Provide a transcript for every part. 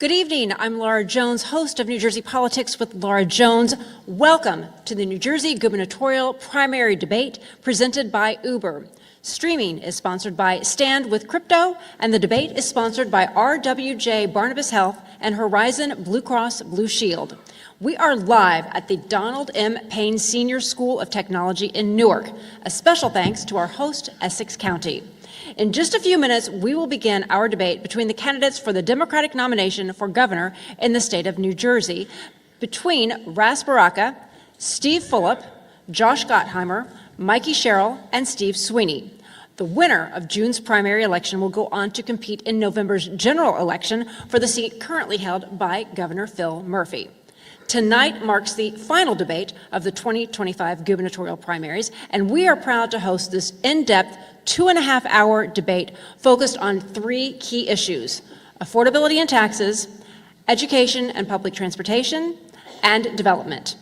Good evening. I'm Laura Jones, host of New Jersey Politics with Laura Jones. Welcome to the New Jersey Gubernatorial primary debate presented by Uber. Streaming is sponsored by Stand with Crypto, and the debate is sponsored by RWJ Barnabas Health and Horizon Blue Cross Blue Shield. We are live at the Donald M. Payne Senior School of Technology in Newark. A special thanks to our host, Essex County. In just a few minutes, we will begin our debate between the candidates for the Democratic nomination for governor in the state of New Jersey, between Ras Baraka, Steve Fulop, Josh Gottheimer, Mikey Sherrill, and Steve Sweeney. The winner of June's primary election will go on to compete in November's general election for the seat currently held by Governor Phil Murphy. Tonight marks the final debate of the 2025 gubernatorial primaries, and we are proud to host this in-depth 2.5-hour debate focused on three key issues: affordability and taxes, education and public transportation, and development.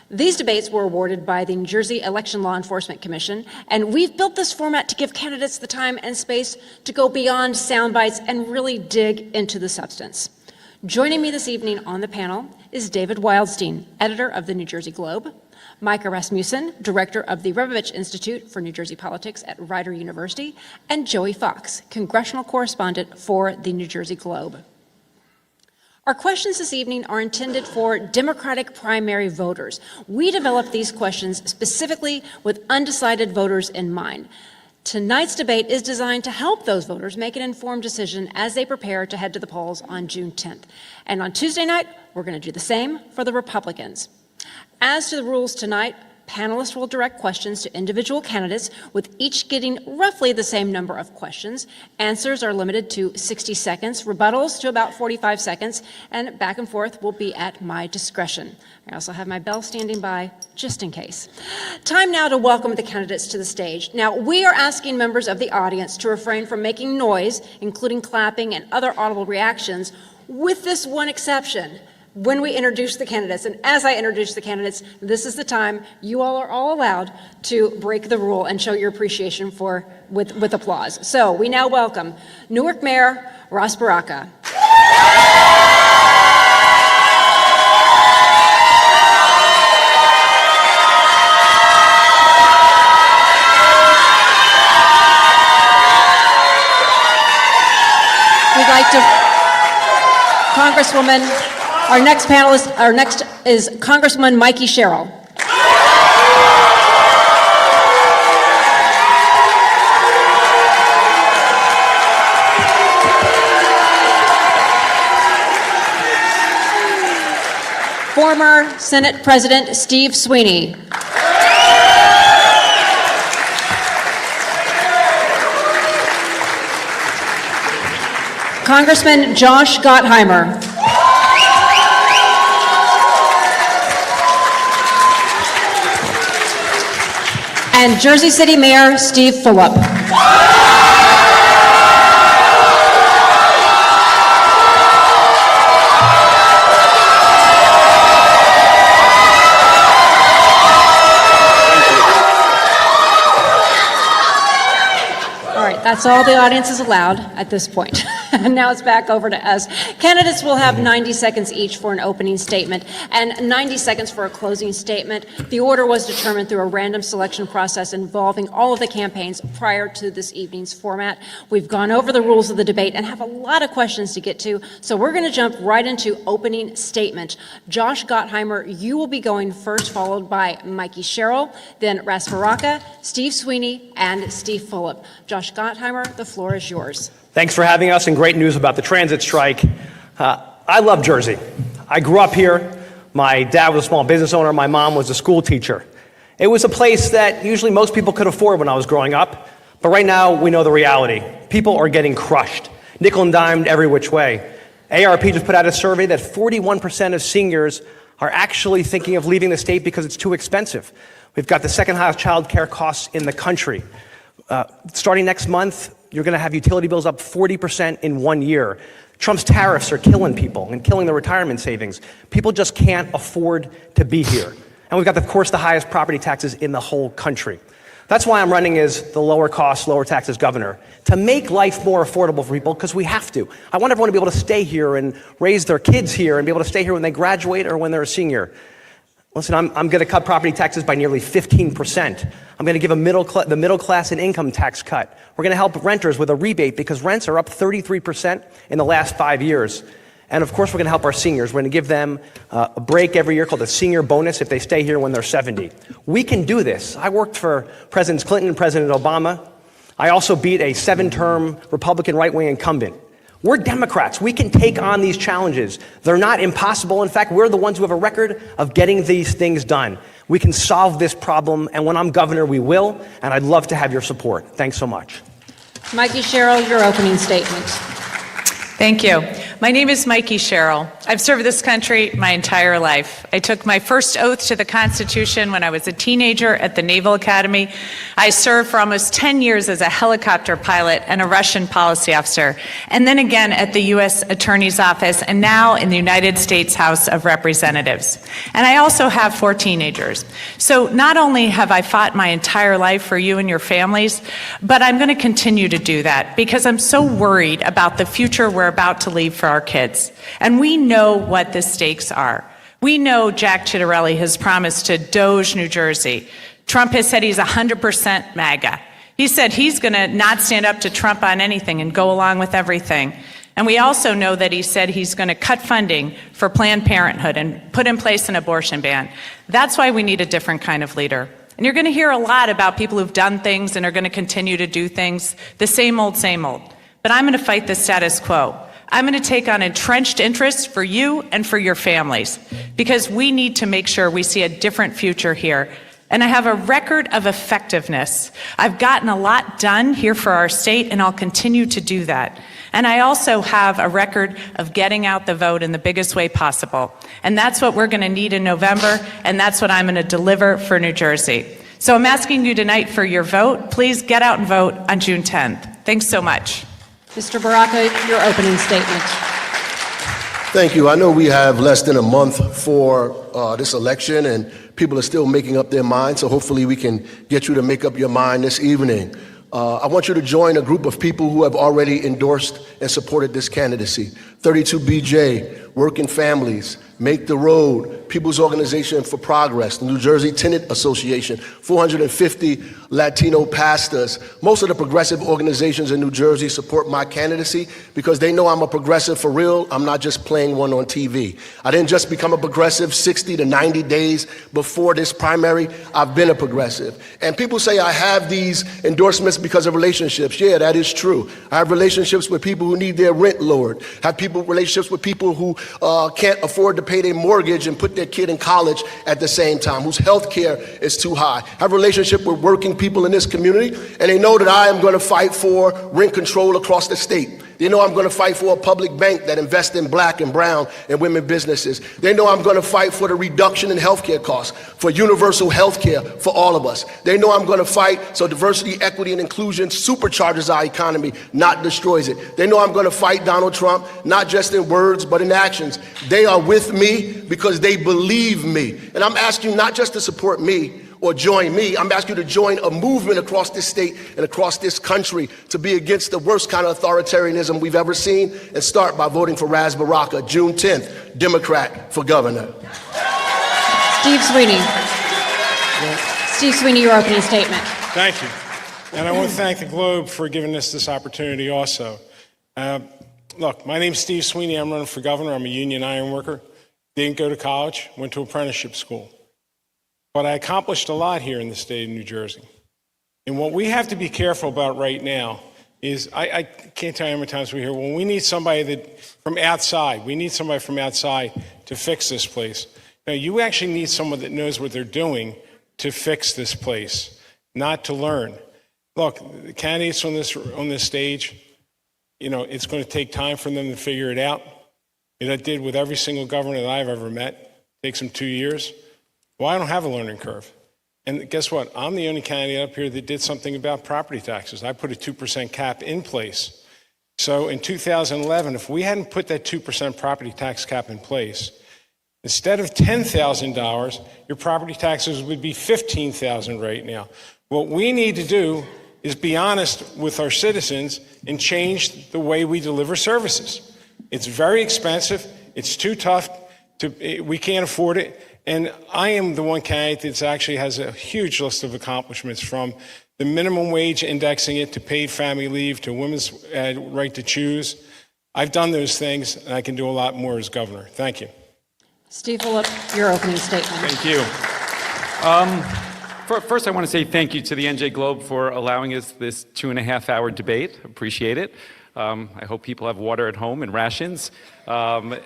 These debates were awarded by the New Jersey Election Law Enforcement Commission, and we've built this format to give candidates the time and space to go beyond sound bites and really dig into the substance. Joining me this evening on the panel is David Wildstein, editor of the New Jersey Globe, Micah Rasmussen, director of the Rebovich Institute for New Jersey Politics at Rider University, and Joey Fox, congressional correspondent for the New Jersey Globe. Our questions this evening are intended for Democratic primary voters. We developed these questions specifically with undecided voters in mind. Tonight's debate is designed to help those voters make an informed decision as they prepare to head to the polls on June 10th. And on Tuesday night, we're going to do the same for the Republicans. As to the rules tonight, panelists will direct questions to individual candidates, with each getting roughly the same number of questions. Answers are limited to 60 seconds, rebuttals to about 45 seconds, and back and forth will be at my discretion. I also have my bell standing by just in case. Time now to welcome the candidates to the stage. Now, we are asking members of the audience to refrain from making noise, including clapping and other audible reactions, with this one exception: when we introduce the candidates. And as I introduce the candidates, this is the time you all are all allowed to break the rule and show your appreciation with applause. So we now welcome Newark Mayor Ras Baraka. We'd like to, Congresswoman, our next is Congressman Mikey Sherrill. Former Senate President Steve Sweeney. Congressman Josh Gottheimer. And Jersey City Mayor Steve Fulop. All right, that's all the audience is allowed at this point. And now it's back over to us. Candidates will have 90 seconds each for an opening statement and 90 seconds for a closing statement. The order was determined through a random selection process involving all of the campaigns prior to this evening's format. We've gone over the rules of the debate and have a lot of questions to get to, so we're going to jump right into opening statement. Josh Gottheimer, you will be going first, followed by Mikey Sherrill, then Ras Baraka, Steve Sweeney, and Steve Fulop. Josh Gottheimer, the floor is yours. Thanks for having us, and great news about the transit strike. I love Jersey. I grew up here. My dad was a small business owner. My mom was a school teacher. It was a place that usually most people could afford when I was growing up. But right now, we know the reality. People are getting crushed, nickel and dimed every which way. ARP just put out a survey that 41% of seniors are actually thinking of leaving the state because it's too expensive. We've got the second highest child care costs in the country. Starting next month, you're going to have utility bills up 40% in 1 year. Trump's tariffs are killing people and killing their retirement savings. People just can't afford to be here. And we've got, of course, the highest property taxes in the whole country. That's why I'm running as the lower cost, lower taxes governor, to make life more affordable for people, because we have to. I want everyone to be able to stay here and raise their kids here and be able to stay here when they graduate or when they're a senior. Listen, I'm going to cut property taxes by nearly 15%. I'm going to give the middle class an income tax cut. We're going to help renters with a rebate because rents are up 33% in the last 5 years. And of course, we're going to help our seniors. We're going to give them a break every year called a senior bonus if they stay here when they're 70. We can do this. I worked for Presidents Clinton and President Obama. I also beat a 7-term Republican right-wing incumbent. We're Democrats. We can take on these challenges. They're not impossible. In fact, we're the ones who have a record of getting these things done. We can solve this problem, and when I'm governor, we will, and I'd love to have your support. Thanks so much. Mikey Sherrill, your opening statement. Thank you. My name is Mikey Sherrill. I've served this country my entire life. I took my first oath to the Constitution when I was a teenager at the Naval Academy. I served for almost 10 years as a helicopter pilot and a Russian policy officer, and then again at the U.S. Attorney's Office, and now in the United States House of Representatives. And I also have 4 teenagers. So not only have I fought my entire life for you and your families, but I'm going to continue to do that because I'm so worried about the future we're about to leave for our kids. And we know what the stakes are. We know Jack Ciattarelli has promised to doge New Jersey. Trump has said he's 100% MAGA. He said he's going to not stand up to Trump on anything and go along with everything. And we also know that he said he's going to cut funding for Planned Parenthood and put in place an abortion ban. That's why we need a different kind of leader. And you're going to hear a lot about people who've done things and are going to continue to do things, the same old, same old. But I'm going to fight the status quo. I'm going to take on entrenched interests for you and for your families, because we need to make sure we see a different future here. And I have a record of effectiveness. I've gotten a lot done here for our state, and I'll continue to do that. And I also have a record of getting out the vote in the biggest way possible. And that's what we're going to need in November, and that's what I'm going to deliver for New Jersey. So I'm asking you tonight for your vote. Please get out and vote on June 10th. Thanks so much. Mr. Baraka, your opening statement. Thank you. I know we have less than a month for this election, and people are still making up their minds, so hopefully we can get you to make up your mind this evening. I want you to join a group of people who have already endorsed and supported this candidacy. 32BJ, Working Families, Make the Road, People's Organization for Progress, the New Jersey Tenant Association, 450 Latino pastors. Most of the progressive organizations in New Jersey support my candidacy because they know I'm a progressive for real. I'm not just playing one on TV. I didn't just become a progressive 60 to 90 days before this primary. I've been a progressive. And people say I have these endorsements because of relationships. Yeah, that is true. I have relationships with people who need their rent lowered. I have relationships with people who can't afford to pay their mortgage and put their kid in college at the same time, whose health care is too high. I have a relationship with working people in this community, and they know that I am going to fight for rent control across the state. They know I'm going to fight for a public bank that invests in black and brown and women businesses. They know I'm going to fight for the reduction in healthcare costs, for universal healthcare for all of us. They know I'm going to fight so diversity, equity, and inclusion supercharges our economy, not destroys it. They know I'm going to fight Donald Trump, not just in words, but in actions. They are with me because they believe me. And I'm asking you not just to support me, or join me. I'm asking you to join a movement across this state and across this country to be against the worst kind of authoritarianism we've ever seen, and start by voting for Ras Baraka, June 10th, Democrat for governor. Steve Sweeney. Steve Sweeney, your opening statement. Thank you. And I want to thank the Globe for giving us this opportunity also. Look, my name's Steve Sweeney. I'm running for governor. I'm a union iron worker. Didn't go to college, went to apprenticeship school. But I accomplished a lot here in the state of New Jersey. And what we have to be careful about right now is, I can't tell you how many times we hear, well, we need somebody from outside to fix this place. Now, you actually need someone that knows what they're doing to fix this place, not to learn. Look, the candidates on this stage, you know, it's going to take time for them to figure it out. And that did with every single governor that I've ever met. It takes them 2 years. Well, I don't have a learning curve. And guess what? I'm the only candidate up here that did something about property taxes. I put a 2% cap in place. So in 2011, if we hadn't put that 2% property tax cap in place, Instead of $10,000, your property taxes would be $15,000 right now. What we need to do is be honest with our citizens and change the way we deliver services. It's very expensive. It's too tough. We can't afford it. And I am the one candidate that actually has a huge list of accomplishments, from the minimum wage, indexing it, to paid family leave, to women's right to choose. I've done those things, and I can do a lot more as governor. Thank you. Steve Phillip, your opening statement. Thank you. First, I want to say thank you to the NJ Globe for allowing us this 2.5-hour debate. Appreciate it. I hope people have water at home and rations. More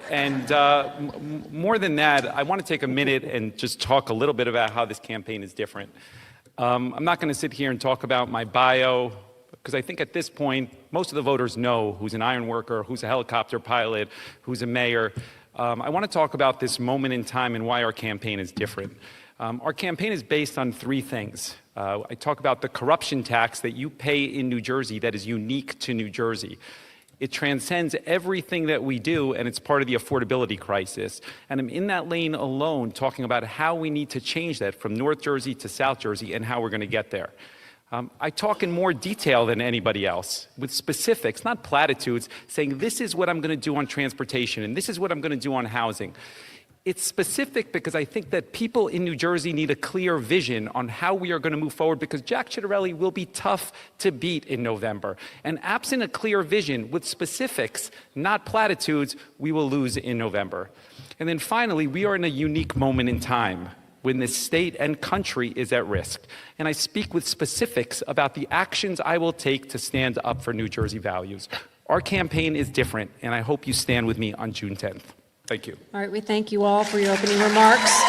than that, I want to take a minute and just talk a little bit about how this campaign is different. I'm not going to sit here and talk about my bio, because I think at this point, most of the voters know who's an iron worker, who's a helicopter pilot, who's a mayor. I want to talk about this moment in time and why our campaign is different. Our campaign is based on 3 things. I talk about the corruption tax that you pay in New Jersey that is unique to New Jersey. It transcends everything that we do, and it's part of the affordability crisis. And I'm in that lane alone talking about how we need to change that from North Jersey to South Jersey and how we're going to get there. I talk in more detail than anybody else, with specifics, not platitudes, saying this is what I'm going to do on transportation and this is what I'm going to do on housing. It's specific because I think that people in New Jersey need a clear vision on how we are going to move forward, because Jack Ciattarelli will be tough to beat in November. And absent a clear vision with specifics, not platitudes, we will lose in November. And then finally, we are in a unique moment in time when this state and country is at risk. And I speak with specifics about the actions I will take to stand up for New Jersey values. Our campaign is different, and I hope you stand with me on June 10th. Thank you. All right, we thank you all for your opening remarks.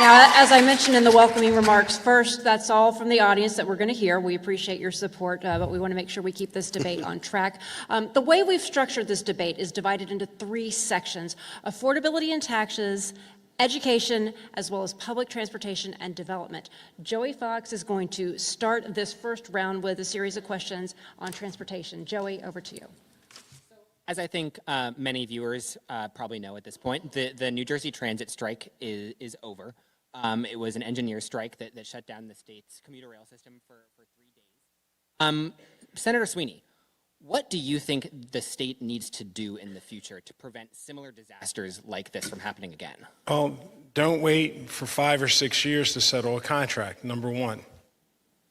Now, as I mentioned in the welcoming remarks, first, that's all from the audience that we're going to hear. We appreciate your support, but we want to make sure we keep this debate on track. The way we've structured this debate is divided into 3 sections: affordability and taxes, education, as well as public transportation and development. Joey Fox is going to start this first round with a series of questions on transportation. Joey, over to you. As I think many viewers probably know at this point, the New Jersey transit strike is over. It was an engineer strike that shut down the state's commuter rail system for 3 days. Senator Sweeney, what do you think the state needs to do in the future to prevent similar disasters like this from happening again? Well, don't wait for 5 or 6 years to settle a contract, number one.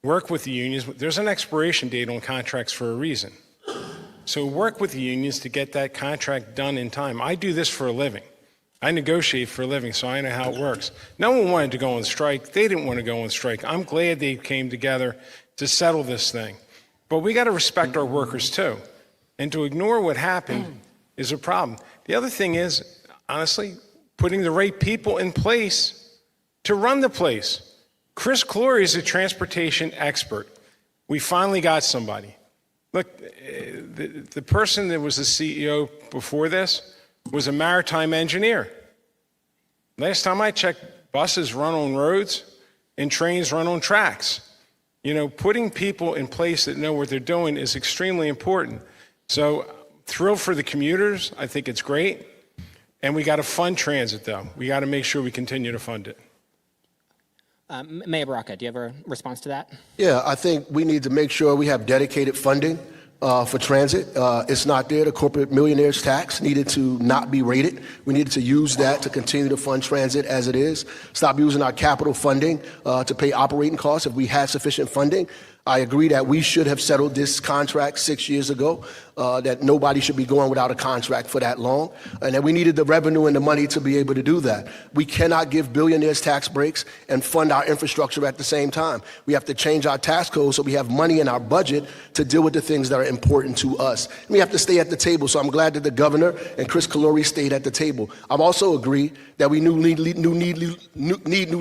Work with the unions. There's an expiration date on contracts for a reason. So work with the unions to get that contract done in time. I do this for a living. I negotiate for a living, so I know how it works. No one wanted to go on strike. They didn't want to go on strike. I'm glad they came together to settle this thing. But we got to respect our workers too. And to ignore what happened is a problem. The other thing is, honestly, putting the right people in place to run the place. Chris Clory is a transportation expert. We finally got somebody. Look, the person that was the CEO before this was a maritime engineer. Last time I checked, buses run on roads and trains run on tracks. You know, putting people in place that know what they're doing is extremely important. So, thrilled for the commuters. I think it's great. And we got to fund transit, though. We got to make sure we continue to fund it. Mayor Baraka, do you have a response to that? Yeah, I think we need to make sure we have dedicated funding for transit. It's not there. The corporate millionaires tax needed to not be rated. We needed to use that to continue to fund transit as it is. Stop using our capital funding to pay operating costs if we had sufficient funding. I agree that we should have settled this contract 6 years ago, that nobody should be going without a contract for that long, and that we needed the revenue and the money to be able to do that. We cannot give billionaires tax breaks and fund our infrastructure at the same time. We have to change our tax code so we have money in our budget to deal with the things that are important to us. And we have to stay at the table, so I'm glad that the governor and Chris Clory stayed at the table. I also agree that we need new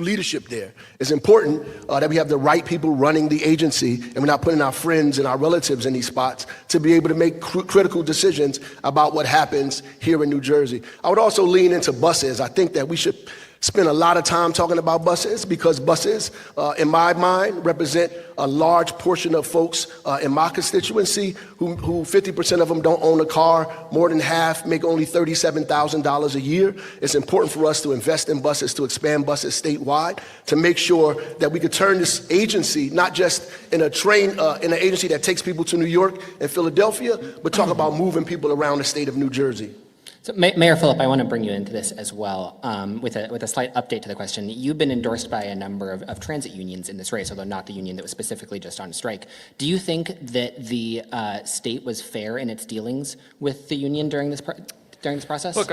leadership there. It's important that we have the right people running the agency, and we're not putting our friends and our relatives in these spots to be able to make critical decisions about what happens here in New Jersey. I would also lean into buses. I think that we should Spend a lot of time talking about buses because buses, in my mind, represent a large portion of folks in my constituency who 50% of them don't own a car. More than half make only $37,000 a year. It's important for us to invest in buses, to expand buses statewide, to make sure that we could turn this agency, not just in a train, in an agency that takes people to New York and Philadelphia, but talk about moving people around the state of New Jersey. So, Mayor Phillip, I want to bring you into this as well with a slight update to the question. You've been endorsed by a number of transit unions in this race, although not the union that was specifically just on strike. Do you think that the state was fair in its dealings with the union during this process? Look,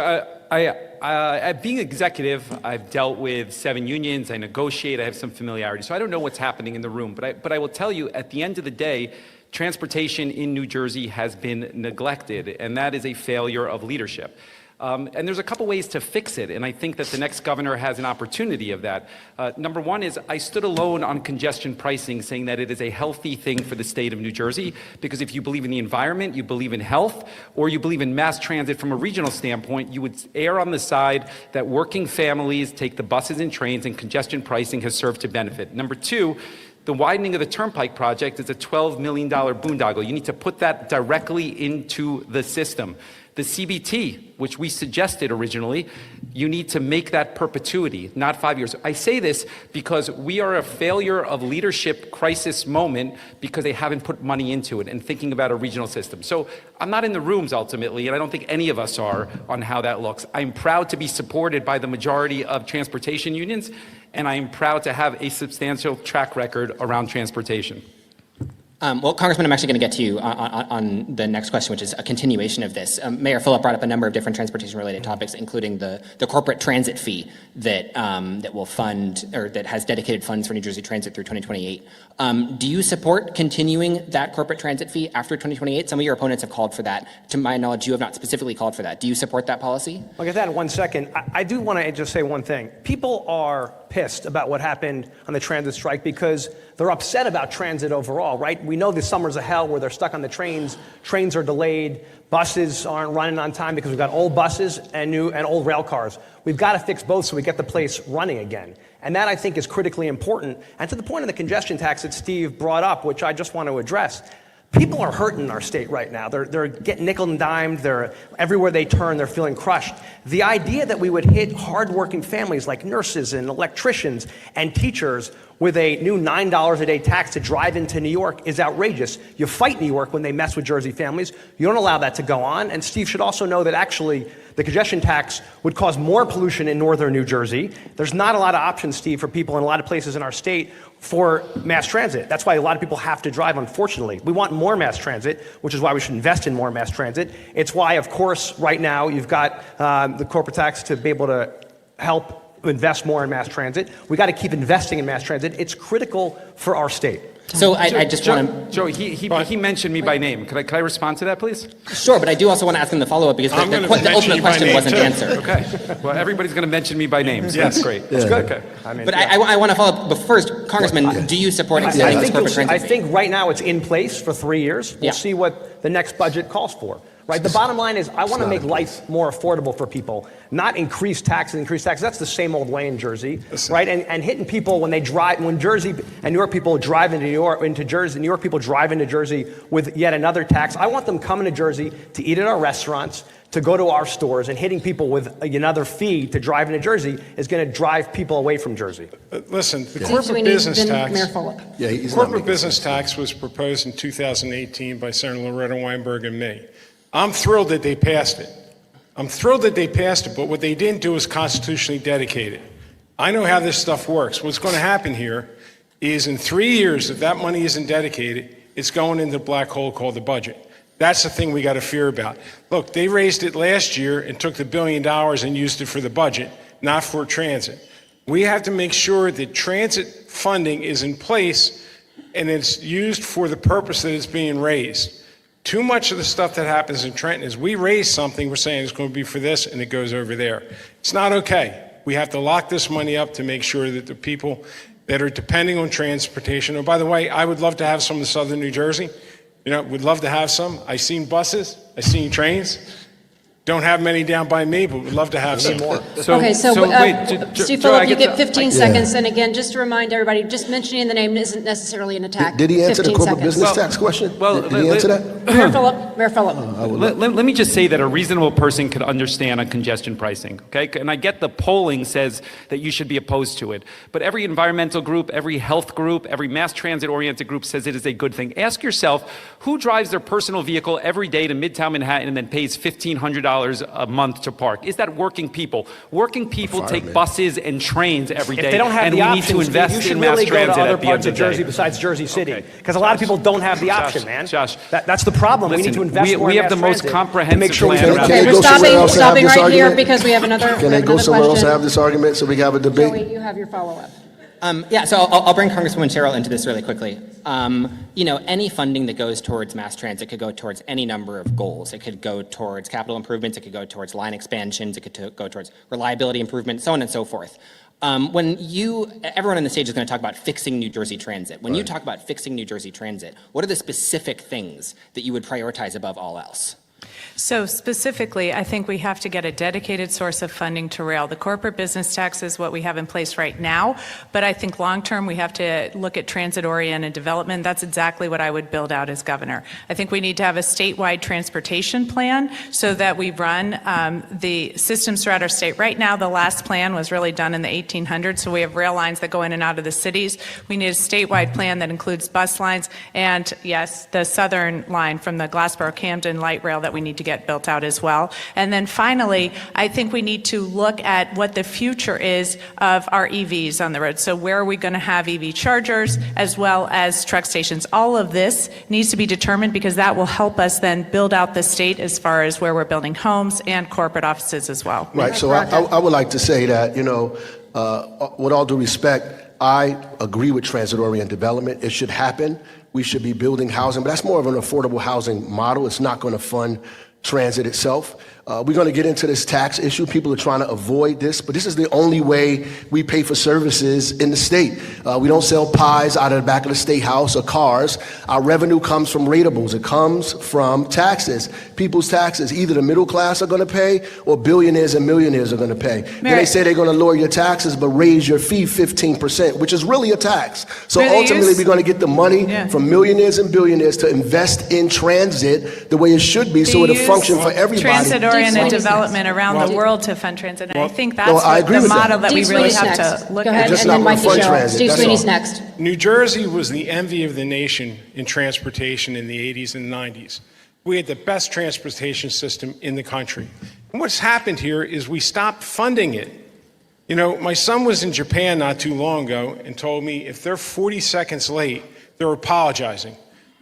being executive, I've dealt with 7 unions. I negotiate. I have some familiarity. So I don't know what's happening in the room. But I will tell you, at the end of the day, transportation in New Jersey has been neglected, and that is a failure of leadership. And there's a couple ways to fix it, and I think that the next governor has an opportunity of that. Number one is I stood alone on congestion pricing, saying that it is a healthy thing for the state of New Jersey, because if you believe in the environment, you believe in health, or you believe in mass transit from a regional standpoint, you would err on the side that working families take the buses and trains, and congestion pricing has served to benefit. Number two, the widening of the Turnpike project is a $12 million boondoggle. You need to put that directly into the system. The CBT, which we suggested originally, you need to make that perpetuity, not 5 years. I say this because we are a failure of leadership crisis moment because they haven't put money into it and thinking about a regional system. So I'm not in the rooms ultimately, and I don't think any of us are on how that looks. I'm proud to be supported by the majority of transportation unions, and I am proud to have a substantial track record around transportation. Well, Congressman, I'm actually going to get to you on the next question, which is a continuation of this. Mayor Phillip brought up a number of different transportation-related topics, including the corporate transit fee that will fund, or that has dedicated funds for New Jersey Transit through 2028. Do you support continuing that corporate transit fee after 2028? Some of your opponents have called for that. To my knowledge, you have not specifically called for that. Do you support that policy? I'll get that in 1 second. I do want to just say one thing. People are pissed about what happened on the transit strike because they're upset about transit overall, right? We know the summers of hell where they're stuck on the trains are delayed, buses aren't running on time because we've got old buses and old rail cars. We've got to fix both so we get the place running again. And that, I think, is critically important. And to the point of the congestion tax that Steve brought up, which I just want to address, people are hurting in our state right now. They're getting nickel and dimed. Everywhere they turn, they're feeling crushed. The idea that we would hit hardworking families like nurses and electricians and teachers with a new $9 a day tax to drive into New York is outrageous. You fight New York when they mess with Jersey families. You don't allow that to go on. And Steve should also know that actually the congestion tax would cause more pollution in northern New Jersey. There's not a lot of options, Steve, for people in a lot of places in our state for mass transit. That's why a lot of people have to drive, unfortunately. We want more mass transit, which is why we should invest in more mass transit. It's why, of course, right now you've got the corporate tax to be able to help invest more in mass transit. We got to keep investing in mass transit. It's critical for our state. So I just want to... Joe, he mentioned me by name. Could I respond to that, please? Sure, but I do also want to ask him the follow-up because the ultimate question wasn't answered. Okay. Well, everybody's going to mention me by name, so that's great. That's good. Okay. But I want to follow up. But first, Congressman, do you support extending this corporate transit fee? I think right now it's in place for 3 years. We'll see what the next budget calls for. Right. The bottom line is I want to make life more affordable for people, not increase taxes. That's the same old way in Jersey, right? And hitting people when Jersey and New York people drive into Jersey, New York people drive into Jersey with yet another tax. I want them coming to Jersey to eat at our restaurants, to go to our stores, and hitting people with another fee to drive into Jersey is going to drive people away from Jersey. Listen, the corporate business tax. Corporate business tax was proposed in 2018 by Senator Loretta Weinberg and me. I'm thrilled that they passed it. But what they didn't do is constitutionally dedicate it. I know how this stuff works. What's going to happen here is in 3 years, if that money isn't dedicated, it's going into the black hole called the budget. That's the thing we got to fear about. Look, they raised it last year and took the $1 billion and used it for the budget, not for transit. We have to make sure that transit funding is in place and it's used for the purpose that it's being raised. Too much of the stuff that happens in Trenton is we raise something, we're saying it's going to be for this, and it goes over there. It's not okay. We have to lock this money up to make sure that the people that are depending on transportation, and by the way, I would love to have some in southern New Jersey. Would love to have some. I've seen buses, I've seen trains. Don't have many down by me, but would love to have some more. Okay, so wait, Steve Joe, I Phillip, you get get the- 15 seconds. And again, just to remind everybody, just mentioning the name isn't necessarily an attack. Did he answer the 15 corporate seconds. business tax question? well, Did he answer that? Mayor Phillip, Mayor Phillip. Let me just say that a reasonable person could understand on congestion pricing, okay? And I get the polling says that you should be opposed to it, but every environmental group, every health group, every mass transit-oriented group says it is a good thing. Ask yourself, who drives their personal vehicle every day to Midtown Manhattan and then pays $1,500 a month to park? Is that working people? Working people take buses and trains every day, If they don't have and the we options, need to invest you should in mass really go transit to other at the parts end of of the Jersey day. besides Jersey City, Okay. because a lot of people don't have the option, Josh, man. Josh. That's the problem. We need to Listen, invest more we in have the mass most transit comprehensive to make sure we plan can around Okay, they we're go somewhere stopping, else and have stopping this right here argument? because we have another Can they go another somewhere else and question. have this argument so we can have a debate? Joey, you have your follow-up. Yeah, so I'll bring Congresswoman Sherrill into this really quickly. Any funding that goes towards mass transit could go towards any number of goals. It could go towards capital improvements, it could go towards line expansions, it could go towards reliability improvements, so on and so forth. Everyone on the stage is going to talk about fixing New Jersey Transit. When you talk about fixing New Jersey Transit, what are the specific things that you would prioritize above all else? So specifically, I think we have to get a dedicated source of funding to rail. The corporate business tax is what we have in place right now, but I think long-term we have to look at transit-oriented development. That's exactly what I would build out as governor. I think we need to have a statewide transportation plan so that we run the systems throughout our state. Right now, the last plan was really done in the 1800s, so we have rail lines that go in and out of the cities. We need a statewide plan that includes bus lines and, yes, the southern line from the Glassboro-Camden light rail that we need to get built out as well. And then finally, I think we need to look at what the future is of our EVs on the road. So where are we going to have EV chargers as well as truck stations? All of this needs to be determined because that will help us then build out the state as far as where we're building homes and corporate offices as well. Right, so I would like to say that, with all due respect, I agree with transit-oriented development. It should happen. We should be building housing, but that's more of an affordable housing model. It's not going to fund transit itself. We're going to get into this tax issue. People are trying to avoid this, but this is the only way we pay for services in the state. We don't sell pies out of the back of the state house or cars. Our revenue comes from ratables. It comes from taxes, people's taxes. Either the middle class are going to pay or billionaires and millionaires are going to pay. Then they say they're going to lower your taxes but raise your fee 15%, which is really a tax. So ultimately, we're going to get the money from millionaires and billionaires to invest in transit the way it should be so it'll function for everybody. Transit-oriented development around the world to fund transit. And I think that's I agree the with that. model that we Steve really Sweeney's have next. to look Go at. ahead, Just and not then gonna Mikey fund Sherrill. transit, Steve that's Sweeney's all. next. New Jersey was the envy of the nation in transportation in the 80s and 90s. We had the best transportation system in the country. And what's happened here is we stopped funding it. My son was in Japan not too long ago and told me if they're 40 seconds late, they're apologizing.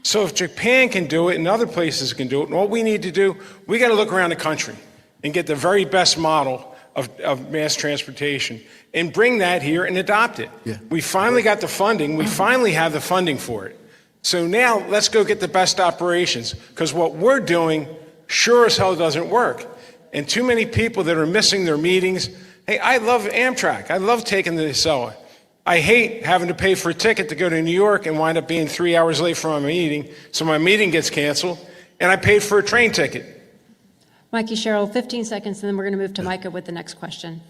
So if Japan can do it and other places can do it, and all we need to do, we got to look around the country and get the very best model of mass transportation and bring that here and adopt it. Yeah. We finally got the funding. We finally have the funding for it. So now let's go get the best operations, because what we're doing sure as hell doesn't work. And too many people that are missing their meetings. Hey, I love Amtrak. I love taking the Acela. I hate having to pay for a ticket to go to New York and wind up being 3 hours late for my meeting, so my meeting gets canceled, and I paid for a train ticket. Mikey Sherrill, 15 seconds, and then we're going to move to Micah with the next question.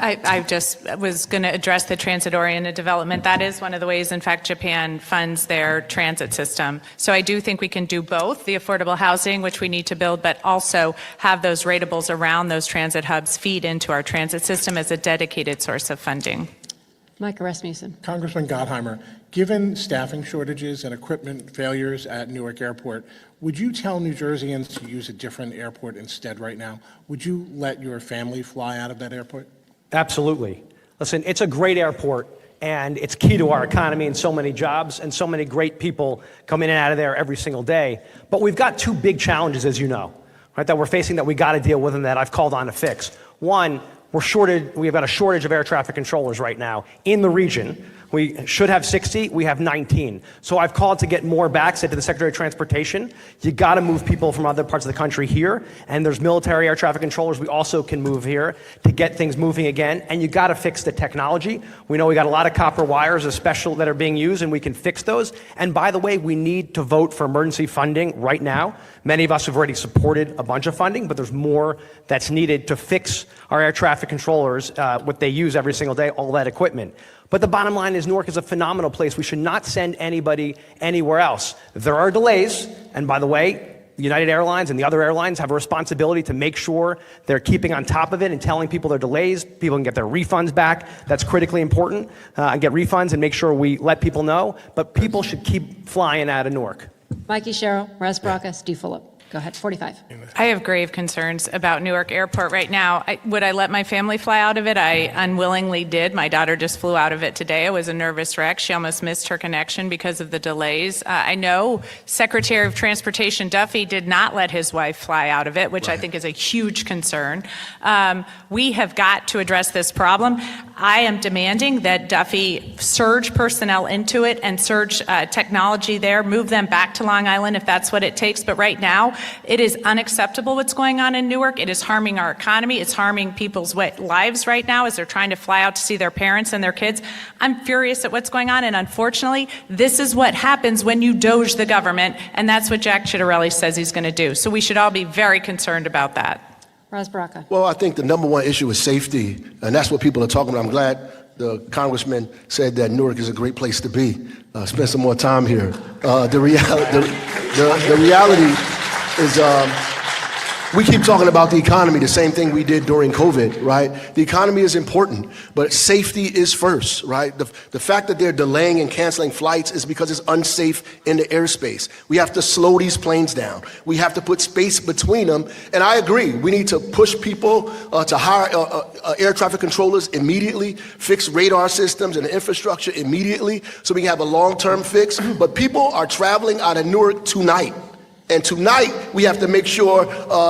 I just was going to address the transit-oriented development. That is one of the ways, in fact, Japan funds their transit system. So I do think we can do both, the affordable housing, which we need to build, but also have those ratables around those transit hubs feed into our transit system as a dedicated source of funding. Micah Rasmussen. Congressman Gottheimer, given staffing shortages and equipment failures at Newark Airport, would you tell New Jerseyans to use a different airport instead right now? Would you let your family fly out of that airport? Absolutely. Listen, it's a great airport, and it's key to our economy and so many jobs and so many great people come in and out of there every single day. But we've got two big challenges, as you know, right, that we're facing that we got to deal with and that I've called on to fix. One, we've got a shortage of air traffic controllers right now in the region. We should have 60, we have 19. So I've called to get more back, said to the Secretary of Transportation, you gotta move people from other parts of the country here, and there's military air traffic controllers we also can move here to get things moving again, and you gotta fix the technology. We know we got a lot of copper wires, especially that are being used, and we can fix those. And by the way, we need to vote for emergency funding right now. Many of us have already supported a bunch of funding, but there's more that's needed to fix our air traffic controllers, what they use every single day, all that equipment. But the bottom line is Newark is a phenomenal place. We should not send anybody anywhere else. There are delays, and by the way, United Airlines and the other airlines have a responsibility to make sure they're keeping on top of it and telling people their delays. People can get their refunds back. That's critically important, and get refunds and make sure we let people know. But people should keep flying out of Newark. Mikey Sherrill, Russ Broca, Steve Phillip. Go ahead, 45. I have grave concerns about Newark Airport right now. Would I let my family fly out of it? I unwillingly did. My daughter just flew out of it today. It was a nervous wreck. She almost missed her connection because of the delays. I know Secretary of Transportation Duffy did not let his wife fly out of it, which I think is a huge concern. We have got to address this problem. I am demanding that Duffy surge personnel into it and surge technology there, move them back to Long Island if that's what it takes. But right now, it is unacceptable what's going on in Newark. It is harming our economy. It's harming people's lives right now as they're trying to fly out to see their parents and their kids. I'm furious at what's going on, and unfortunately, this is what happens when you doge the government, and that's what Jack Ciattarelli says he's going to do. So we should all be very concerned about that. Russ Broca. Well, I think the number one issue is safety, and that's what people are talking about. I'm glad the congressman said that Newark is a great place to be. Spend some more time here. The reality is we keep talking about the economy, the same thing we did during COVID, right? The economy is important, but safety is first, right? The fact that they're delaying and canceling flights is because it's unsafe in the airspace. We have to slow these planes down. We have to put space between them. And I agree, we need to push people to hire air traffic controllers immediately, fix radar systems and infrastructure immediately so we can have a long-term fix. But people are traveling out of Newark tonight. And tonight, we have to make sure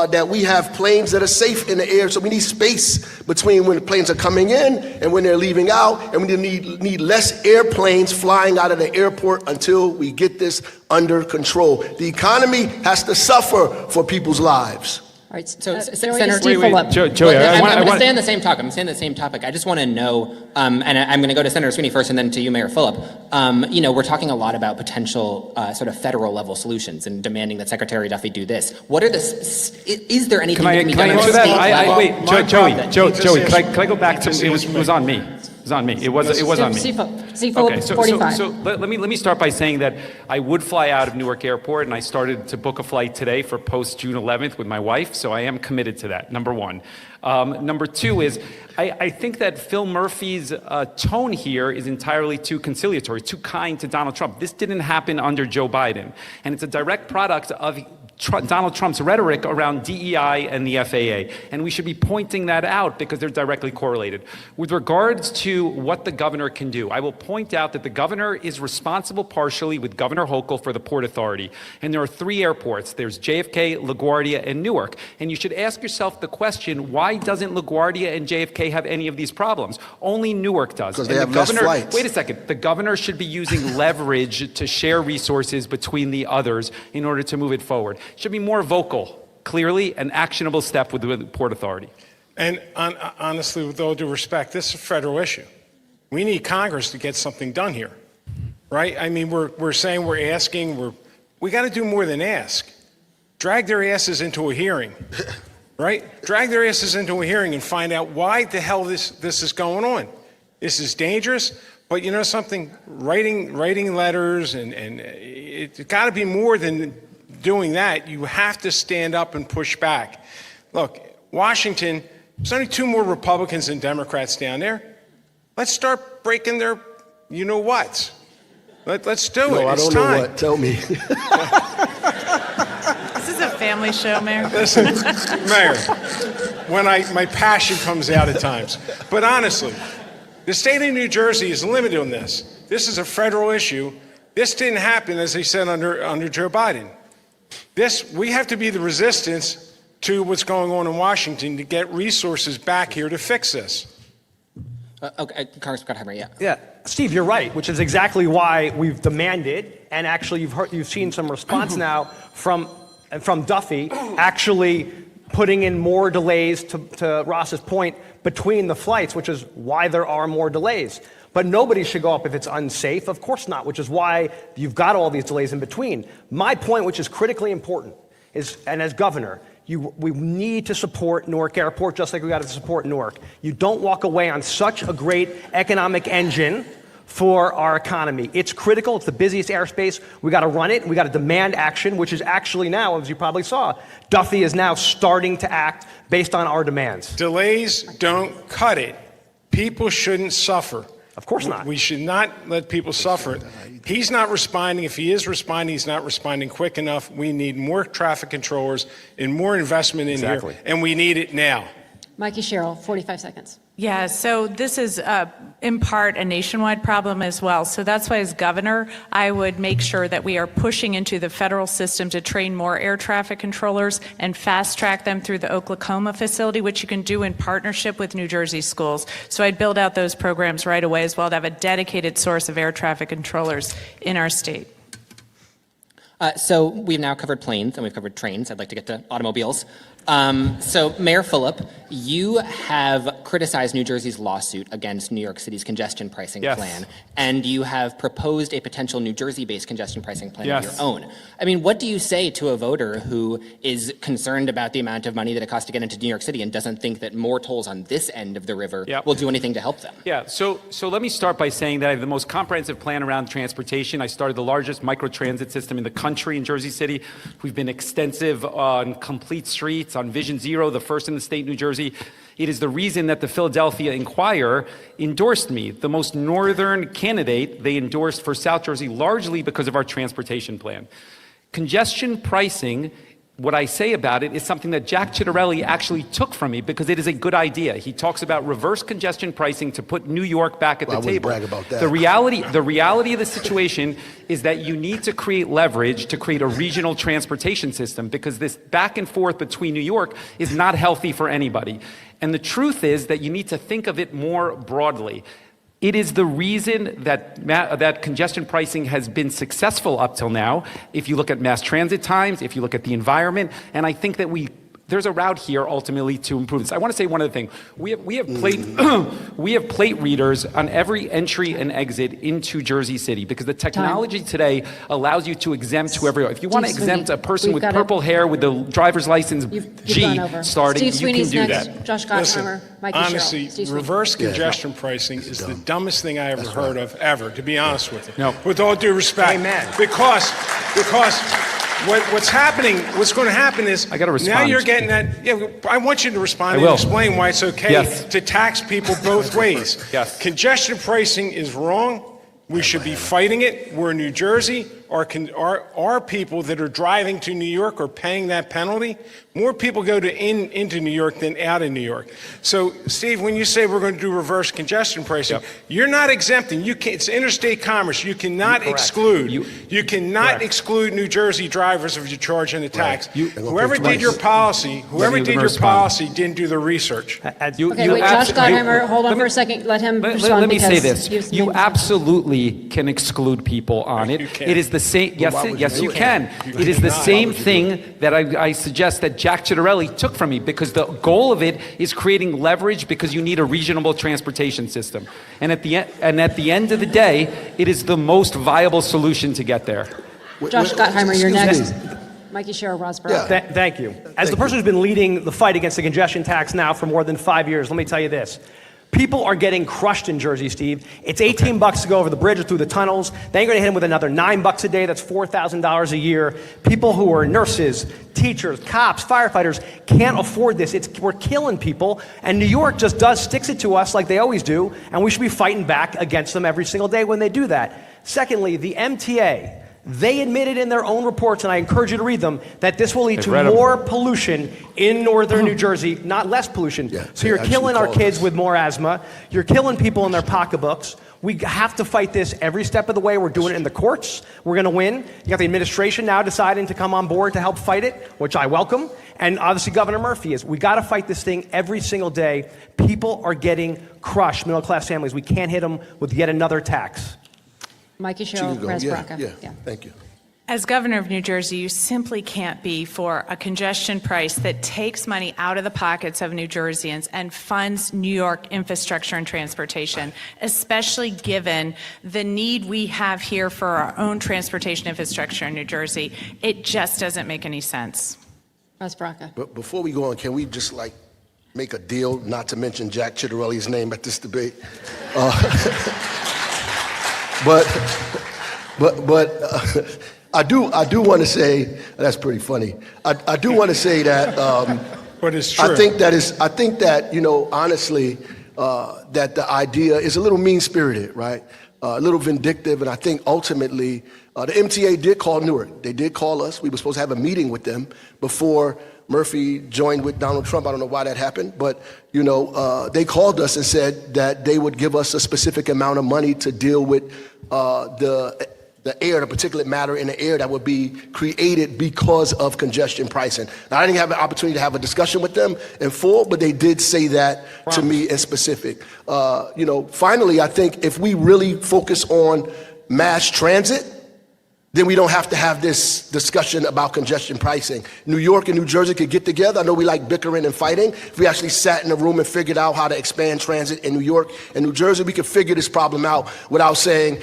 that we have planes that are safe in the air. So we need space between when the planes are coming in and when they're leaving out. And we need less airplanes flying out of the airport until we get this under control. The economy has to suffer for people's lives. All right, Senator, Steve Phillip. Joey, I'm going to stay on the same topic. I'm staying on the same topic. I just want to know, and I'm going to go to Senator Sweeney first and then to you, Mayor Phillip. We're talking a lot about potential sort of federal level solutions and demanding that Secretary Duffy do this. What are is there anything that can be done? Can I answer that? Wait, Joey, can I go back to, it was on me. It was on me. It was on me. Steve Phillip, Okay, 45. so let me start by saying that I would fly out of Newark Airport, and I started to book a flight today for post June 11th with my wife, so I am committed to that, number one. Number two is, I think that Phil Murphy's tone here is entirely too conciliatory, too kind to Donald Trump. This didn't happen under Joe Biden, and it's a direct product of Donald Trump's rhetoric around DEI and the FAA, and we should be pointing that out because they're directly correlated. With regards to what the governor can do, I will point out that the governor is responsible partially with Governor Hochul for the Port Authority, and there are 3 airports. There's JFK, LaGuardia, and Newark, and you should ask yourself the question, why doesn't LaGuardia and JFK have any of these problems? Only Newark does. Because they have less flights. Wait a second. The governor should be using leverage to share resources between the others in order to move it forward. Should be more vocal, clearly, an actionable step with the Port Authority. And honestly, with all due respect, this is a federal issue. We need Congress to get something done here, right? I mean, we're saying, we're asking, we got to do more than ask. Drag their asses into a hearing, right? Drag their asses into a hearing and find out why the hell this is going on. This is dangerous, but you know something? Writing letters and it's got to be more than doing that. You have to stand up and push back. Look, Washington, there's only 2 more Republicans than Democrats down there. Let's start breaking their you-know-whats. Let's do it. No, I it's don't time. know what. Tell me. This is a family show, Mayor. Listen, Mayor, when my passion comes out at times. But honestly, the state of New Jersey is limited on this. This is a federal issue. This didn't happen, as they said, under Joe Biden. We have to be the resistance to what's going on in Washington to get resources back here to fix this. Okay, Congressman Gottheimer, yeah. Yeah, Steve, you're right, which is exactly why we've demanded, and actually you've seen some response now from Duffy, actually putting in more delays, to Ross's point, between the flights, which is why there are more delays. But nobody should go up if it's unsafe. Of course not, which is why you've got all these delays in between. My point, which is critically important, is, and as governor, we need to support Newark Airport just like we got to support Newark. You don't walk away on such a great economic engine for our economy. It's critical. It's the busiest airspace. We got to run it. We got to demand action, which is actually now, as you probably saw, Duffy is now starting to act based on our demands. Delays don't cut it. People shouldn't suffer. Of course not. We should not let people suffer. He's not responding. If he is responding, he's not responding quick enough. We need more traffic controllers and more investment in here, and we need it now. Mikey Sherrill, 45 seconds. Yeah, so this is in part a nationwide problem as well. So that's why as governor, I would make sure that we are pushing into the federal system to train more air traffic controllers and fast track them through the Oklahoma facility, which you can do in partnership with New Jersey schools. So I'd build out those programs right away as well to have a dedicated source of air traffic controllers in our state. So we've now covered planes and we've covered trains. I'd like to get to automobiles. So Mayor Fulop, you have criticized New Jersey's lawsuit against New York City's congestion pricing plan, and you have proposed a potential New Jersey-based congestion pricing plan of your own. I mean, what do you say to a voter who is concerned about the amount of money that it costs to get into New York City and doesn't think that more tolls on this end of the river will do anything to help them? Yeah, so let me start by saying that I have the most comprehensive plan around transportation. I started the largest microtransit system in the country in Jersey City. We've been extensive on complete streets, on Vision Zero, the first in the state, New Jersey. It is the reason that the Philadelphia Inquirer endorsed me, the most northern candidate they endorsed for South Jersey, largely because of our transportation plan. Congestion pricing, what I say about it is something that Jack Ciattarelli actually took from me because it is a good idea. He talks about reverse congestion pricing to put New York back at the table. Brag about that. The reality of the situation is that you need to create leverage to create a regional transportation system because this back and forth between New York is not healthy for anybody. And the truth is that you need to think of it more broadly. It is the reason that congestion pricing has been successful up till now. If you look at mass transit times, if you look at the environment, and I think that there's a route here ultimately to improve this. I want to say one other thing. We have plate readers on every entry and exit into Jersey City because the technology today allows you to exempt whoever. If you want to exempt a person with purple hair with the driver's license G starting, Steve you can Sweeney's do next. that. Josh Gottheimer, Mikey Sherrill. Honestly, Steve Sweeney. reverse congestion pricing is the dumbest thing I ever heard of ever, to be honest with you. No. With all due respect. Amen. Because what's going to happen is I gotta respond. now you're getting that. Yeah, I want you to respond and explain why it's okay to tax people both ways. Yes. Congestion pricing is wrong. We should be fighting it. We're in New Jersey. Our people that are driving to New York are paying that penalty. More people go into New York than out of New York. So, Steve, when you say we're going to do reverse congestion pricing, you're not exempting. It's interstate commerce. You cannot exclude. You cannot exclude New Jersey drivers if you're charging the tax. Whoever did your policy, didn't do the research. Okay, wait, Josh Gottheimer, hold on for a second. Let him respond. Let me say because this. You absolutely can exclude people on it. You can. It is the same. Yes, you can. It is the same thing that I suggest that Jack Ciattarelli took from me because the goal of it is creating leverage because you need a regional transportation system. And at the end of the day, it is the most viable solution to get there. Josh Gottheimer, you're Excuse next. me. Mikey Sherrill, Rosborough. Thank you. As the person who's been leading the fight against the congestion tax now for more than 5 years, let me tell you this. People are getting crushed in Jersey, Steve. It's $18 to go over the bridge or through the tunnels. Then you're going to hit them with another $9 a day. That's $4,000 a year. People who are nurses, teachers, cops, firefighters can't afford this. We're killing people. And New York just sticks it to us like they always do. And we should be fighting back against them every single day when they do that. Secondly, the MTA. They admitted in their own reports, and I encourage you to read them, that this will lead to more pollution in northern New Jersey, not less pollution. So you're killing our kids with more asthma. You're killing people in their pocketbooks. We have to fight this every step of the way. We're doing it in the courts. We're going to win. You got the administration now deciding to come on board to help fight it, which I welcome. And obviously Governor Murphy is. We got to fight this thing every single day. People are getting crushed, middle-class families. We can't hit them with yet another tax. Mikey She Sherrill, can go. Res Yeah, Baraka. yeah, thank you. As governor of New Jersey, you simply can't be for a congestion price that takes money out of the pockets of New Jerseyans and funds New York infrastructure and transportation, especially given the need we have here for our own transportation infrastructure in New Jersey. It just doesn't make any sense. Res Baraka. But before we go on, can we just make a deal not to mention Jack Chitterelli's name at this debate? But I do want to say, that's pretty funny. I do want to say that. But it's true. I think that honestly, that the idea is a little mean-spirited, right? A little vindictive, and I think ultimately the MTA did call Newark. They did call us. We were supposed to have a meeting with them before Murphy joined with Donald Trump. I don't know why that happened, but they called us and said that they would give us a specific amount of money to deal with the air, the particulate matter in the air that would be created because of congestion pricing. Now, I didn't have an opportunity to have a discussion with them in full, but they did say that to me in specific. Finally, I think if we really focus on mass transit, then we don't have to have this discussion about congestion pricing. New York and New Jersey could get together. I know we like bickering and fighting. If we actually sat in a room and figured out how to expand transit in New York and New Jersey, we could figure this problem out without saying,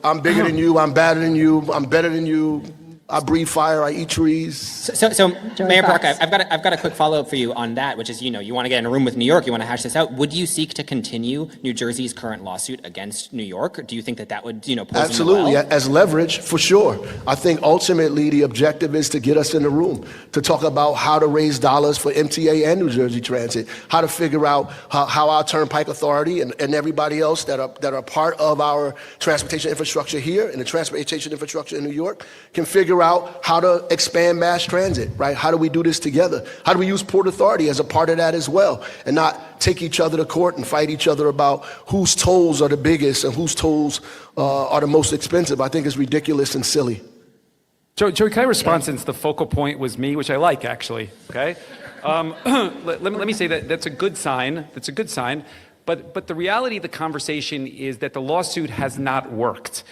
I'm bigger than you, I'm badder than you, I'm better than you, I breathe fire, I eat trees. So Mayor Baraka, I've got a quick follow-up for you on that, which is, you want to get in a room with New York, you want to hash this out. Would you seek to continue New Jersey's current lawsuit against New York? Or do you think that would, pose Absolutely, well? as leverage, for sure. I think ultimately the objective is to get us in the room, to talk about how to raise dollars for MTA and New Jersey Transit, how to figure out how our Turnpike Authority and everybody else that are part of our transportation infrastructure here and the transportation infrastructure in New York can figure out how to expand mass transit, right? How do we do this together? How do we use Port Authority as a part of that as well and not take each other to court and fight each other about whose tolls are the biggest and whose tolls are the most expensive? I think it's ridiculous and silly. Joey, can I respond since the focal point was me, which I like, actually, okay? Let me say that's a good sign. That's a good sign. But the reality of the conversation is that the lawsuit has not worked.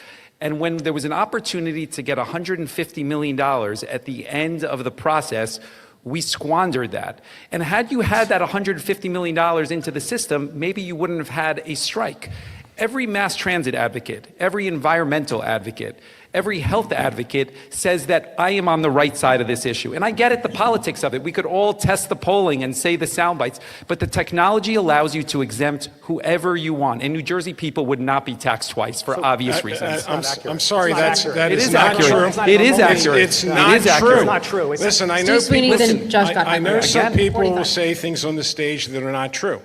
And when there was an opportunity to get $150 million at the end of the process, we squandered that. And had you had that $150 million into the system, maybe you wouldn't have had a strike. Every mass transit advocate, every environmental advocate, every health advocate says that I am on the right side of this issue. And I get it, the politics of it. We could all test the polling and say the sound bites, but the technology allows you to exempt whoever you want. And New Jersey people would not be taxed twice for obvious reasons. I'm sorry, that It is is not accurate. true. It is accurate. It's not It is true. accurate. It's not true. Listen, I know Steve Sweeney, people. then Josh Gottheimer. I know some Again, people will 45. say things on the stage that are not true.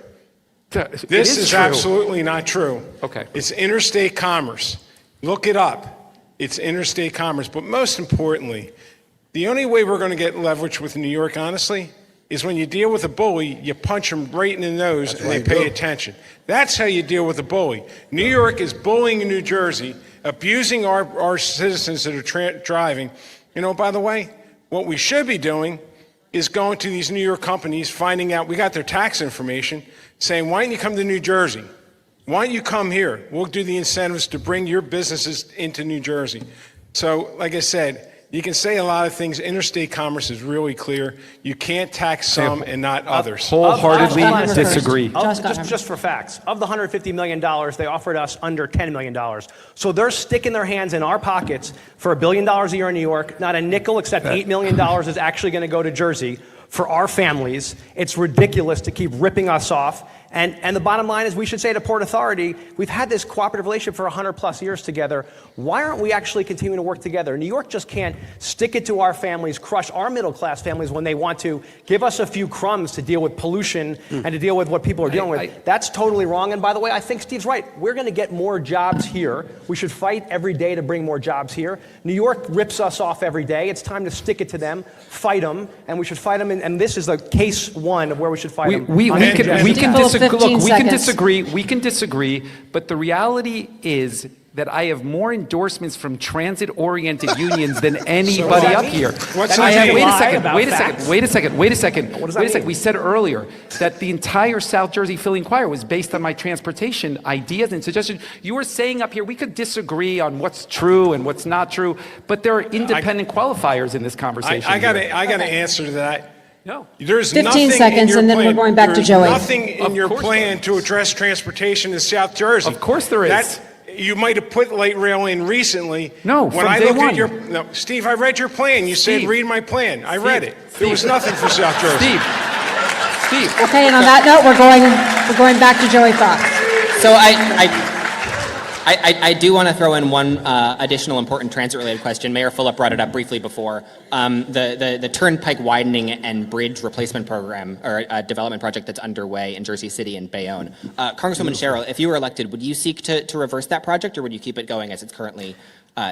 It This is true. absolutely not true. Okay. It's interstate commerce. Look it up. It's interstate commerce. But most importantly, the only way we're going to get leverage with New York, honestly, is when you deal with a bully, you punch them right in the nose and they pay attention. That's how you deal with a bully. New York is bullying New Jersey, abusing our citizens that are driving. By the way, what we should be doing is going to these New York companies, finding out, we got their tax information, saying, why don't you come to New Jersey? Why don't you come here? We'll do the incentives to bring your businesses into New Jersey. So, like I said, you can say a lot of things. Interstate commerce is really clear. You can't tax some and not others. Wholeheartedly Josh Gottheimer disagree. first. Josh Gottheimer. Just for facts, of the $150 million, they offered us under $10 million. So they're sticking their hands in our pockets for $1 billion a year in New York. Not a nickel except $8 million is actually going to go to Jersey for our families. It's ridiculous to keep ripping us off. And the bottom line is we should say to Port Authority, we've had this cooperative relationship for 100 plus years together. Why aren't we actually continuing to work together? New York just can't stick it to our families, crush our middle class families when they want to give us a few crumbs to deal with pollution and to deal with what people are dealing with. That's totally wrong. And by the way, I think Steve's right. We're going to get more jobs here. We should fight every day to bring more jobs here. New York rips us off every day. It's time to stick it to them, fight them, and we should fight them. And this is the case one of where we should fight them. We can disagree. 15 we can seconds. disagree, but the reality is that I have more endorsements from transit-oriented unions than anybody up here. What's I have, that mean? wait a second. We said earlier that the entire South Jersey Philly Inquirer was based on my transportation ideas and suggestions. You were saying up here, we could disagree on what's true and what's not true, but there are independent qualifiers in this conversation. I got to answer to that. No. There's 15 nothing seconds, in your and then plan. we're going back to There's Joey. nothing in Of your course plan to address transportation in South Jersey. Of course there is. You might have put light rail in recently. No, when from I day look one. at your Steve, I read your plan. You said Steve. read my plan. I read it. There Steve. was nothing for South Jersey. Steve. Okay, and on that note, we're going back to Joey Fox. So I do want to throw in one additional important transit-related question. Mayor Fulop brought it up briefly before. The Turnpike widening and bridge replacement program, or development project that's underway in Jersey City and Bayonne. Congresswoman Sherrill, if you were elected, would you seek to reverse that project, or would you keep it going as it's currently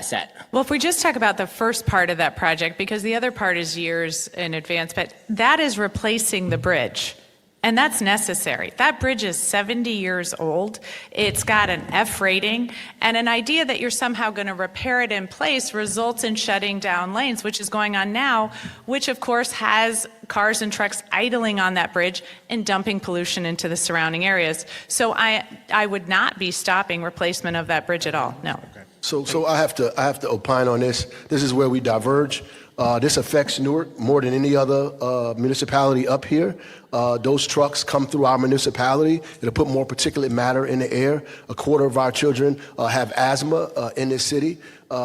set? Well, if we just talk about the first part of that project, because the other part is years in advance, but that is replacing the bridge. And that's necessary. That bridge is 70 years old. It's got an F rating, and an idea that you're somehow going to repair it in place results in shutting down lanes, which is going on now, which of course has cars and trucks idling on that bridge and dumping pollution into the surrounding areas. So I would not be stopping replacement of that bridge at all, no. So I have to opine on this. This is where we diverge. This affects Newark more than any other municipality up here. Those trucks come through our municipality. It'll put more particulate matter in the air. A quarter of our children have asthma in this city.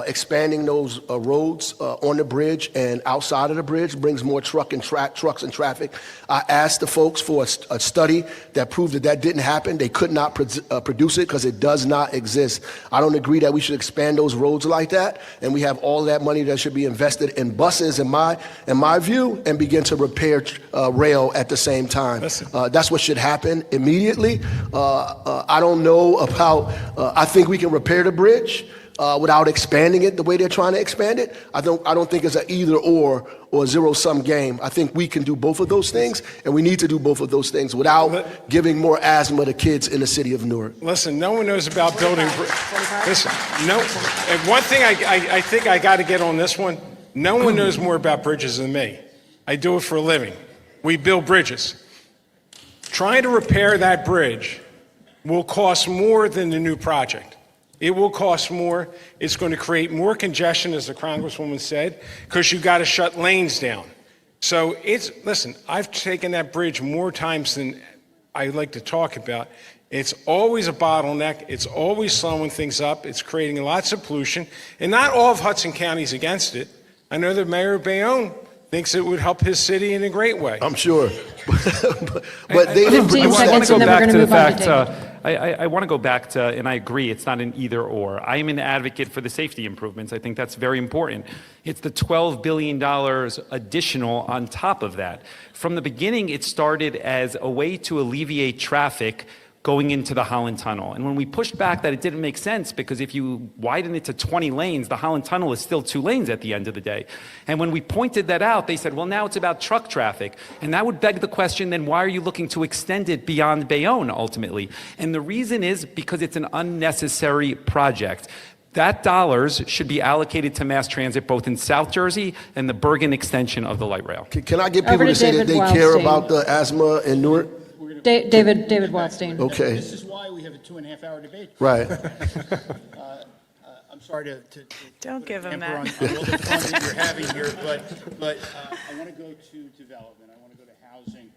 Expanding those roads on the bridge and outside of the bridge brings more trucks and traffic. I asked the folks for a study that proved that didn't happen. They could not produce it because it does not exist. I don't agree that we should expand those roads like that, and we have all that money that should be invested in buses, in my view, and begin to repair rail at the same time. That's what should happen immediately. I don't know about. I think we can repair the bridge. Without expanding it the way they're trying to expand it. I don't think it's an either or zero-sum game. I think we can do both of those things, and we need to do both of those things without giving more asthma to kids in the city of Newark. Listen, no one knows about building. Listen, no. And one thing I think I got to get on this one. No one knows more about bridges than me. I do it for a living. We build bridges. Trying to repair that bridge will cost more than the new project. It will cost more. It's going to create more congestion, as the Congresswoman said, because you got to shut lanes down. So listen, I've taken that bridge more times than I like to talk about. It's always a bottleneck. It's always slowing things up. It's creating lots of pollution. And not all of Hudson County is against it. I know the mayor of Bayonne thinks it would help his city in a great way. I'm sure. but they didn't 15 produce that. seconds, and then we're going to move on to David. I want to go back to, and I agree, it's not an either or. I am an advocate for the safety improvements. I think that's very important. It's the $12 billion additional on top of that. From the beginning, it started as a way to alleviate traffic going into the Holland Tunnel. And when we pushed back that it didn't make sense, because if you widen it to 20 lanes, the Holland Tunnel is still 2 lanes at the end of the day. And when we pointed that out, they said, well, now it's about truck traffic. And that would beg the question, then why are you looking to extend it beyond Bayonne ultimately? And the reason is because it's an unnecessary project. That dollars should be allocated to mass transit both in South Jersey and the Bergen extension of the light rail. Can I get Over people to to say David that they care Wildstein. about the asthma in Newark? David Wildstein. Okay. This is why we have a 2.5-hour debate. Right. I'm sorry to Don't give him hamper that. on all the fun that you're having here, but I want to go to development. I want to go to housing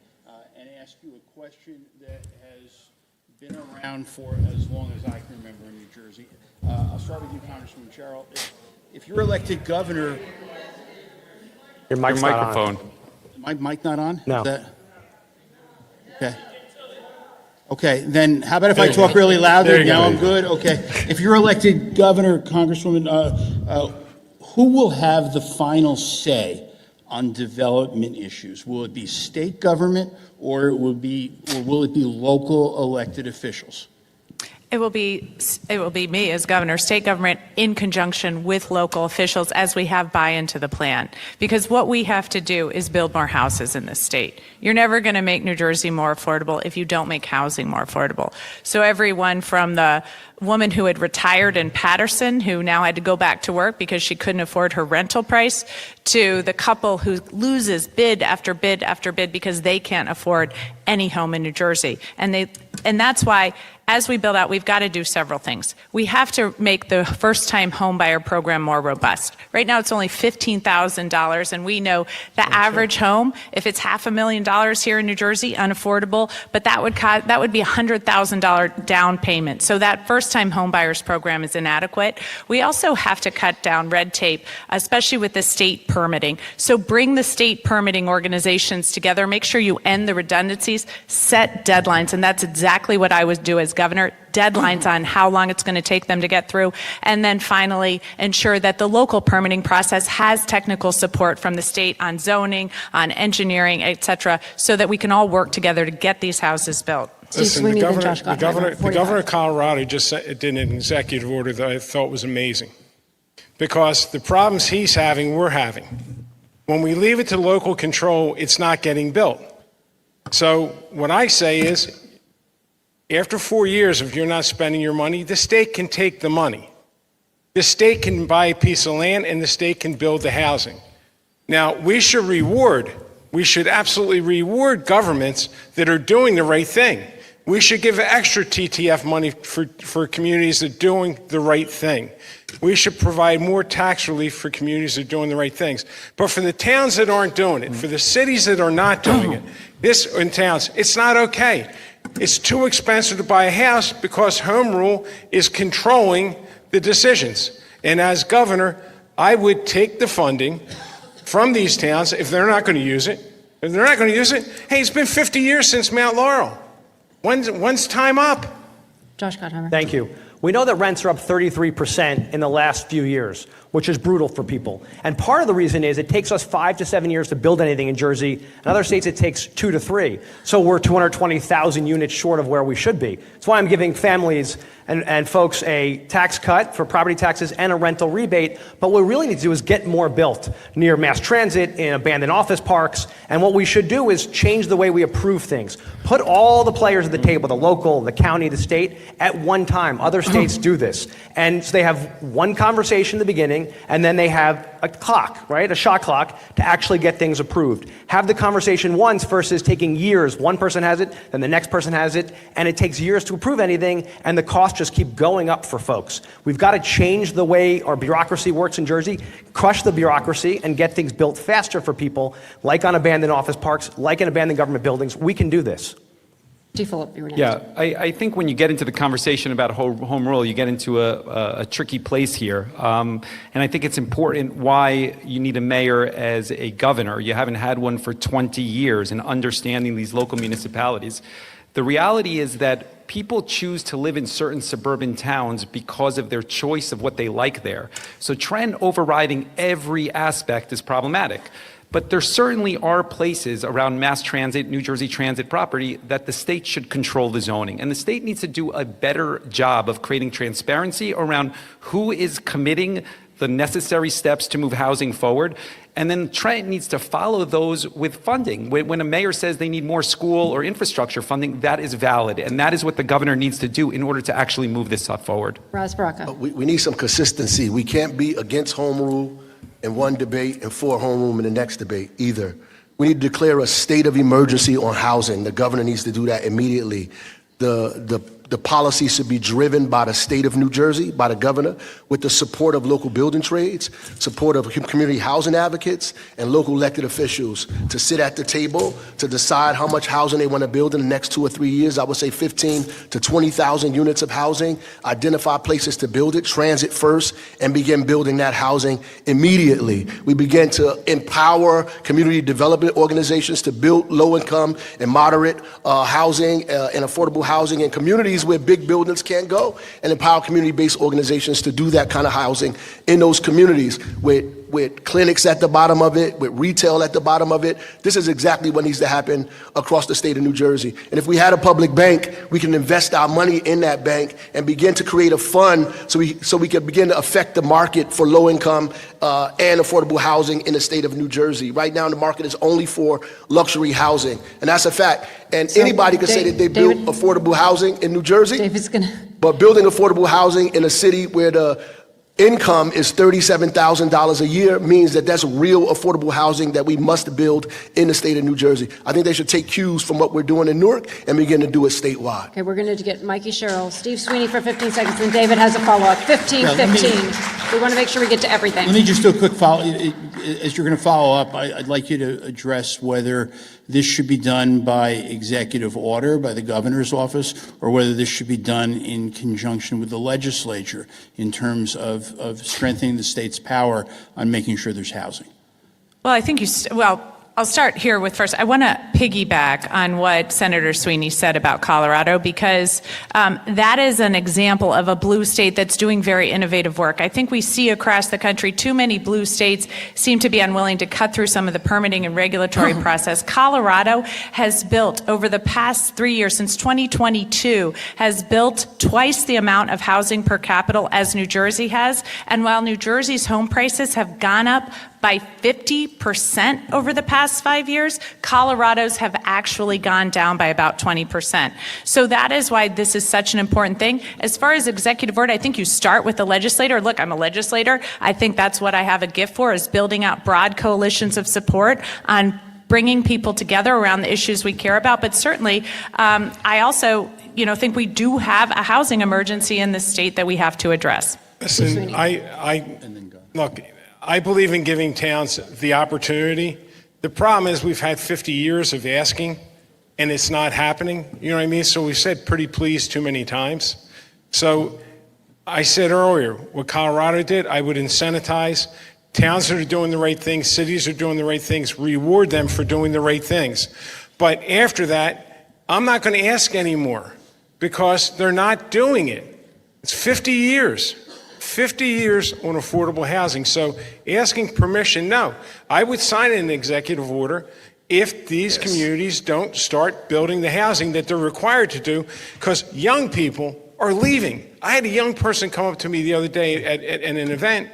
and ask you a question that has been around for as long as I can remember in New Jersey. I'll start with you, Congresswoman Sherrill. If you're elected governor, Your mic's not on. Microphone. my mic not on? No. Is that- okay. Okay, then how about if I talk really loudly? Now I'm good? Okay. If you're elected governor, Congresswoman, who will have the final say on development issues? Will it be state government or will it be local elected officials? It will be me as governor, state government, in conjunction with local officials as we have buy-in to the plan. Because what we have to do is build more houses in this state. You're never going to make New Jersey more affordable if you don't make housing more affordable. So everyone from the woman who had retired in Patterson, who now had to go back to work because she couldn't afford her rental price, to the couple who loses bid after bid after bid because they can't afford any home in New Jersey. And that's why, as we build out, we've got to do several things. We have to make the first-time home buyer program more robust. Right now, it's only $15,000, and we know the average home, if it's $500,000 here in New Jersey, unaffordable, but that would be a $100,000 down payment. So that first-time home buyers program is inadequate. We also have to cut down red tape, especially with the state permitting. So bring the state permitting organizations together, make sure you end the redundancies, set deadlines, and that's exactly what I would do as governor, deadlines on how long it's going to take them to get through, and then finally ensure that the local permitting process has technical support from the state on zoning, on engineering, et cetera, so that we can all work together to get these houses built. Listen, Sweeney, the then Josh governor Gottheimer, of Colorado just did an executive order that I thought was amazing. Because the problems he's having, we're having. When we leave it to local control, it's not getting built. So what I say is, after 4 years, if you're not spending your money, the state can take the money. The state can buy a piece of land and the state can build the housing. Now, we should absolutely reward governments that are doing the right thing. We should give extra TTF money for communities that are doing the right thing. We should provide more tax relief for communities that are doing the right things. But for the towns that aren't doing it, for the cities that are not doing it, in towns, it's not okay. It's too expensive to buy a house because home rule is controlling the decisions. And as governor, I would take the funding from these towns if they're not going to use it. If they're not going to use it, hey, it's been 50 years since Mount Laurel. When's time up? Josh Gottheimer. Thank you. We know that rents are up 33% in the last few years, which is brutal for people. And part of the reason is it takes us 5 to 7 years to build anything in Jersey. In other states, it takes 2 to 3. So we're 220,000 units short of where we should be. That's why I'm giving families and folks a tax cut for property taxes and a rental rebate. But what we really need to do is get more built near mass transit, in abandoned office parks. And what we should do is change the way we approve things. Put all the players at the table, the local, the county, the state, at one time. Other states do this. And so they have one conversation in the beginning, and then they have a clock, right? A shot clock to actually get things approved. Have the conversation once versus taking years. One person has it, then the next person has it, and it takes years to approve anything, and the costs just keep going up for folks. We've got to change the way our bureaucracy works in Jersey, crush the bureaucracy, and get things built faster for people, like on abandoned office parks, like in abandoned government buildings. We can do this. G. Phillip, you were next. Yeah, I think when you get into the conversation about home rule, you get into a tricky place here. And I think it's important why you need a mayor as a governor. You haven't had one for 20 years, and understanding these local municipalities. The reality is that people choose to live in certain suburban towns because of their choice of what they like there. So trend overriding every aspect is problematic. But there certainly are places around mass transit, New Jersey transit property, that the state should control the zoning. And the state needs to do a better job of creating transparency around who is committing the necessary steps to move housing forward. And then Trent needs to follow those with funding. When a mayor says they need more school or infrastructure funding, that is valid. And that is what the governor needs to do in order to actually move this stuff forward. Raz Baraka. We need some consistency. We can't be against home rule in one debate and for home rule in the next debate either. We need to declare a state of emergency on housing. The governor needs to do that immediately. The policy should be driven by the state of New Jersey, by the governor, with the support of local building trades, support of community housing advocates, and local elected officials to sit at the table to decide how much housing they want to build in the next 2 or 3 years. I would say 15 to 20,000 units of housing, identify places to build it, transit first, and begin building that housing immediately. We begin to empower community development organizations to build low-income and moderate housing and affordable housing in communities where big buildings can't go, and empower community-based organizations to do that kind of housing in those communities with with clinics at the bottom of it, with retail at the bottom of it. This is exactly what needs to happen across the state of New Jersey. And if we had a public bank, we can invest our money in that bank and begin to create a fund so we can begin to affect the market for low income and affordable housing in the state of New Jersey. Right now, the market is only for luxury housing, and that's a fact. And So, anybody can say that they built David- affordable housing in New Jersey, David's going to, but building affordable housing in a city where the income is $37,000 a year means that that's real affordable housing that we must build in the state of New Jersey. I think they should take cues from what we're doing in Newark and begin to do it statewide. okay, we're going to get Mikey Sherrill, Steve Sweeney for 15 seconds, and David has a follow-up. 15. We want to make sure we get to everything. Let me just do a quick follow. As you're going to follow up, I'd like you to address whether this should be done by executive order by the governor's office, or whether this should be done in conjunction with the legislature in terms of strengthening the state's power on making sure there's housing. Well, I think I'll start here with first. I want to piggyback on what Senator Sweeney said about Colorado, because that is an example of a blue state that's doing very innovative work. I think we see across the country too many blue states seem to be unwilling to cut through some of the permitting and regulatory process. Colorado has built over the past 3 years, since 2022, has built twice the amount of housing per capita as New Jersey has. And while New Jersey's home prices have gone up by 50% over the past 5 years, Colorado's have actually gone down by about 20%. So that is why this is such an important thing. As far as executive order, I think you start with the legislator. Look, I'm a legislator. I think that's what I have a gift for, is building out broad coalitions of support on bringing people together around the issues we care about. But certainly, I also think we do have a housing emergency in this state that we have to address. Listen, look, I believe in giving towns the opportunity. The problem is we've had 50 years of asking, and it's not happening. You know what I mean? So we've said pretty please too many times. So I said earlier, what Colorado did, I would incentivize towns that are doing the right things, cities that are doing the right things, reward them for doing the right things. But after that, I'm not going to ask anymore, because they're not doing it. It's 50 years. 50 years on affordable housing. So asking permission, no. I would sign an executive order if these communities don't start building the housing that they're required to do, because young people are leaving. I had a young person come up to me the other day at an event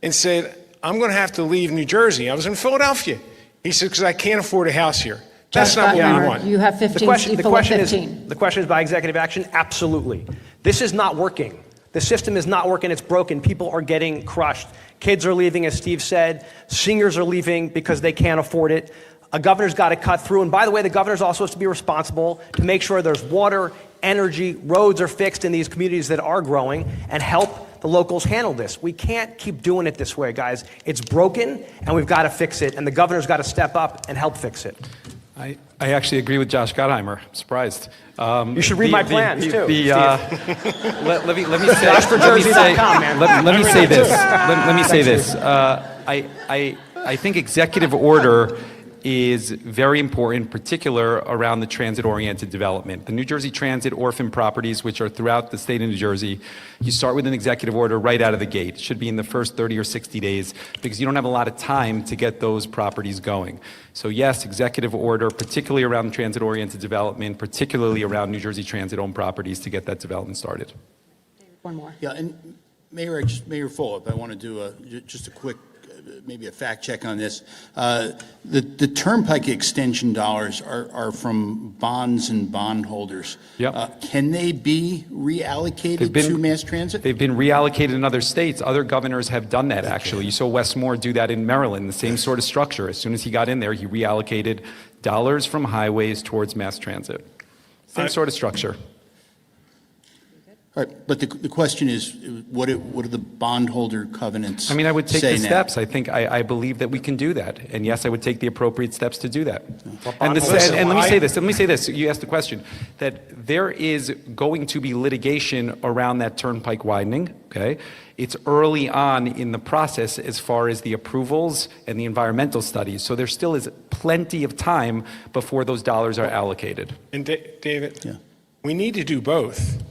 and said, I'm going to have to leave New Jersey. I was in Philadelphia. He said, because I can't afford a house here. That's not what we want. You have 15. The question is by executive action? Absolutely. This is not working. The system is not working. It's broken. People are getting crushed. Kids are leaving, as Steve said. Seniors are leaving because they can't afford it. A governor's got to cut through. And by the way, the governor's also supposed to be responsible to make sure there's water, energy, roads are fixed in these communities that are growing, and help the locals handle this. We can't keep doing it this way, guys. It's broken, and we've got to fix it. And the governor's got to step up and help fix it. I actually agree with Josh Gottheimer. I'm surprised. You should read my plans, too. Let me say. JoshForJersey.com, man. Let me say this. Let me say this. I think executive order is very important, in particular around the transit-oriented development. The New Jersey Transit orphan properties, which are throughout the state of New Jersey, you start with an executive order right out of the gate. It should be in the first 30 or 60 days, because you don't have a lot of time to get those properties going. So yes, executive order, particularly around transit-oriented development, particularly around New Jersey Transit-owned properties, to get that development started. One more. Yeah, and Mayor, follow-up. I want to do just a quick, maybe a fact check on this. The Turnpike extension dollars are from bonds and bondholders. Yep. Can they be reallocated to mass transit? They've been reallocated in other states. Other governors have done that, actually. You saw Wes Moore do that in Maryland, the same sort of structure. As soon as he got in there, he reallocated dollars from highways towards mass transit. Same sort of structure. All right, but the question is, what do the bondholder covenants say now? I mean, I would take the steps. I believe that we can do that. And yes, I would take the appropriate steps to do that. And let me say this. You asked the question, that there is going to be litigation around that turnpike widening, okay? It's early on in the process as far as the approvals and the environmental studies. So there still is plenty of time before those dollars are allocated. And David, we need to do both.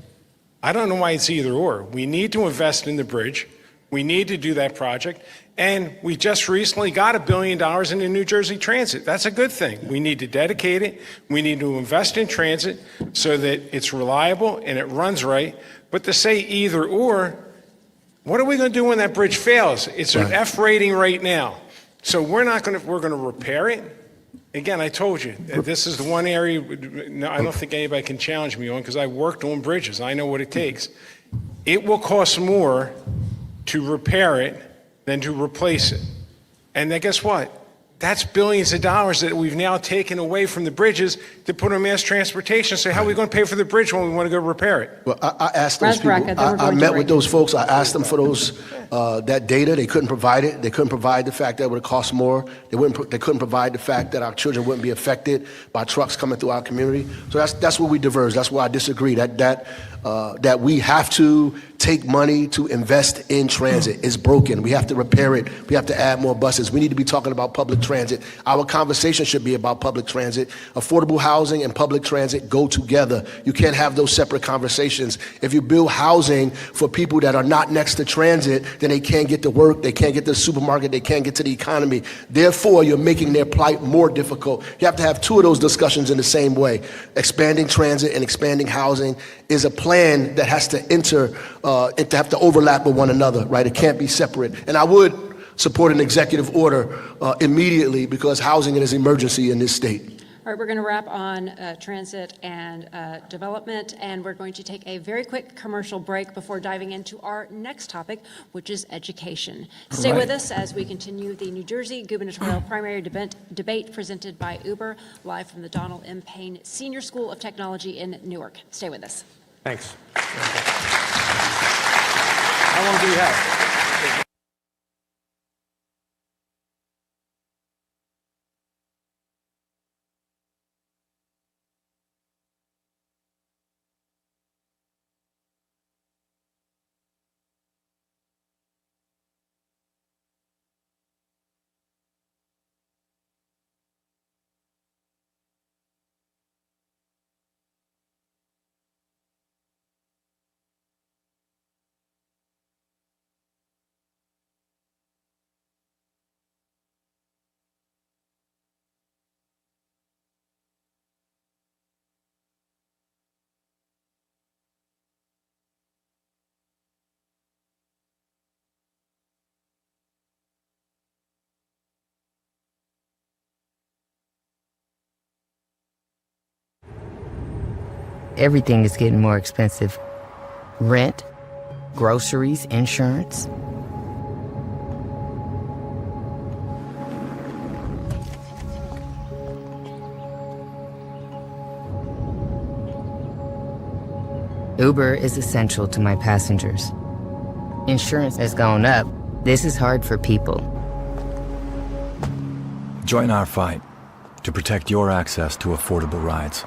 I don't know why it's either or. We need to invest in the bridge. We need to do that project. And we just recently got $1 billion into New Jersey Transit. That's a good thing. We need to dedicate it. We need to invest in transit so that it's reliable and it runs right. But to say either or, what are we going to do when that bridge fails? It's an F rating right now. So we're going to repair it. Again, I told you, this is the one area I don't think anybody can challenge me on because I worked on bridges. I know what it takes. It will cost more to repair it than to replace it. And then guess what? That's billions of dollars that we've now taken away from the bridges to put on mass transportation. So how are we going to pay for the bridge when we want to go repair it? Well, I asked those people, I met with those folks, I asked them for those, that data, they couldn't provide it. They couldn't provide the fact that it would cost more. They couldn't provide the fact that our children wouldn't be affected by trucks coming through our community. So that's where we diverge, that's where I disagree, that we have to take money to invest in transit. It's broken. We have to repair it. We have to add more buses. We need to be talking about public transit. Our conversation should be about public transit. Affordable housing and public transit go together. You can't have those separate conversations. If you build housing for people that are not next to transit, then they can't get to work, they can't get to the supermarket, they can't get to the economy. Therefore, you're making their plight more difficult. You have to have two of those discussions in the same way. Expanding transit and expanding housing is a plan that has to have to overlap with one another, right? It can't be separate. And I would support an executive order immediately because housing is an emergency in this state. All right, we're going to wrap on transit and development, and we're going to take a very quick commercial break before diving into our next topic, which is education. Stay with us as we continue the New Jersey Gubernatorial Primary Debate presented by Uber, live from the Donald M. Payne Senior School of Technology in Newark. Stay with us. Thanks. How long do you have? Everything is getting more expensive. Rent, groceries, insurance. Uber is essential to my passengers. Insurance has gone up. This is hard for people. Join our fight to protect your access to affordable rides.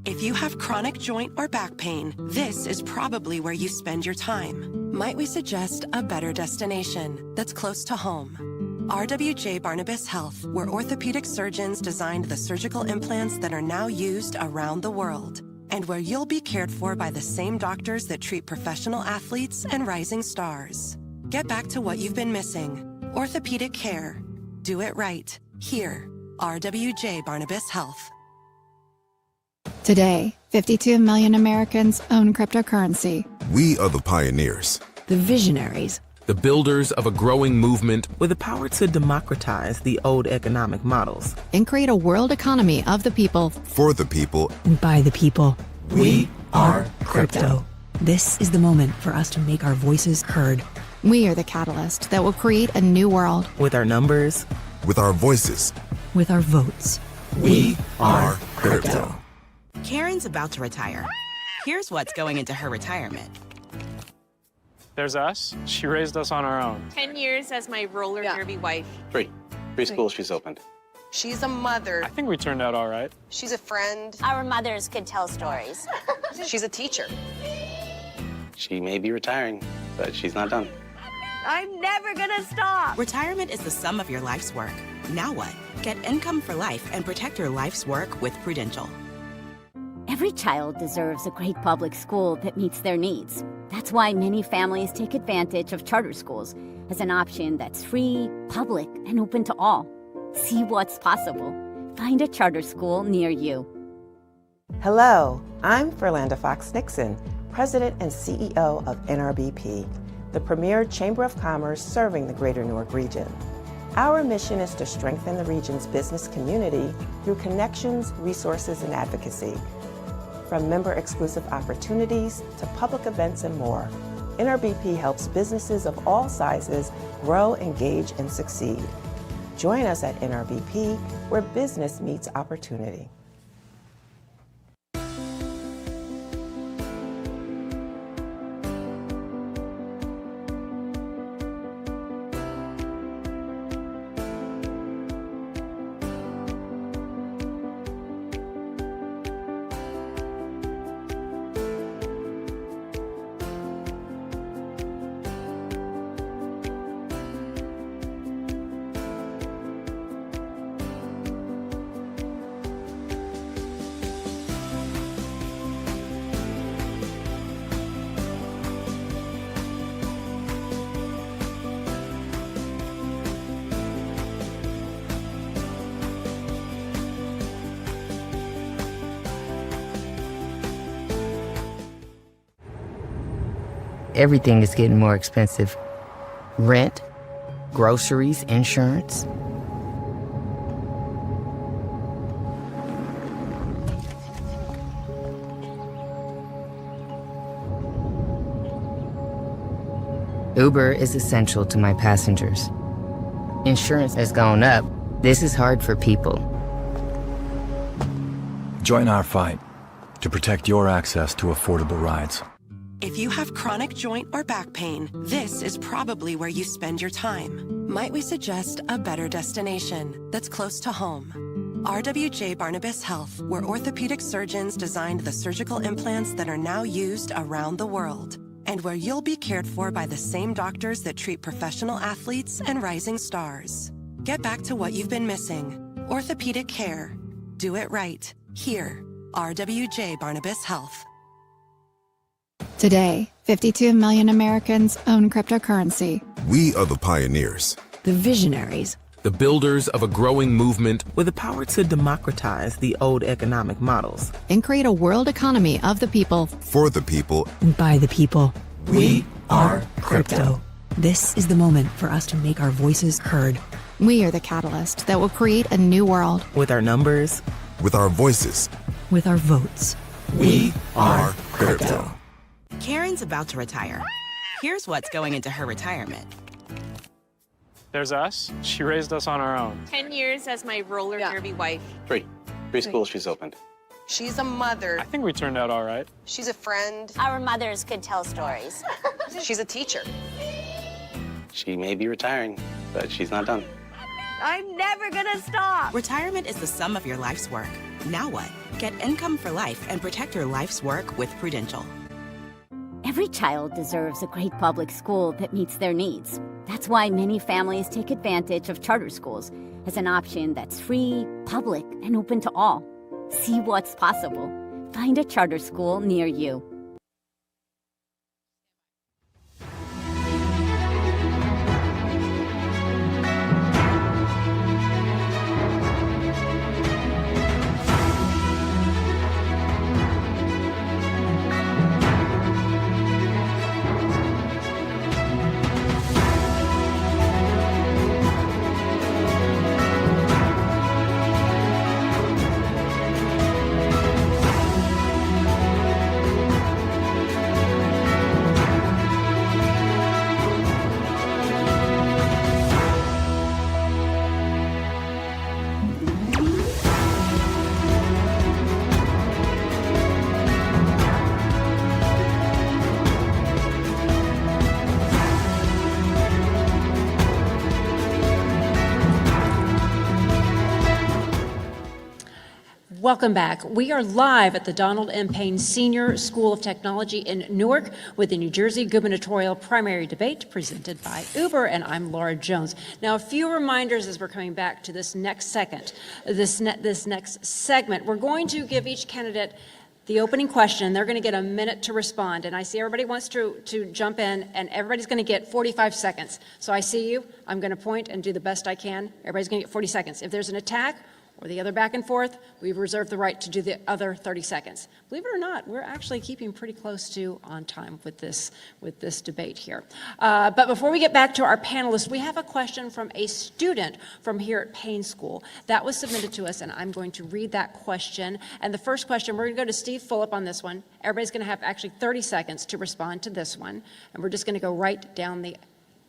If you have chronic joint or back pain, this is probably where you spend your time. Might we suggest a better destination that's close to home? RWJ Barnabas Health, where orthopedic surgeons designed the surgical implants that are now used around the world, and where you'll be cared for by the same doctors that treat professional athletes and rising stars. Get back to what you've been missing. Orthopedic care. Do it right. Here, RWJ Barnabas Health. Today, 52 million Americans own cryptocurrency. We are the pioneers, the visionaries, the builders of a growing movement with the power to democratize the old economic models and create a world economy of the people, for the people, and by the people. We are crypto. This is the moment for us to make our voices heard. We are the catalyst that will create a new world. With our numbers, with our voices, with our votes. We are crypto. Karen's about to retire. Here's what's going into her retirement. There's us. She raised us on our own. 10 years as my roller derby wife. Three schools she's opened. She's a mother. I think we turned out all right. She's a friend. Our mothers could tell stories. She's a teacher. She may be retiring, but she's not done. I'm never gonna stop. Retirement is the sum of your life's work. Now what? Get income for life and protect your life's work with Prudential. Every child deserves a great public school that meets their needs. That's why many families take advantage of charter schools as an option that's free, public, and open to all. See what's possible. Find a charter school near you. Hello, I'm Ferlanda Fox-Nixon, President and CEO of NRBP, the premier chamber of commerce serving the greater Newark region. Our mission is to strengthen the region's business community through connections, resources, and advocacy. From member-exclusive opportunities to public events and more, NRBP helps businesses of all sizes grow, engage, and succeed. Join us at NRBP, where business meets opportunity. Everything is getting more expensive. Rent, groceries, insurance. Uber is essential to my passengers. Insurance has gone up. This is hard for people. Join our fight to protect your access to affordable rides. If you have chronic joint or back pain, this is probably where you spend your time. Might we suggest a better destination that's close to home? RWJ Barnabas Health, where orthopedic surgeons designed the surgical implants that are now used around the world, and where you'll be cared for by the same doctors that treat professional athletes and rising stars. Get back to what you've been missing. Orthopedic care. Do it right. Here, RWJ Barnabas Health. Today, 52 million Americans own cryptocurrency. We are the pioneers. The visionaries. The builders of a growing movement with the power to democratize the old economic models And create a world economy of the people. For the people. And by the people. We are crypto. This is the moment for us to make our voices heard. We are the catalyst that will create a new world. with our numbers, With our voices. With our votes. We are crypto. Karen's about to retire. Here's what's going into her retirement. There's us. She raised us on our own. 10 years as my roller derby wife. Three schools she's opened. She's a mother. I think we turned out all right. She's a friend. Our mothers could tell stories. She's a teacher. She may be retiring, but she's not done. I'm never gonna stop. Retirement is the sum of your life's work. Now what? Get income for life and protect your life's work with Prudential. Every child deserves a great public school that meets their needs. That's why many families take advantage of charter schools as an option that's free, public, and open to all. See what's possible. Find a charter school near you. Welcome back. We are live at the Donald M. Payne Senior School of Technology in Newark with the New Jersey Gubernatorial primary debate presented by Uber, and I'm Laura Jones. Now, a few reminders as we're coming back to this next next segment. We're going to give each candidate the opening question. They're going to get a minute to respond. And I see everybody wants to jump in, and everybody's going to get 45 seconds. So I see you. I'm going to point and do the best I can. Everybody's going to get 40 seconds. If there's an attack or the other back and forth, we've reserved the right to do the other 30 seconds. Believe it or not, we're actually keeping pretty close to on time with this debate here. But before we get back to our panelists, we have a question from a student from here at Payne School. That was submitted to us, and I'm going to read that question. And the first question, we're going to go to Steve Fulop on this one. Everybody's going to have actually 30 seconds to respond to this one. And we're just going to go right down the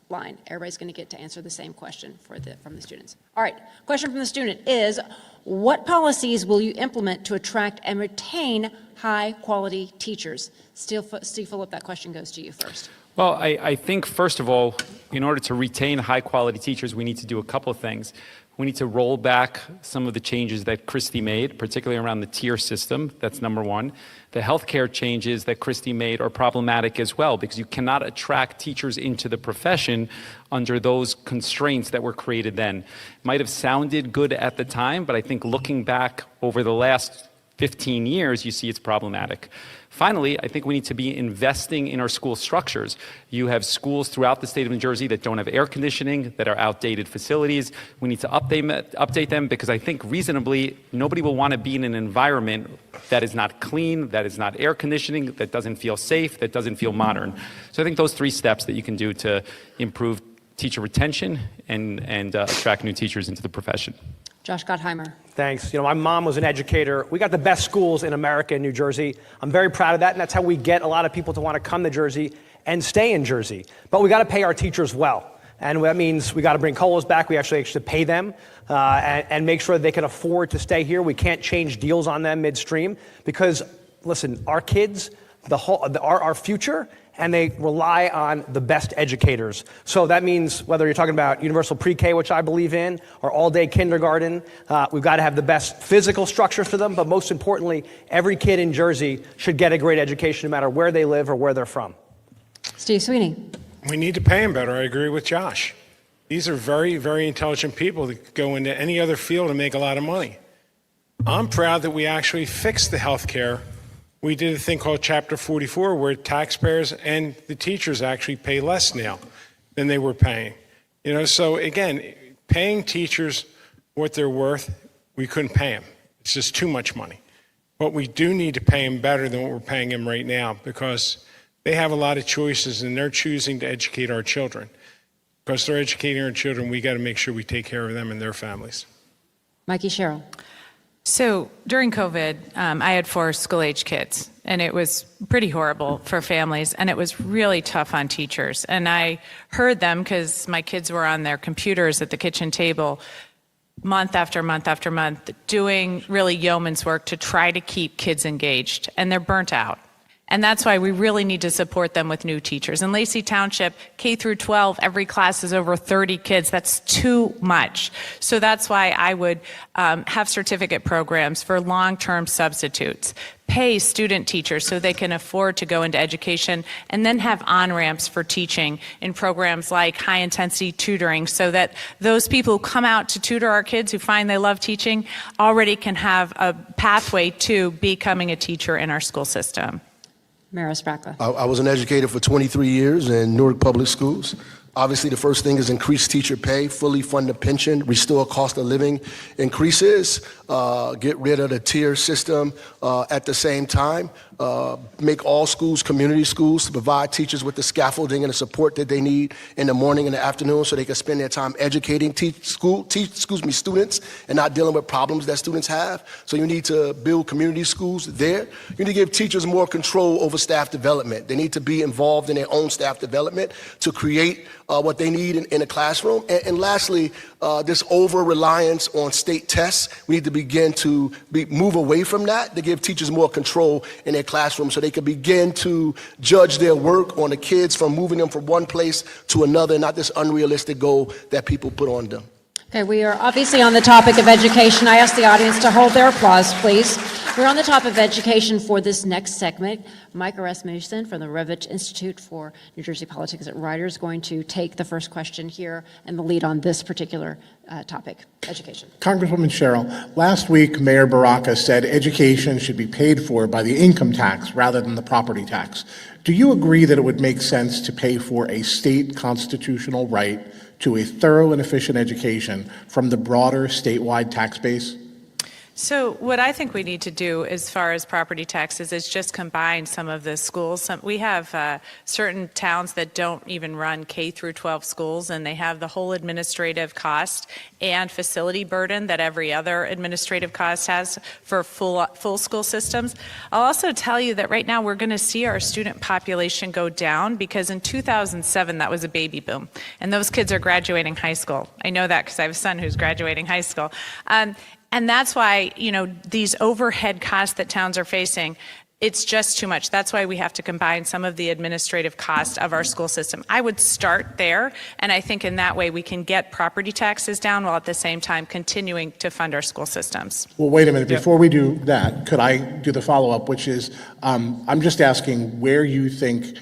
line. Everybody's going to get to answer the same question from the students. All right, question from the student is, what policies will you implement to attract and retain high-quality teachers? Steve Fulop, that question goes to you first. Well, I think, first of all, in order to retain high-quality teachers, we need to do a couple of things. We need to roll back some of the changes that Christie made, particularly around the tier system. That's number one. The healthcare changes that Christie made are problematic as well, because you cannot attract teachers into the profession under those constraints that were created then. It might have sounded good at the time, but I think looking back over the last 15 years, you see it's problematic. Finally, I think we need to be investing in our school structures. You have schools throughout the state of New Jersey that don't have air conditioning, that are outdated facilities. We need to update them, because I think reasonably, nobody will want to be in an environment that is not clean, that is not air conditioning, that doesn't feel safe, that doesn't feel modern. So I think those 3 steps that you can do to improve teacher retention and attract new teachers into the profession. Josh Gottheimer. Thanks. My mom was an educator. We got the best schools in America and New Jersey. I'm very proud of that, and that's how we get a lot of people to want to come to Jersey and stay in Jersey. But we got to pay our teachers well. And that means we got to bring COLAs back. We actually pay them and make sure they can afford to stay here. We can't change deals on them midstream because, listen, our kids, our future, and they rely on the best educators. So that means whether you're talking about universal pre-K, which I believe in, or all-day kindergarten, we've got to have the best physical structures for them, but most importantly, every kid in Jersey should get a great education no matter where they live or where they're from. Steve Sweeney. We need to pay them better. I agree with Josh. These are very, very intelligent people that go into any other field and make a lot of money. I'm proud that we actually fixed the health care. We did a thing called Chapter 44 where taxpayers and the teachers actually pay less now than they were paying. So again, paying teachers what they're worth, we couldn't pay them. It's just too much money. But we do need to pay them better than what we're paying them right now, because they have a lot of choices and they're choosing to educate our children. Because they're educating our children, we got to make sure we take care of them and their families. Mikey Sherrill. So during COVID, I had 4 school-age kids, and it was pretty horrible for families, and it was really tough on teachers. And I heard them, because my kids were on their computers at the kitchen table, month after month after month, doing really yeoman's work to try to keep kids engaged, and they're burnt out. And that's why we really need to support them with new teachers. In Lacey Township, K through 12, every class is over 30 kids. That's too much. So that's why I would have certificate programs for long-term substitutes, pay student teachers so they can afford to go into education, and then have on-ramps for teaching in programs like high-intensity tutoring, so that those people who come out to tutor our kids who find they love teaching already can have a pathway to becoming a teacher in our school system. Maris Brackla. I was an educator for 23 years in Newark Public Schools. Obviously, the first thing is increase teacher pay, fully fund the pension, restore cost of living increases, get rid of the tier system at the same time, make all schools community schools to provide teachers with the scaffolding and the support that they need in the morning and the afternoon so they can spend their time educating students and not dealing with problems that students have. So you need to build community schools there. You need to give teachers more control over staff development. They need to be involved in their own staff development to create what they need in a classroom. And lastly, this over-reliance on state tests, we need to begin to move away from that to give teachers more control in their classroom so they can begin to judge their work on the kids from moving them from one place to another, not this unrealistic goal that people put on them. Okay, we are obviously on the topic of education. I ask the audience to hold their applause, please. We're on the topic of education for this next segment. Mike Rasmussen from the Revich Institute for New Jersey Politics at Rider is going to take the first question here and the lead on this particular topic, education. Congresswoman Sherrill, last week Mayor Baraka said education should be paid for by the income tax rather than the property tax. Do you agree that it would make sense to pay for a state constitutional right to a thorough and efficient education from the broader statewide tax base? So what I think we need to do as far as property taxes is just combine some of the schools. We have certain towns that don't even run K through 12 schools, and they have the whole administrative cost and facility burden that every other administrative cost has for full school systems. I'll also tell you that right now we're going to see our student population go down because in 2007 that was a baby boom, and those kids are graduating high school. I know that because I have a son who's graduating high school. And that's why, these overhead costs that towns are facing, it's just too much. That's why we have to combine some of the administrative cost of our school system. I would start there, and I think in that way we can get property taxes down while at the same time continuing to fund our school systems. Well, wait a minute. Before we do that, could I do the follow-up, which is, I'm just asking where you think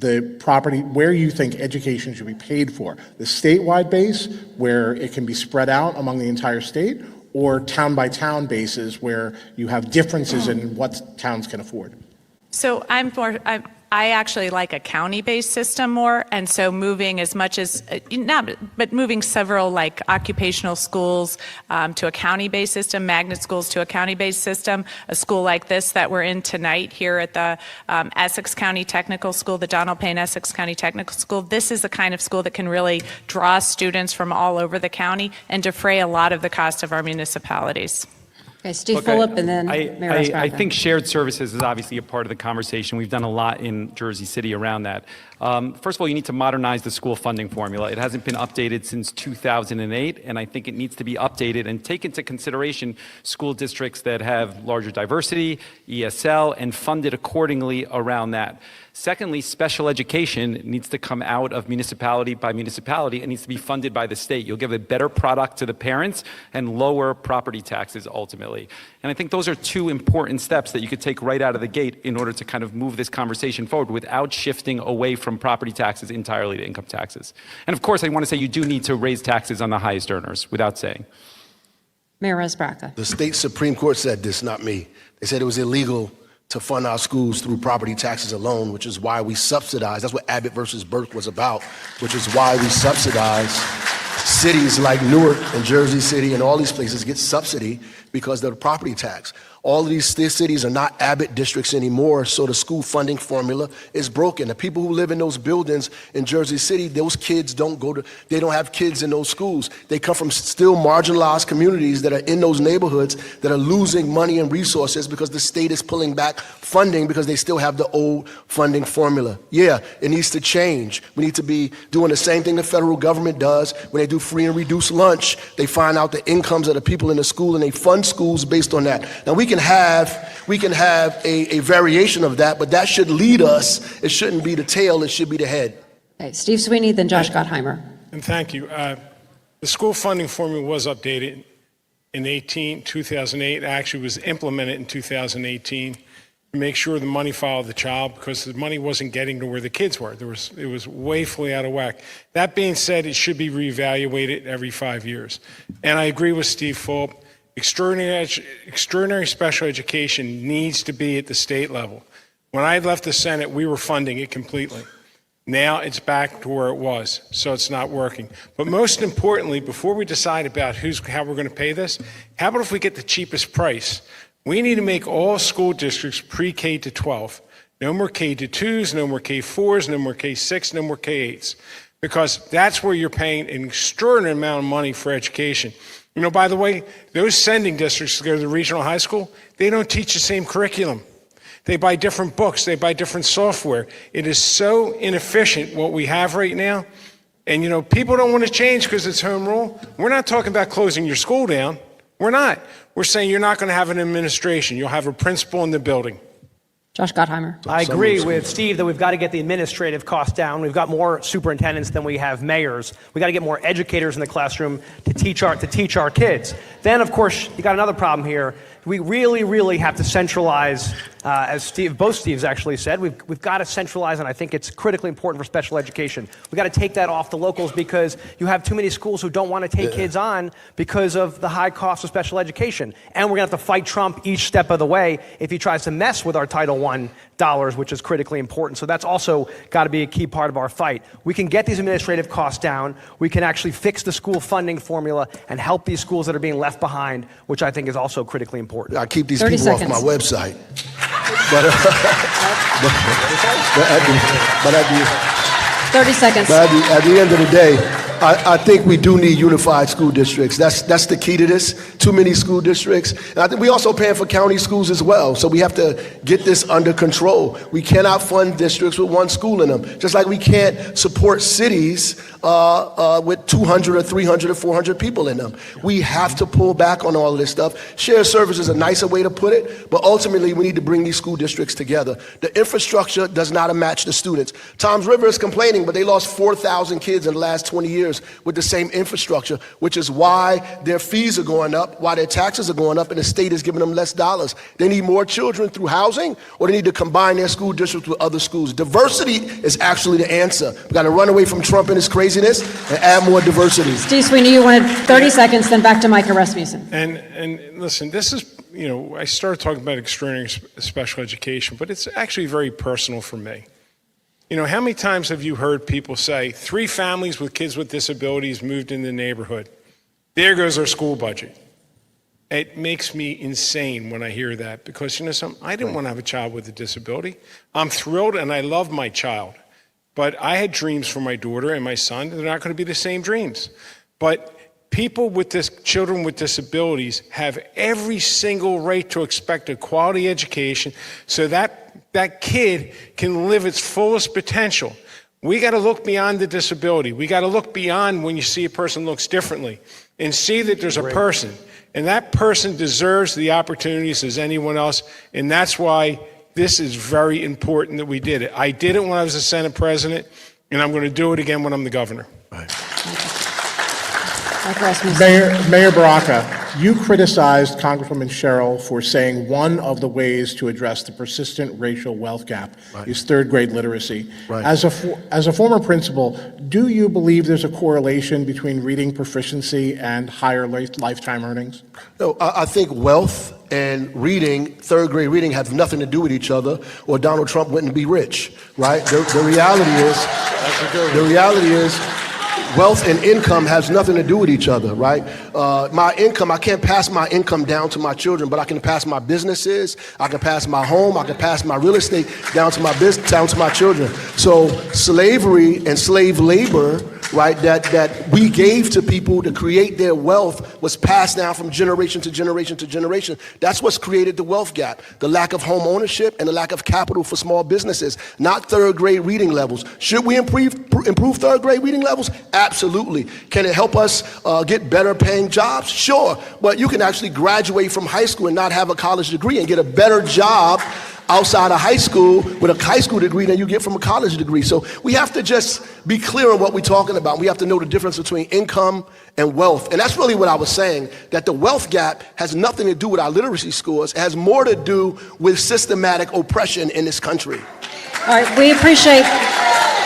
education should be paid for. The statewide base, where it can be spread out among the entire state, or town-by-town basis where you have differences in what towns can afford? So I actually like a county-based system more, and so moving as much as, moving several like occupational schools to a county-based system, magnet schools to a county-based system, a school like this that we're in tonight here at the Essex County Technical School, the Donald Payne Essex County Technical School. This is the kind of school that can really draw students from all over the county and defray a lot of the cost of our municipalities. Okay, Steve Fulop, and then Mayor I Rasmussen. think shared services is obviously a part of the conversation. We've done a lot in Jersey City around that. First of all, you need to modernize the school funding formula. It hasn't been updated since 2008, and I think it needs to be updated and take into consideration school districts that have larger diversity, ESL, and funded accordingly around that. Secondly, special education needs to come out of municipality by municipality and needs to be funded by the state. You'll give a better product to the parents and lower property taxes ultimately. And I think those are two important steps that you could take right out of the gate in order to kind of move this conversation forward without shifting away from property taxes entirely to income taxes. And of course, I want to say you do need to raise taxes on the highest earners, without saying. Mayor Rasmussen. The state Supreme Court said this, not me. They said it was illegal to fund our schools through property taxes alone, which is why we subsidize. That's what Abbott versus Burke was about, which is why we subsidize cities like Newark and Jersey City and all these places get subsidy because of the property tax. All of these cities are not Abbott districts anymore, so the school funding formula is broken. The people who live in those buildings in Jersey City, those kids they don't have kids in those schools. They come from still marginalized communities that are in those neighborhoods that are losing money and resources because the state is pulling back funding because they still have the old funding formula. Yeah, it needs to change. We need to be doing the same thing the federal government does when they do free and reduced lunch. They find out the incomes of the people in the school and they fund schools based on that. Now we can have a variation of that, but that should lead us. It shouldn't be the tail, it should be the head. Okay, Steve Sweeney, then Josh Gottheimer. And thank you. The school funding formula was updated in 2008. It actually was implemented in 2018 to make sure the money followed the child because the money wasn't getting to where the kids were. It was woefully out of whack. That being said, it should be reevaluated every 5 years. And I agree with Steve Fulop. Extraordinary special education needs to be at the state level. When I left the Senate, we were funding it completely. Now it's back to where it was, so it's not working. But most importantly, before we decide about how we're going to pay this, how about if we get the cheapest price? We need to make all school districts pre-K to 12. No more K to 2s, no more K4s, no more K6, no more K8s. Because that's where you're paying an extraordinary amount of money for education. By the way, those sending districts to go to the regional high school, they don't teach the same curriculum. They buy different books, they buy different software. It is so inefficient what we have right now. And people don't want to change because it's home rule. We're not talking about closing your school down. We're not. We're saying you're not going to have an administration. You'll have a principal in the building. Josh Gottheimer. I agree with Steve that we've got to get the administrative costs down. We've got more superintendents than we have mayors. We've got to get more educators in the classroom to teach our kids. Then, of course, you got another problem here. We really, really have to centralize, as both Steves actually said, we've got to centralize, and I think it's critically important for special education. We've got to take that off the locals because you have too many schools who don't want to take kids on because of the high cost of special education. And we're going to have to fight Trump each step of the way if he tries to mess with our Title I dollars, which is critically important. So that's also got to be a key part of our fight. We can get these administrative costs down. We can actually fix the school funding formula and help these schools that are being left behind, which I think is also critically important. I keep these 30 people seconds. off my website. But at 30 seconds. at the end of the day, I think we do need unified school districts. That's the key to this. Too many school districts. And I think we also paying for county schools as well. So we have to get this under control. We cannot fund districts with one school in them. Just like we can't support cities with 200 or 300 or 400 people in them. We have to pull back on all of this stuff. Shared service is a nicer way to put it, but ultimately we need to bring these school districts together. The infrastructure does not match the students. Toms River is complaining, but they lost 4,000 kids in the last 20 years with the same infrastructure, which is why their fees are going up, why their taxes are going up, and the state is giving them less dollars. They need more children through housing, or they need to combine their school districts with other schools. Diversity is actually the answer. We got to run away from Trump and his craziness and add more diversity. Steve Sweeney, you wanted 30 seconds, then back to Micah Rasmussen. And listen, this is, I started talking about extraordinary special education, but it's actually very personal for me. How many times have you heard people say, 3 families with kids with disabilities moved in the neighborhood? There goes our school budget. It makes me insane when I hear that because, I didn't want to have a child with a disability. I'm thrilled and I love my child. But I had dreams for my daughter and my son. They're not going to be the same dreams. But children with disabilities have every single right to expect a quality education so that kid can live its fullest potential. We got to look beyond the disability. We got to look beyond when you see a person looks differently and see that there's a person. And that person deserves the opportunities as anyone else. And that's why this is very important that we did it. I did it when I was the Senate president, and I'm going to do it again when I'm the governor. Mayor Baraka, you criticized Congresswoman Sherrill for saying one of the ways to address the persistent racial wealth gap is third grade literacy. As a former principal, do you believe there's a correlation between reading proficiency and higher lifetime earnings? No, I think wealth and reading, third grade reading, have nothing to do with each other, or Donald Trump wouldn't be rich, right? The reality is, wealth and income has nothing to do with each other, right? My income, I can't pass my income down to my children, but I can pass my businesses, I can pass my home, I can pass my real estate down to my children. So slavery and slave labor, right, that we gave to people to create their wealth was passed down from generation to generation to generation. That's what's created the wealth gap, the lack of home ownership and the lack of capital for small businesses, not third grade reading levels. Should we improve third grade reading levels? Absolutely. Can it help us get better paying jobs? Sure. But you can actually graduate from high school and not have a college degree and get a better job outside of high school with a high school degree than you get from a college degree. So we have to just be clear on what we're talking about. We have to know the difference between income and wealth. And that's really what I was saying, that the wealth gap has nothing to do with our literacy scores. It has more to do with systematic oppression in this country. All right, we appreciate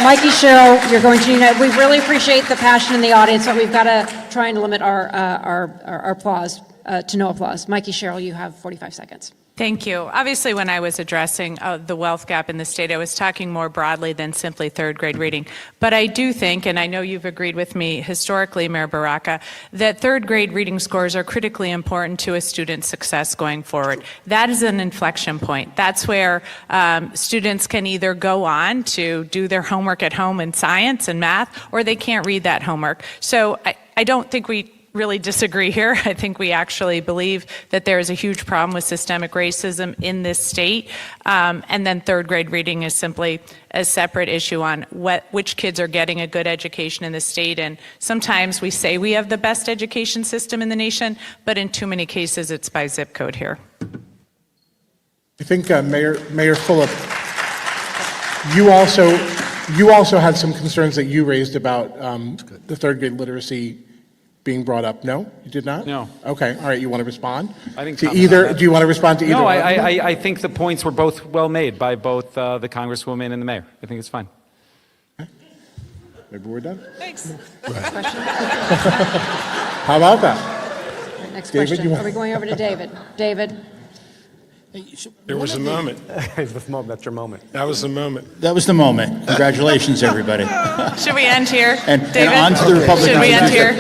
Mikey Sherrill. You're going to unite. We really appreciate the passion in the audience, but we've got to try and limit our applause to no applause. Mikey Sherrill, you have 45 seconds. Thank you. Obviously, when I was addressing the wealth gap in the state, I was talking more broadly than simply third grade reading. But I do think, and I know you've agreed with me historically, Mayor Baraka, that third grade reading scores are critically important to a student's success going forward. That is an inflection point. That's where students can either go on to do their homework at home in science and math, or they can't read that homework. So I don't think we really disagree here. I think we actually believe that there is a huge problem with systemic racism in this state. And then third grade reading is simply a separate issue on which kids are getting a good education in the state. And sometimes we say we have the best education system in the nation, but in too many cases it's by zip code here. I think Mayor Fulop, you also had some concerns that you raised about the third grade literacy being brought up? No, you did not? No. Okay, all right, you want to respond? I think To comment on either, that. do you want to respond to either? No, argument? I think the points were both well made by both the Congresswoman and the mayor. I think it's fine. Maybe we're done. Thanks. How about that? Next David, question. you- Are we going over to David? David? There was a moment. That's your moment. That was the moment. That was the moment. Congratulations, everybody. Should we end here, And David? on to the Republican. Should we end here?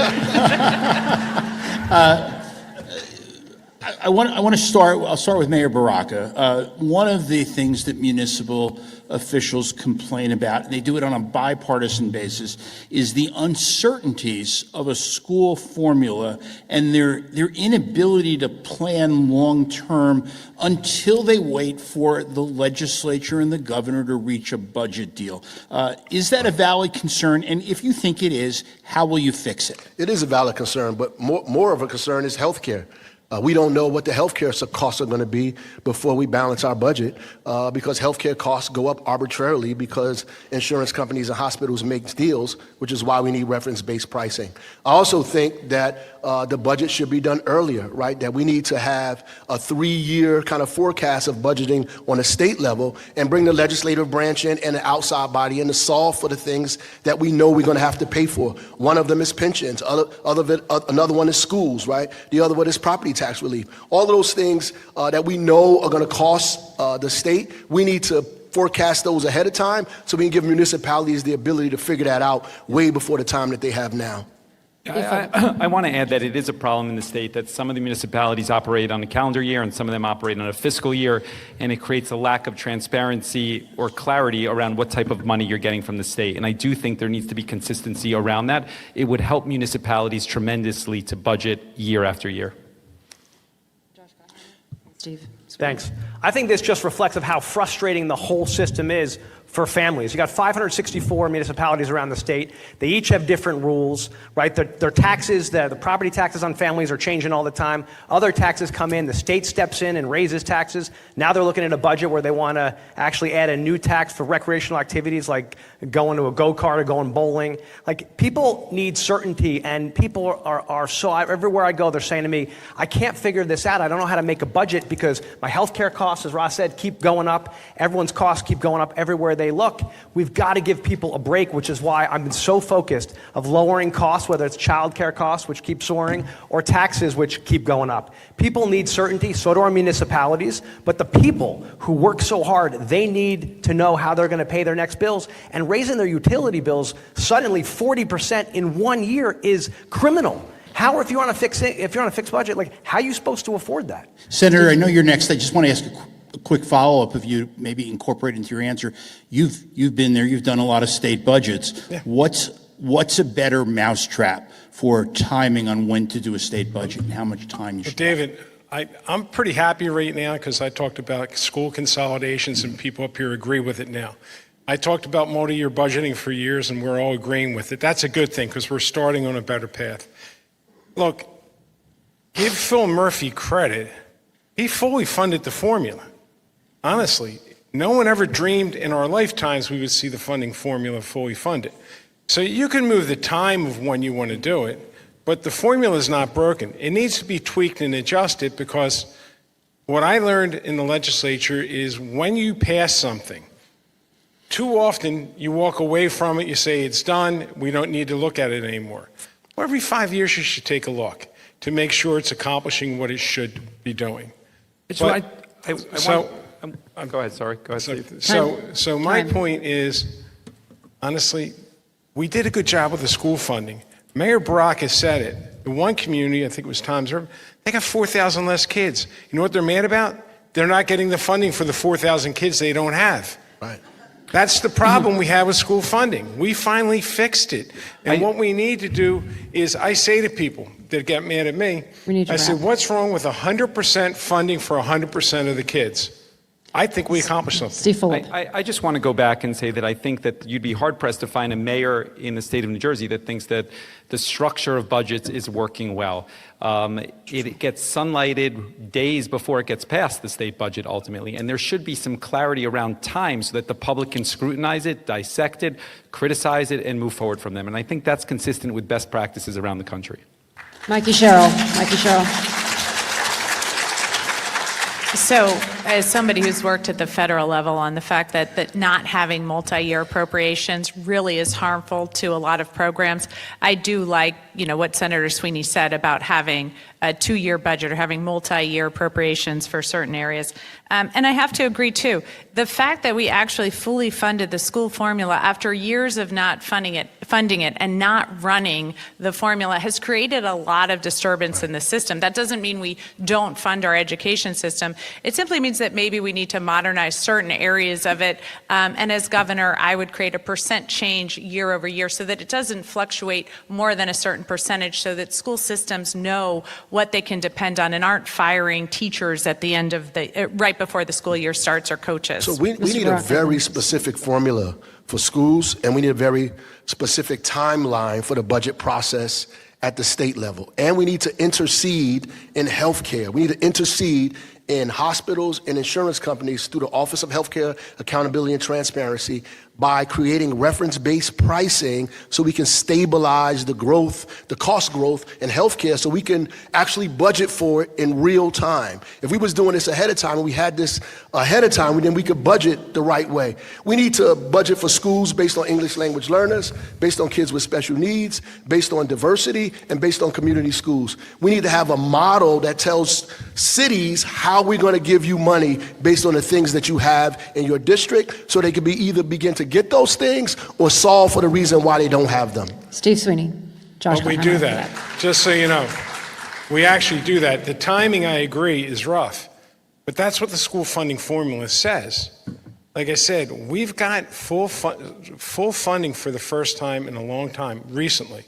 I want to start. I'll start with Mayor Baraka. One of the things that municipal officials complain about, and they do it on a bipartisan basis, is the uncertainties of a school formula and their inability to plan long term until they wait for the legislature and the governor to reach a budget deal. Is that a valid concern? And if you think it is, how will you fix it? It is a valid concern, but more of a concern is health care. We don't know what the healthcare costs are going to be before we balance our budget because healthcare costs go up arbitrarily because insurance companies and hospitals make deals, which is why we need reference-based pricing. I also think that the budget should be done earlier, right? That we need to have a 3-year kind of forecast of budgeting on a state level and bring the legislative branch in and the outside body in to solve for the things that we know we're going to have to pay for. One of them is pensions. Another one is schools, right? The other one is property tax relief. All of those things that we know are going to cost the state, we need to forecast those ahead of time so we can give municipalities the ability to figure that out way before the time that they have now. I want to add that it is a problem in the state that some of the municipalities operate on a calendar year and some of them operate on a fiscal year, and it creates a lack of transparency or clarity around what type of money you're getting from the state. And I do think there needs to be consistency around that. It would help municipalities tremendously to budget year after year. Steve? Thanks. I think this just reflects of how frustrating the whole system is for families. You got 564 municipalities around the state. They each have different rules, right? Their taxes, the property taxes on families are changing all the time. Other taxes come in, the state steps in and raises taxes. Now they're looking at a budget where they want to actually add a new tax for recreational activities like going to a go-kart or going bowling. Like, people need certainty, and people are so, everywhere I go, they're saying to me, I can't figure this out. I don't know how to make a budget because my healthcare costs, as Ross said, keep going up. Everyone's costs keep going up everywhere they look. We've got to give people a break, which is why I've been so focused of lowering costs, whether it's childcare costs, which keep soaring, or taxes, which keep going up. People need certainty, so do our municipalities, but the people who work so hard, they need to know how they're going to pay their next bills, and raising their utility bills suddenly 40% in 1 year is criminal. How, if you're on a fixed budget, like, how are you supposed to afford that? Senator, I know you're next. I just want to ask a quick follow-up, if you maybe incorporate into your answer. You've been there. You've done a lot of state budgets. Yeah. What's a better mousetrap for timing on when to do a state budget and how much time you should? David, I'm pretty happy right now because I talked about school consolidations and people up here agree with it now. I talked about multi-year budgeting for years and we're all agreeing with it. That's a good thing because we're starting on a better path. Look, give Phil Murphy credit. He fully funded the formula. Honestly, no one ever dreamed in our lifetimes we would see the funding formula fully funded. So you can move the time of when you want to do it, but the formula is not broken. It needs to be tweaked and adjusted because what I learned in the legislature is when you pass something, too often you walk away from it, you say it's done, we don't need to look at it anymore. Well, every 5 years you should take a look to make sure it's accomplishing what it should be doing. Go ahead, sorry. Go ahead, Steve. So my point is, honestly, we did a good job with the school funding. Mayor Baraka said it. The one community, I think it was Tom's River, they got 4,000 less kids. You know what they're mad about? They're not getting the funding for the 4,000 kids they don't have. Right. That's the problem we have with school funding. We finally fixed it. And what we need to do is, I say to people that get mad at me, I say, what's wrong with 100% funding for 100% of the kids? I think we accomplished something. Steve Fuller. I just want to go back and say that I think that you'd be hard-pressed to find a mayor in the state of New Jersey that thinks that the structure of budgets is working well. It gets sunlighted days before it gets passed, the state budget, ultimately. And there should be some clarity around time so that the public can scrutinize it, dissect it, criticize it, and move forward from them. And I think that's consistent with best practices around the country. Mikey Sherrill. Mikey Sherrill. So, as somebody who's worked at the federal level on the fact that not having multi-year appropriations really is harmful to a lot of programs, I do like, what Senator Sweeney said about having a 2-year budget or having multi-year appropriations for certain areas. And I have to agree, too. The fact that we actually fully funded the school formula after years of not funding it and not running the formula has created a lot of disturbance in the system. That doesn't mean we don't fund our education system. It simply means that maybe we need to modernize certain areas of it. And as governor, I would create a percent change year over year so that it doesn't fluctuate more than a certain percentage, so that school systems know what they can depend on and aren't firing teachers at the end of the right before the school year starts, or coaches. So we need a very specific formula for schools, and we need a very specific timeline for the budget process at the state level. And we need to intercede in healthcare. We need to intercede in hospitals and insurance companies through the Office of Healthcare Accountability and Transparency by creating reference-based pricing so we can stabilize the growth, the cost growth in healthcare, so we can actually budget for it in real time. If we was doing this ahead of time and we had this ahead of time, then we could budget the right way. We need to budget for schools based on English language learners, based on kids with special needs, based on diversity, and based on community schools. We need to have a model that tells cities how we're going to give you money based on the things that you have in your district, so they can either begin to get those things or solve for the reason why they don't have them. Steve Sweeney. Josh. But we do that. Just so you know, we actually do that. The timing, I agree, is rough. But that's what the school funding formula says. Like I said, we've got full funding for the first time in a long time recently.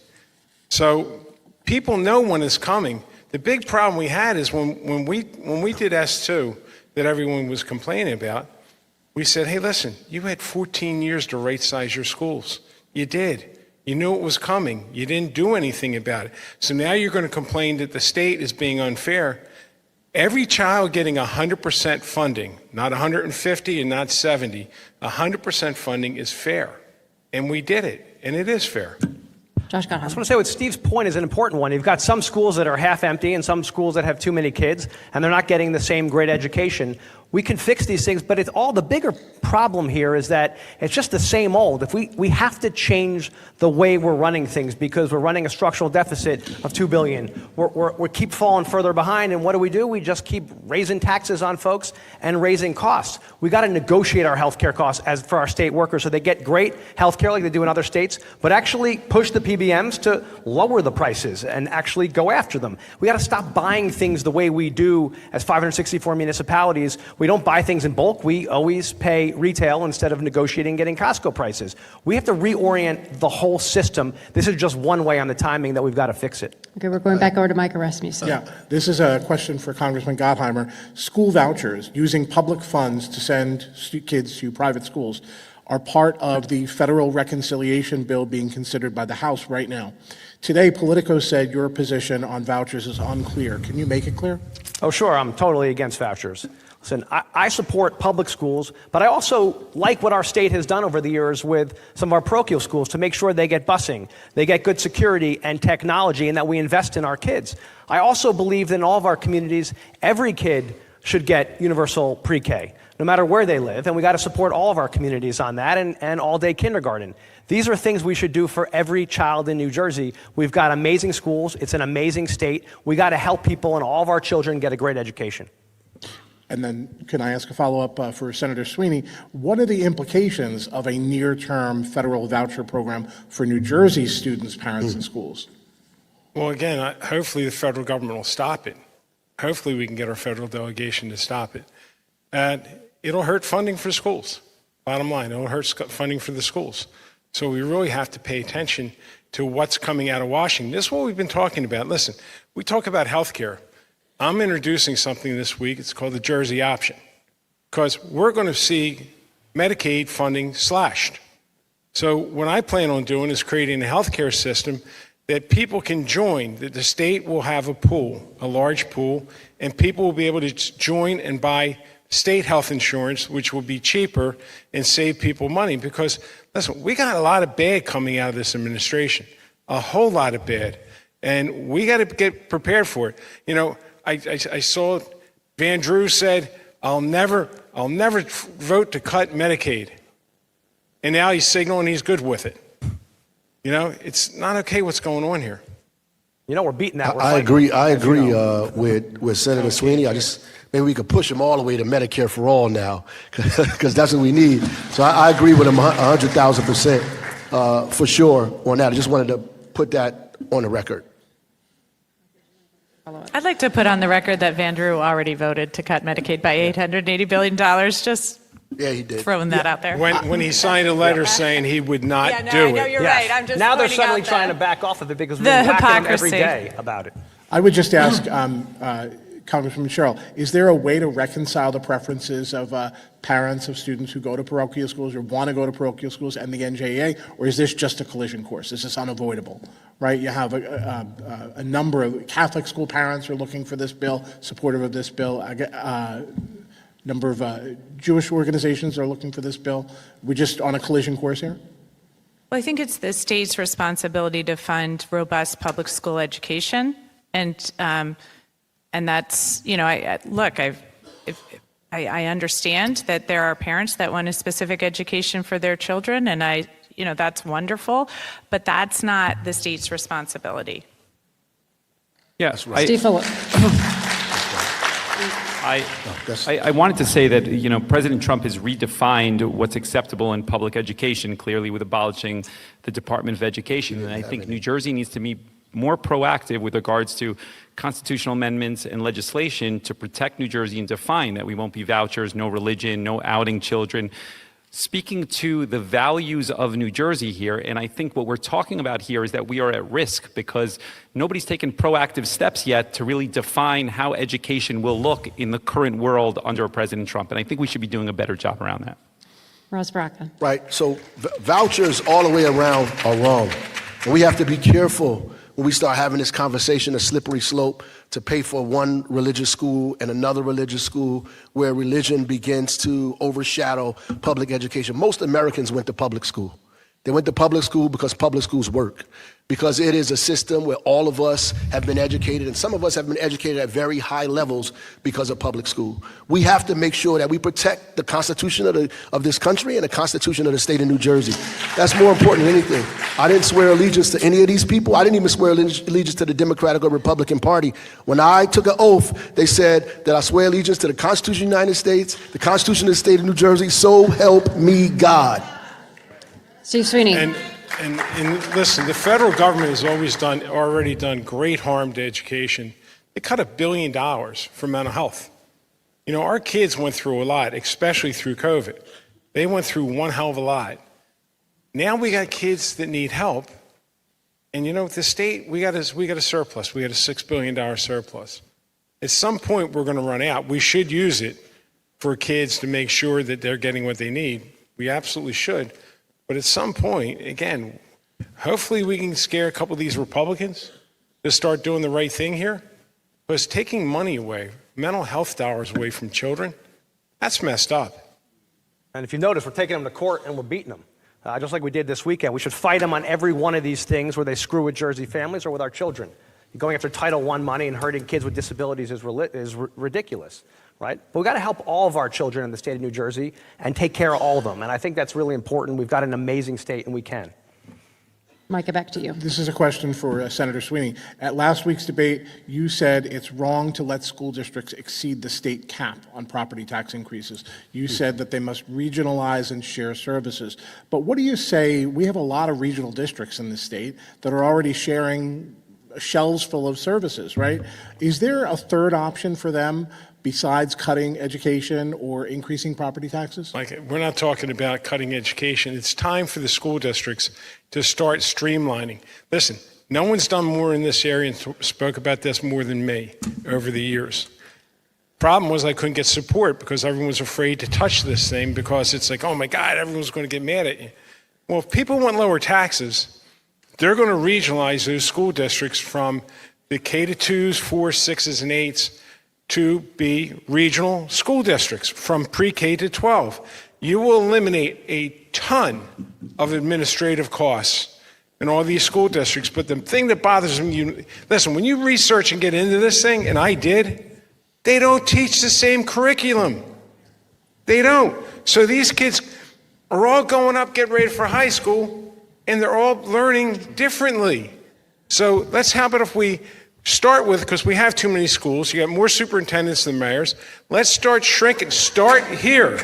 So people know when it's coming. The big problem we had is when we did S2 that everyone was complaining about, we said, hey, listen, you had 14 years to right size your schools. You did. You knew it was coming. You didn't do anything about it. So now you're going to complain that the state is being unfair. Every child getting 100% funding, not 150 and not 70, 100% funding is fair. And we did it, and it is fair. Josh Gottheimer. I just want to say what Steve's point is an important one. You've got some schools that are half empty and some schools that have too many kids, and they're not getting the same great education. We can fix these things, but it's all the bigger problem here is that it's just the same old. If we have to change the way we're running things because we're running a structural deficit of $2 billion. We keep falling further behind, and what do? We just keep raising taxes on folks and raising costs. We got to negotiate our healthcare costs for our state workers so they get great healthcare like they do in other states, but actually push the PBMs to lower the prices and actually go after them. We got to stop buying things the way we do as 564 municipalities. We don't buy things in bulk. We always pay retail instead of negotiating getting Costco prices. We have to reorient the whole system. This is just one way on the timing that we've got to fix it. Okay, we're going back over to Micah Rasmussen. Yeah, this is a question for Congressman Gottheimer. School vouchers, using public funds to send kids to private schools, are part of the federal reconciliation bill being considered by the House right now. Today, Politico said your position on vouchers is unclear. Can you make it clear? Oh, sure. I'm totally against vouchers. Listen, I support public schools, but I also like what our state has done over the years with some of our parochial schools to make sure they get busing, they get good security and technology, and that we invest in our kids. I also believe that in all of our communities, every kid should get universal pre-K, no matter where they live, and we got to support all of our communities on that, and all-day kindergarten. These are things we should do for every child in New Jersey. We've got amazing schools. It's an amazing state. We got to help people and all of our children get a great education. And then can I ask a follow-up for Senator Sweeney? What are the implications of a near-term federal voucher program for New Jersey students, parents, and schools? Well, again, hopefully the federal government will stop it. Hopefully we can get our federal delegation to stop it. And it'll hurt funding for schools. Bottom line, it'll hurt funding for the schools. So we really have to pay attention to what's coming out of Washington. This is what we've been talking about. Listen, we talk about health care. I'm introducing something this week. It's called the Jersey option, because we're going to see Medicaid funding slashed. So what I plan on doing is creating a healthcare system that people can join, that the state will have a pool, a large pool, and people will be able to join and buy state health insurance, which will be cheaper and save people money. Because, listen, we got a lot of bad coming out of this administration, a whole lot of bad. And we got to get prepared for it. You know, I saw Van Drew said, I'll never vote to cut Medicaid. And now he's signaling he's good with it. You know, it's not okay what's going on here. You know, we're beating that. I agree with Senator Sweeney. Maybe we could push him all the way to Medicare for all now, because that's what we need. So I agree with him 100,000% for sure on that. I just wanted to put that on the record. I'd like to put on the record that Van Drew already voted to cut Medicaid by $880 billion. Just yeah, he did. Throwing that out there. When he signed a letter saying he would not do it. I know you're right. I'm just now they're pointing suddenly out trying to back off of it because we're The whacking them every hypocrisy. day about it. I would just ask Congresswoman Sherrill, is there a way to reconcile the preferences of parents of students who go to parochial schools or want to go to parochial schools and the NJEA, or is this just a collision course? Is this unavoidable? Right? You have a number of Catholic school parents are looking for this bill, supportive of this bill. Number of Jewish organizations are looking for this bill. We're just on a collision course here? Well, I think it's the state's responsibility to fund robust public school education, and that's, you know, I understand that there are parents that want a specific education for their children, and that's wonderful, but that's not the state's responsibility. Yes, Steve Phillips. I wanted to say that, you know, President Trump has redefined what's acceptable in public education, clearly with abolishing the Department of Education. And I think New Jersey needs to be more proactive with regards to constitutional amendments and legislation to protect New Jersey and define that we won't be vouchers, no religion, no outing children. Speaking to the values of New Jersey here, and I think what we're talking about here is that we are at risk because nobody's taken proactive steps yet to really define how education will look in the current world under President Trump. And I think we should be doing a better job around that. Ross Baraka. Right, so vouchers all the way around are wrong. And we have to be careful when we start having this conversation, a slippery slope to pay for one religious school and another religious school where religion begins to overshadow public education. Most Americans went to public school. They went to public school because public schools work, because it is a system where all of us have been educated, and some of us have been educated at very high levels because of public school. We have to make sure that we protect the Constitution of this country and the Constitution of the state of New Jersey. That's more important than anything. I didn't swear allegiance to any of these people. I didn't even swear allegiance to the Democratic or Republican Party. When I took an oath, they said that I swear allegiance to the Constitution of the United States, the Constitution of the state of New Jersey, so help me God. Steve Sweeney. And listen, the federal government has already done great harm to education. They cut $1 billion for mental health. You know, our kids went through a lot, especially through COVID. They went through one hell of a lot. Now we got kids that need help. And you know, the state, we got a surplus. We got a $6 billion surplus. At some point, we're going to run out. We should use it for kids to make sure that they're getting what they need. We absolutely should. But at some point, again, hopefully we can scare a couple of these Republicans to start doing the right thing here. Because taking money away, mental health dollars away from children, that's messed up. And if you notice, we're taking them to court and we're beating them. Just like we did this weekend. We should fight them on every one of these things where they screw with Jersey families or with our children. Going after Title I money and hurting kids with disabilities is ridiculous. Right? But we've got to help all of our children in the state of New Jersey and take care of all of them. And I think that's really important. We've got an amazing state, and we can. Micah, back to you. This is a question for Senator Sweeney. At last week's debate, you said it's wrong to let school districts exceed the state cap on property tax increases. You said that they must regionalize and share services. But what do you say? We have a lot of regional districts in the state that are already sharing shelves full of services, right? Is there a third option for them besides cutting education or increasing property taxes? Like, we're not talking about cutting education. It's time for the school districts to start streamlining. Listen, no one's done more in this area and spoke about this more than me over the years. Problem was I couldn't get support because everyone was afraid to touch this thing because it's like, oh my God, everyone's going to get mad at you. Well, if people want lower taxes, they're going to regionalize those school districts from the K-2s, 4s, 6s, and 8s to be regional school districts from pre-K to 12. You will eliminate a ton of administrative costs in all these school districts. But the thing that bothers me, listen, when you research and get into this thing, and I did, they don't teach the same curriculum. They don't. So these kids are all going up, getting ready for high school, and they're all learning differently. So how about if we start with, because we have too many schools, you got more superintendents than mayors, let's start shrinking. Start here.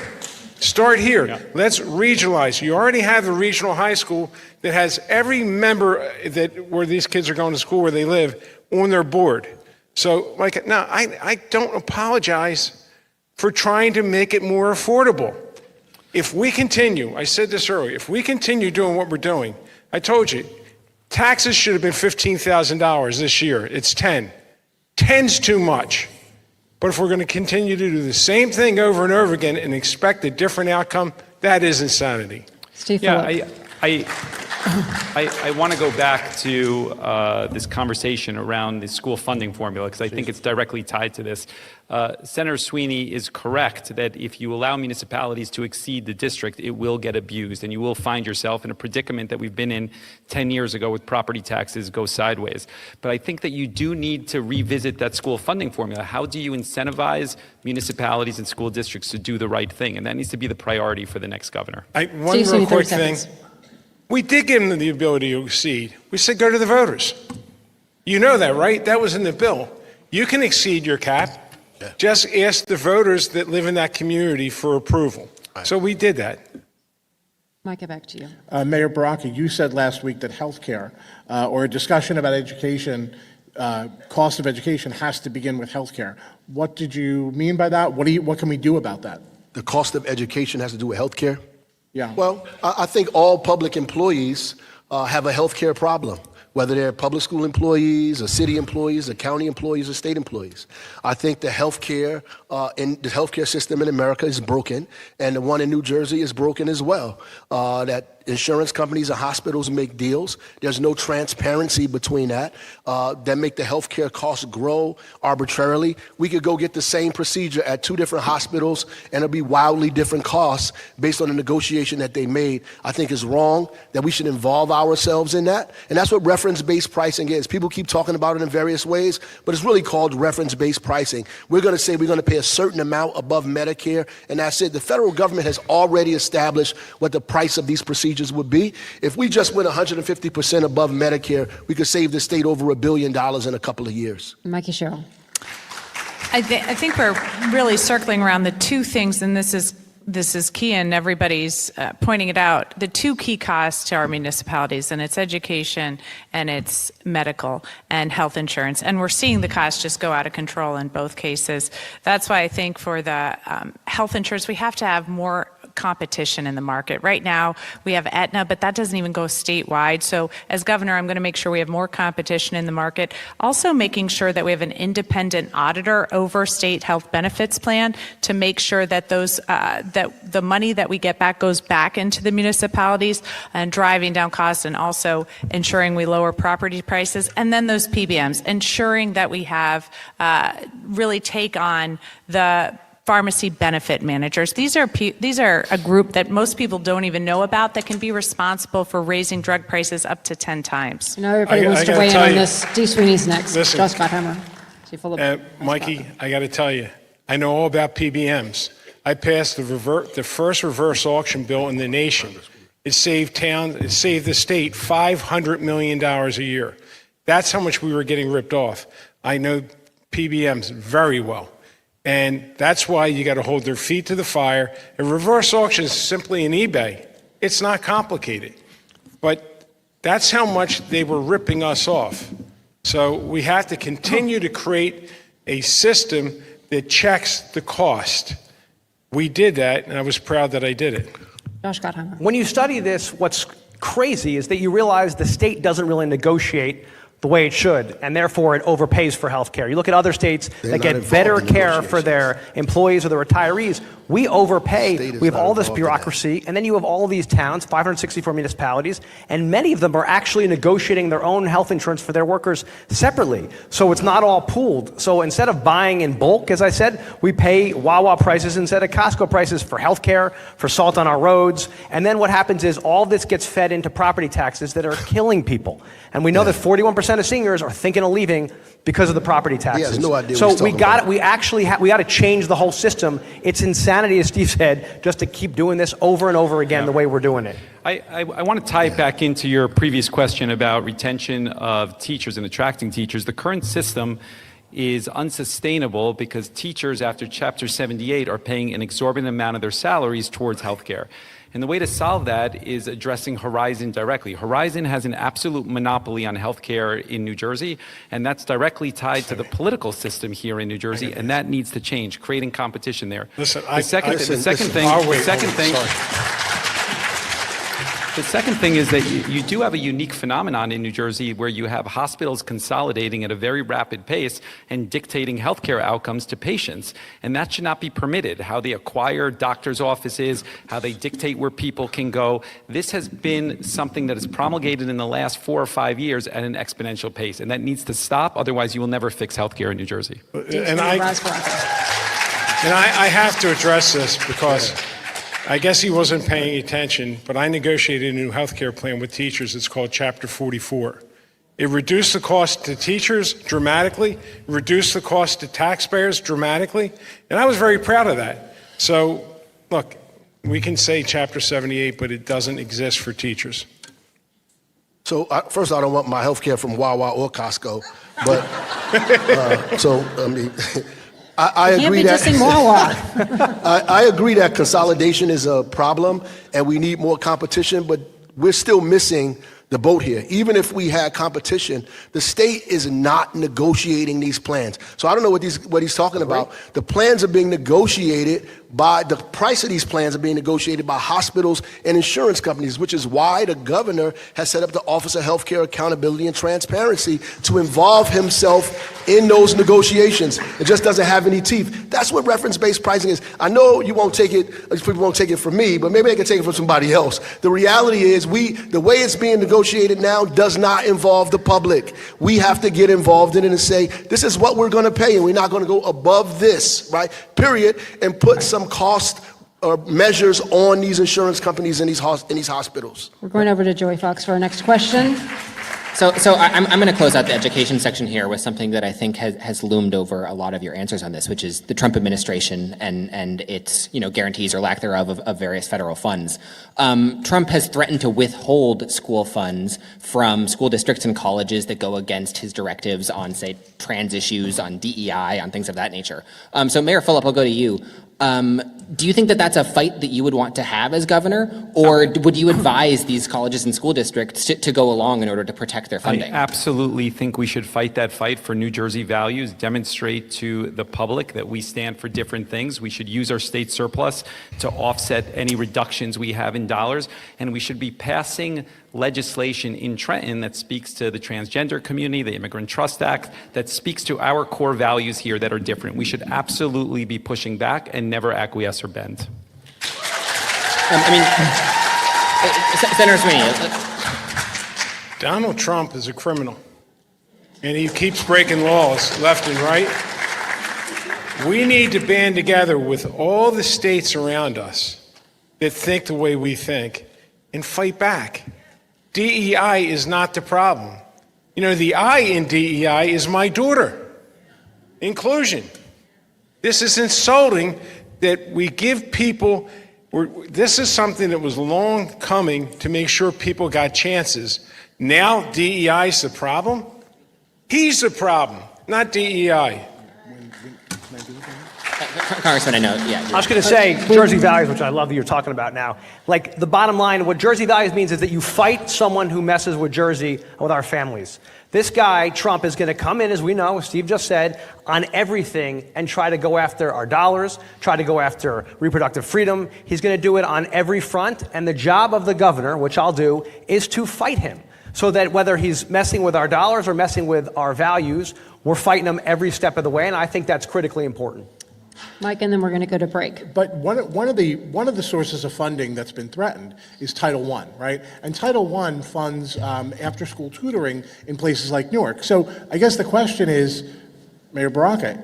Start here. Yeah. Let's regionalize. You already have the regional high school that has every member where these kids are going to school, where they live, on their board. So, now, I don't apologize for trying to make it more affordable. If we continue, I said this earlier, if we continue doing what we're doing, I told you, taxes should have been $15,000 this year. It's 10. 10's too much. But if we're going to continue to do the same thing over and over again and expect a different outcome, that is insanity. Steve Phillips. I want to go back to this conversation around the school funding formula, because I think it's directly tied to this. Senator Sweeney is correct that if you allow municipalities to exceed the district, it will get abused, and you will find yourself in a predicament that we've been in 10 years ago with property taxes go sideways. But I think that you do need to revisit that school funding formula. How do you incentivize municipalities and school districts to do the right thing? And that needs to be the priority for the next governor. One real quick thing. We did give them the ability to exceed. We said go to the voters. You know that, right? That was in the bill. You can exceed your cap. Yeah. Just ask the voters that live in that community for approval. Right. So we did that. Micah, back to you. Mayor Baraka, you said last week that healthcare or a discussion about education, cost of education has to begin with healthcare. What did you mean by that? What can we do about that? The cost of education has to do with healthcare? Yeah. Well, I think all public employees have a healthcare problem, whether they're public school employees, or city employees, or county employees, or state employees. I think the healthcare system in America is broken, and the one in New Jersey is broken as well. That insurance companies and hospitals make deals. There's no transparency between that. That make the healthcare costs grow arbitrarily. We could go get the same procedure at two different hospitals, and it'll be wildly different costs based on the negotiation that they made. I think it's wrong that we should involve ourselves in that, and that's what reference-based pricing is. People keep talking about it in various ways, but it's really called reference-based pricing. We're going to say we're going to pay a certain amount above Medicare, and that's it. The federal government has already established what the price of these procedures would be. If we just went 150% above Medicare, we could save the state over $1 billion in a couple of years. Mikey Sherrill. I think we're really circling around the two things, and this is key, and everybody's pointing it out. The two key costs to our municipalities, and it's education and it's medical and health insurance. And we're seeing the costs just go out of control in both cases. That's why I think for the health insurance, we have to have more competition in the market. Right now, we have Aetna, but that doesn't even go statewide. So as governor, I'm going to make sure we have more competition in the market. Also making sure that we have an independent auditor over state health benefits plan to make sure that that the money that we get back goes back into the municipalities and driving down costs, and also ensuring we lower property prices. And then those PBMs, ensuring that we have really take on the pharmacy benefit managers. These are a group that most people don't even know about that can be responsible for raising drug prices up to 10 times. Now everybody wants to weigh in on this. Steve Sweeney's next. Listen, Josh Gottheimer. Mikey, I got to tell you, I know all about PBMs. I passed the first reverse auction bill in the nation. It saved the state $500 million a year. That's how much we were getting ripped off. I know PBMs very well. And that's why you got to hold their feet to the fire. A reverse auction is simply an eBay. It's not complicated. But that's how much they were ripping us off. So we have to continue to create a system that checks the cost. We did that, and I was proud that I did it. Josh Gottheimer. When you study this, what's crazy is that you realize the state doesn't really negotiate the way it should, and therefore it overpays for health care. You look at other states that get better care for their employees or their retirees. We overpay. State is We have not all this involved in that. bureaucracy, and then you have all of these towns, 564 municipalities, and many of them are actually negotiating their own health insurance for their workers separately. So it's not all pooled. So instead of buying in bulk, as I said, we pay Wawa prices instead of Costco prices for healthcare, for salt on our roads, and then what happens is all this gets fed into property taxes that are killing people. And we know that 41% of seniors are thinking of leaving because of the property taxes. has no idea what so he's we talking got about. we actually we got to change the whole system. It's insanity, as Steve said, just to keep doing this over and over again the way we're doing it. I want to tie it back into your previous question about retention of teachers and attracting teachers. The current system is unsustainable because teachers after Chapter 78 are paying an exorbitant amount of their salaries towards healthcare. And the way to solve that is addressing Horizon directly. Horizon has an absolute monopoly on healthcare in New Jersey, and that's directly tied to the political system here in New Jersey, and that needs to change, creating competition there. Listen, The second thing is that you do have a unique phenomenon in New Jersey where you have hospitals consolidating at a very rapid pace and dictating healthcare outcomes to patients. And that should not be permitted. How they acquire doctors' offices, how they dictate where people can go. This has been something that is promulgated in the last 4 or 5 years at an exponential pace. And that needs to stop. Otherwise, you will never fix healthcare in New Jersey. And I have to address this because I guess he wasn't paying attention, but I negotiated a new health care plan with teachers. It's called Chapter 44. It reduced the cost to teachers dramatically, reduced the cost to taxpayers dramatically, and I was very proud of that. So, look, we can say Chapter 78, but it doesn't exist for teachers. So, first, I don't want my health care from Wawa or Costco, but, I mean... I agree that I agree that consolidation is a problem and we need more competition, but we're still missing the boat here. Even if we had competition, the state is not negotiating these plans. So I don't know what he's talking about. The plans are being negotiated the price of these plans are being negotiated by hospitals and insurance companies, which is why the governor has set up the Office of Healthcare Accountability and Transparency to involve himself in those negotiations. It just doesn't have any teeth. That's what reference-based pricing is. I know you won't take it, people won't take it from me, but maybe they can take it from somebody else. The reality is the way it's being negotiated now does not involve the public. We have to get involved in it and say, this is what we're going to pay, and we're not going to go above this, right? Period, and put some cost or measures on these insurance companies and these hospitals. We're going over to Joey Fox for our next question. So I'm going to close out the education section here with something that I think has loomed over a lot of your answers on this, which is the Trump administration and its guarantees or lack thereof of various federal funds. Trump has threatened to withhold school funds from school districts and colleges that go against his directives on, say, trans issues, on DEI, on things of that nature. So Mayor Phillip, I'll go to you. Do you think that that's a fight that you would want to have as governor, or would you advise these colleges and school districts to go along in order to protect their funding? I absolutely think we should fight that fight for New Jersey values, demonstrate to the public that we stand for different things. We should use our state surplus to offset any reductions we have in dollars, and we should be passing legislation in Trenton that speaks to the transgender community, the Immigrant Trust Act, that speaks to our core values here that are different. We should absolutely be pushing back and never acquiesce or bend. Senator Sweeney. Donald Trump is a criminal, and he keeps breaking laws left and right. We need to band together with all the states around us that think the way we think and fight back. DEI is not the problem. The I in DEI is my daughter. Inclusion. This is insulting that we give people, this is something that was long coming to make sure people got chances. Now DEI is the problem? He's the problem, not DEI. Congressman, I know, yeah. I was going to say Jersey values, which I love that you're talking about now. Like, the bottom line, what Jersey values means is that you fight someone who messes with Jersey, with our families. This guy, Trump, is going to come in, as we know, as Steve just said, on everything and try to go after our dollars, try to go after reproductive freedom. He's going to do it on every front, and the job of the governor, which I'll do, is to fight him. So that whether he's messing with our dollars or messing with our values, we're fighting him every step of the way, and I think that's critically important. Mike, and then we're going to go to break. But one of the sources of funding that's been threatened is Title I, right? And Title I funds after-school tutoring in places like Newark. So I guess the question is, Mayor Baraka,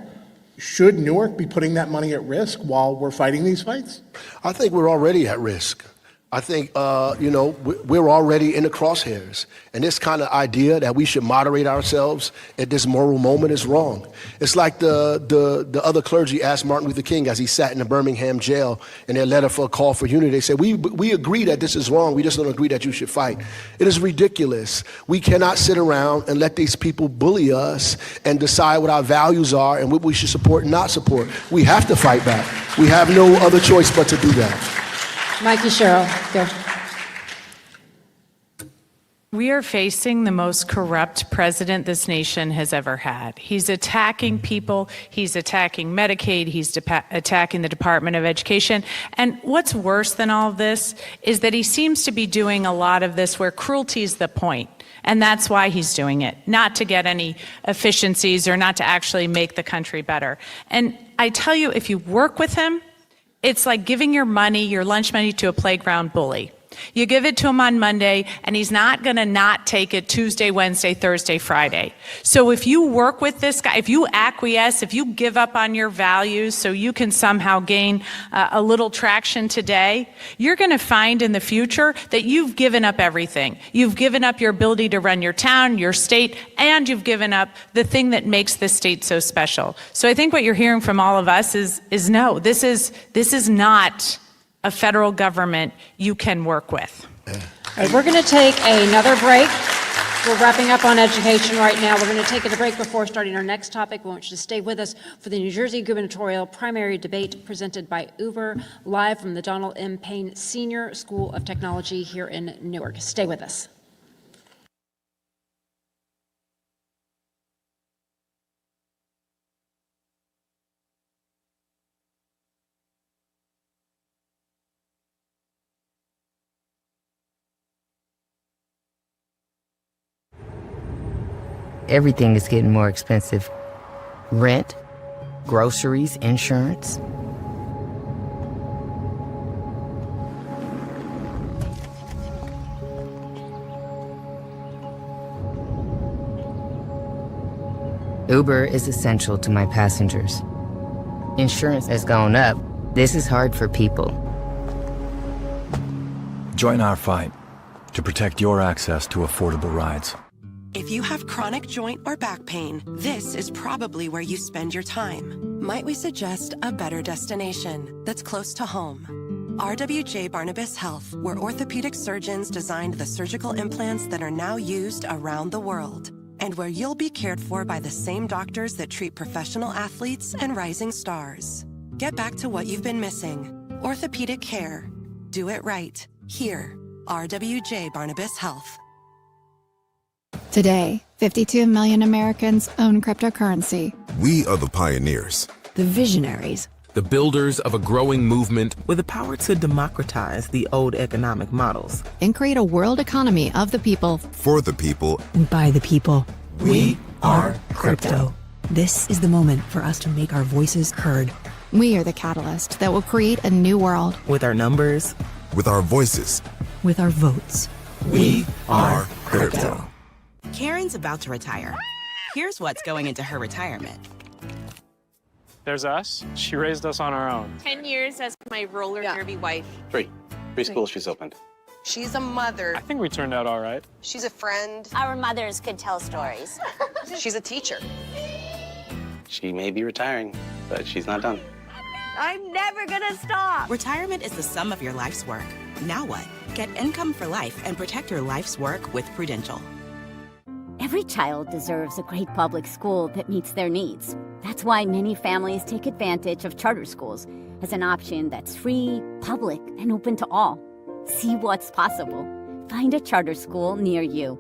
should Newark be putting that money at risk while we're fighting these fights? I think we're already at risk. I think, we're already in the crosshairs. And this kind of idea that we should moderate ourselves at this moral moment is wrong. It's like the other clergy asked Martin Luther King as he sat in the Birmingham jail in their letter for a call for unity. They said, we agree that this is wrong. We just don't agree that you should fight. It is ridiculous. We cannot sit around and let these people bully us and decide what our values are and what we should support and not support. We have to fight back. We have no other choice but to do that. Mikey Sherrill, go. We are facing the most corrupt president this nation has ever had. He's attacking people, he's attacking Medicaid, he's attacking the Department of Education. And what's worse than all of this is that he seems to be doing a lot of this where cruelty is the point. And that's why he's doing it, not to get any efficiencies or not to actually make the country better. And I tell you, if you work with him, it's like giving your money, your lunch money, to a playground bully. You give it to him on Monday, and he's not going to not take it Tuesday, Wednesday, Thursday, Friday. So if you work with this guy, if you acquiesce, if you give up on your values so you can somehow gain a little traction today, you're going to find in the future that you've given up everything. You've given up your ability to run your town, your state, and you've given up the thing that makes this state so special. So I think what you're hearing from all of us is no, this is not a federal government you can work with. All right, we're going to take another break. We're wrapping up on education right now. We're going to take a break before starting our next topic. We want you to stay with us for the New Jersey Gubernatorial Primary Debate presented by Uber, live from the Donald M. Payne Senior School of Technology here in Newark. Stay with us. Everything is getting more expensive. Rent, groceries, insurance. Uber is essential to my passengers. Insurance has gone up. This is hard for people. Join our fight to protect your access to affordable rides. If you have chronic joint or back pain, this is probably where you spend your time. Might we suggest a better destination that's close to home? RWJ Barnabas Health, where orthopedic surgeons designed the surgical implants that are now used around the world, and where you'll be cared for by the same doctors that treat professional athletes and rising stars. Get back to what you've been missing. Orthopedic care. Do it right. Here, RWJ Barnabas Health. Today, 52 million Americans own cryptocurrency. We are the pioneers. The visionaries. The builders of a growing movement With the power to democratize the old economic models. And create a world economy of the people. For the people. And by the people. We are crypto. This is the moment for us to make our voices heard. We are the catalyst that will create a new world. With our numbers. With our voices. With our votes. We are crypto. Karen's about to retire. Here's what's going into her retirement. There's us. She raised us on our own. 10 years as my roller derby wife. Three schools she's opened. She's a mother. I think we turned out all right. She's a friend. Our mothers could tell stories. She's a teacher. She may be retiring, but she's not done. I'm never gonna stop. Retirement is the sum of your life's work. Now what? Get income for life and protect your life's work with Prudential. Every child deserves a great public school that meets their needs. That's why many families take advantage of charter schools as an option that's free, public, and open to all. See what's possible. Find a charter school near you.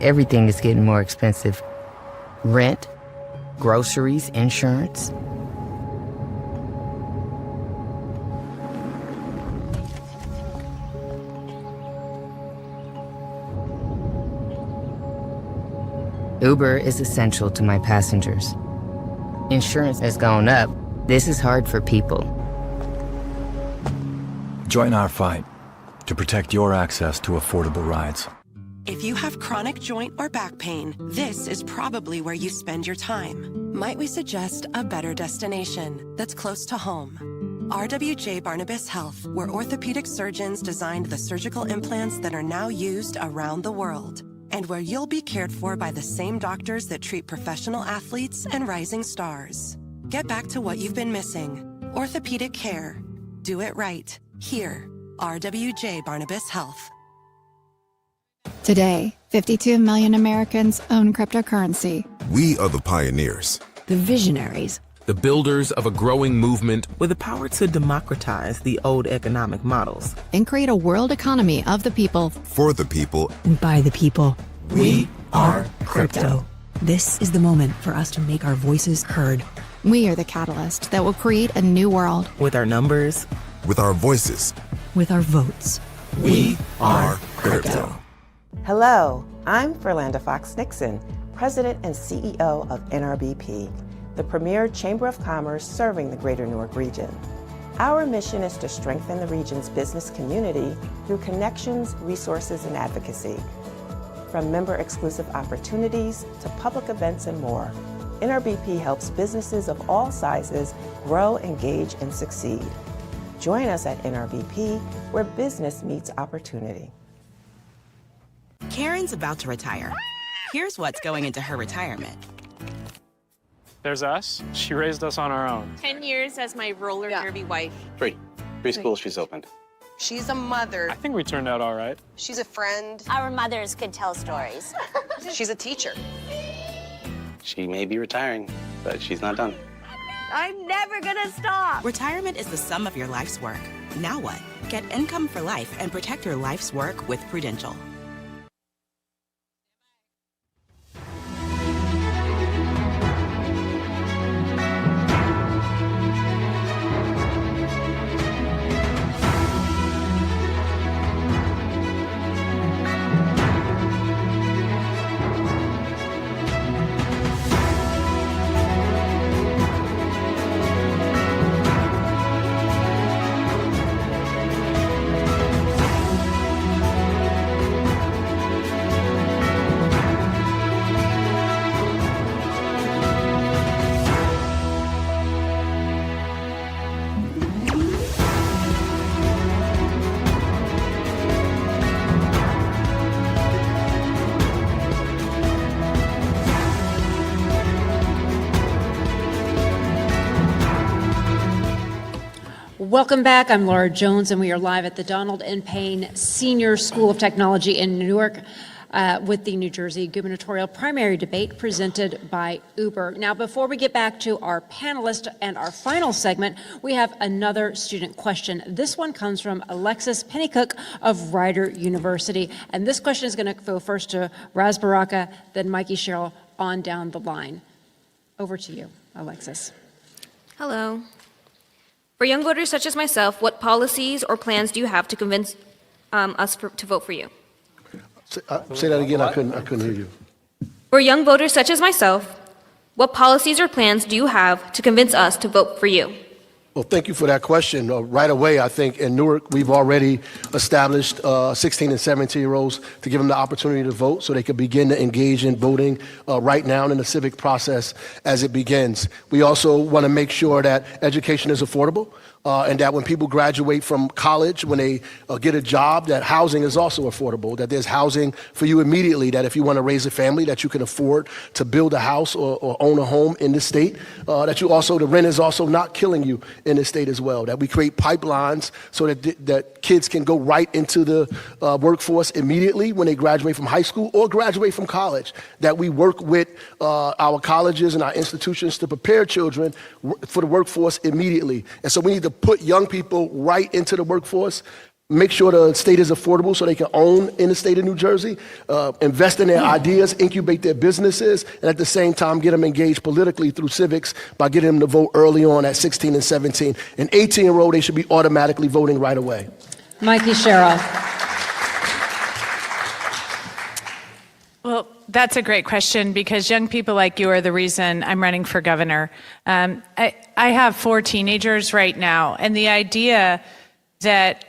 everything is getting more expensive. Rent, groceries, insurance. Uber is essential to my passengers. Insurance has gone up. This is hard for people. Join our fight to protect your access to affordable rides. If you have chronic joint or back pain, this is probably where you spend your time. Might we suggest a better destination that's close to home? RWJ Barnabas Health, where orthopedic surgeons designed the surgical implants that are now used around the world, and where you'll be cared for by the same doctors that treat professional athletes and rising stars. Get back to what you've been missing. Orthopedic care. Do it right. Here, RWJ Barnabas Health. Today, 52 million Americans own cryptocurrency. We are the pioneers. The visionaries. The builders of a growing movement With the power to democratize the old economic models. And create a world economy of the people. For the people. And by the people. We are crypto. This is the moment for us to make our voices heard. We are the catalyst that will create a new world. With our numbers. With our voices. With our votes. We are crypto. Hello, I'm Verlanda Fox-Nixon, President and CEO of NRBP, the premier chamber of commerce serving the greater Newark region. Our mission is to strengthen the region's business community through connections, resources, and advocacy. From member-exclusive opportunities to public events and more, NRBP helps businesses of all sizes grow, engage, and succeed. Join us at NRBP, where business meets opportunity. Karen's about to retire. Here's what's going into her retirement. There's us. She raised us on our own. 10 years as my roller derby wife. Three schools she's opened. She's a mother. I think we turned out all right. She's a friend. Our mothers could tell stories. She's a teacher. She may be retiring, but she's not done. I'm never gonna stop. Retirement is the sum of your life's work. Now what? Get income for life and protect your life's work with Prudential. Welcome back. I'm Laura Jones, and we are live at the Donald N. Payne Senior School of Technology in Newark with the New Jersey Gubernatorial primary debate presented by Uber. Now, before we get back to our panelists and our final segment, we have another student question. This one comes from Alexis Pennycook of Rider University, and this question is going to go first to Raz Baraka, then Mikey Sherrill, on down the line. Over to you, Alexis. Hello. For young voters such as myself, what policies or plans do you have to convince us to vote for you? Say that again. I couldn't hear you. For young voters such as myself, what policies or plans do you have to convince us to vote for you? Well, thank you for that question. Right away, I think in Newark, we've already established 16 and 17-year-olds to give them the opportunity to vote so they can begin to engage in voting right now in the civic process as it begins. We also want to make sure that education is affordable. And that when people graduate from college, when they get a job, that housing is also affordable, that there's housing for you immediately, that if you want to raise a family, that you can afford to build a house or own a home in the state, that you also, the rent is also not killing you in the state as well, that we create pipelines so that kids can go right into the workforce immediately when they graduate from high school or graduate from college, that we work with our colleges and our institutions to prepare children for the workforce immediately. And so we need to put young people right into the workforce, make sure the state is affordable so they can own in the state of New Jersey, invest in their ideas, incubate their businesses, and at the same time get them engaged politically through civics by getting them to vote early on at 16 and 17. An 18-year-old, they should be automatically voting right away. Mikey Sherrill. Well, that's a great question because young people like you are the reason I'm running for governor. I have 4 teenagers right now, and the idea that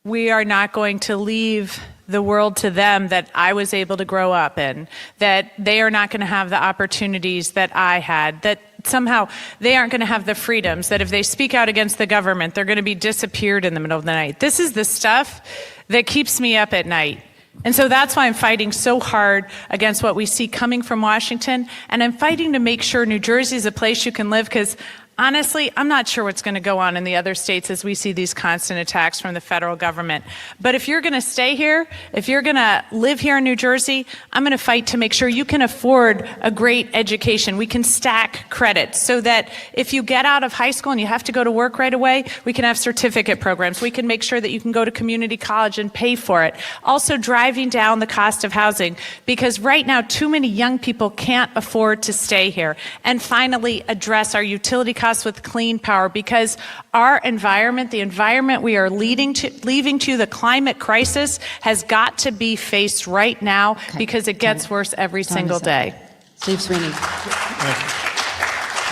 we are not going to leave the world to them that I was able to grow up in, that they are not going to have the opportunities that I had, that somehow they aren't going to have the freedoms, that if they speak out against the government, they're going to be disappeared in the middle of the night. This is the stuff that keeps me up at night. And so that's why I'm fighting so hard against what we see coming from Washington. And I'm fighting to make sure New Jersey is a place you can live because honestly, I'm not sure what's going to go on in the other states as we see these constant attacks from the federal government. But if you're going to stay here, if you're going to live here in New Jersey, I'm going to fight to make sure you can afford a great education. We can stack credits so that if you get out of high school and you have to go to work right away, we can have certificate programs. We can make sure that you can go to community college and pay for it. Also driving down the cost of housing because right now too many young people can't afford to stay here. And finally, address our utility costs with clean power because our environment, the environment we are leaving to, the climate crisis has got to be faced right now because it gets worse every single day. Steve Sweeney.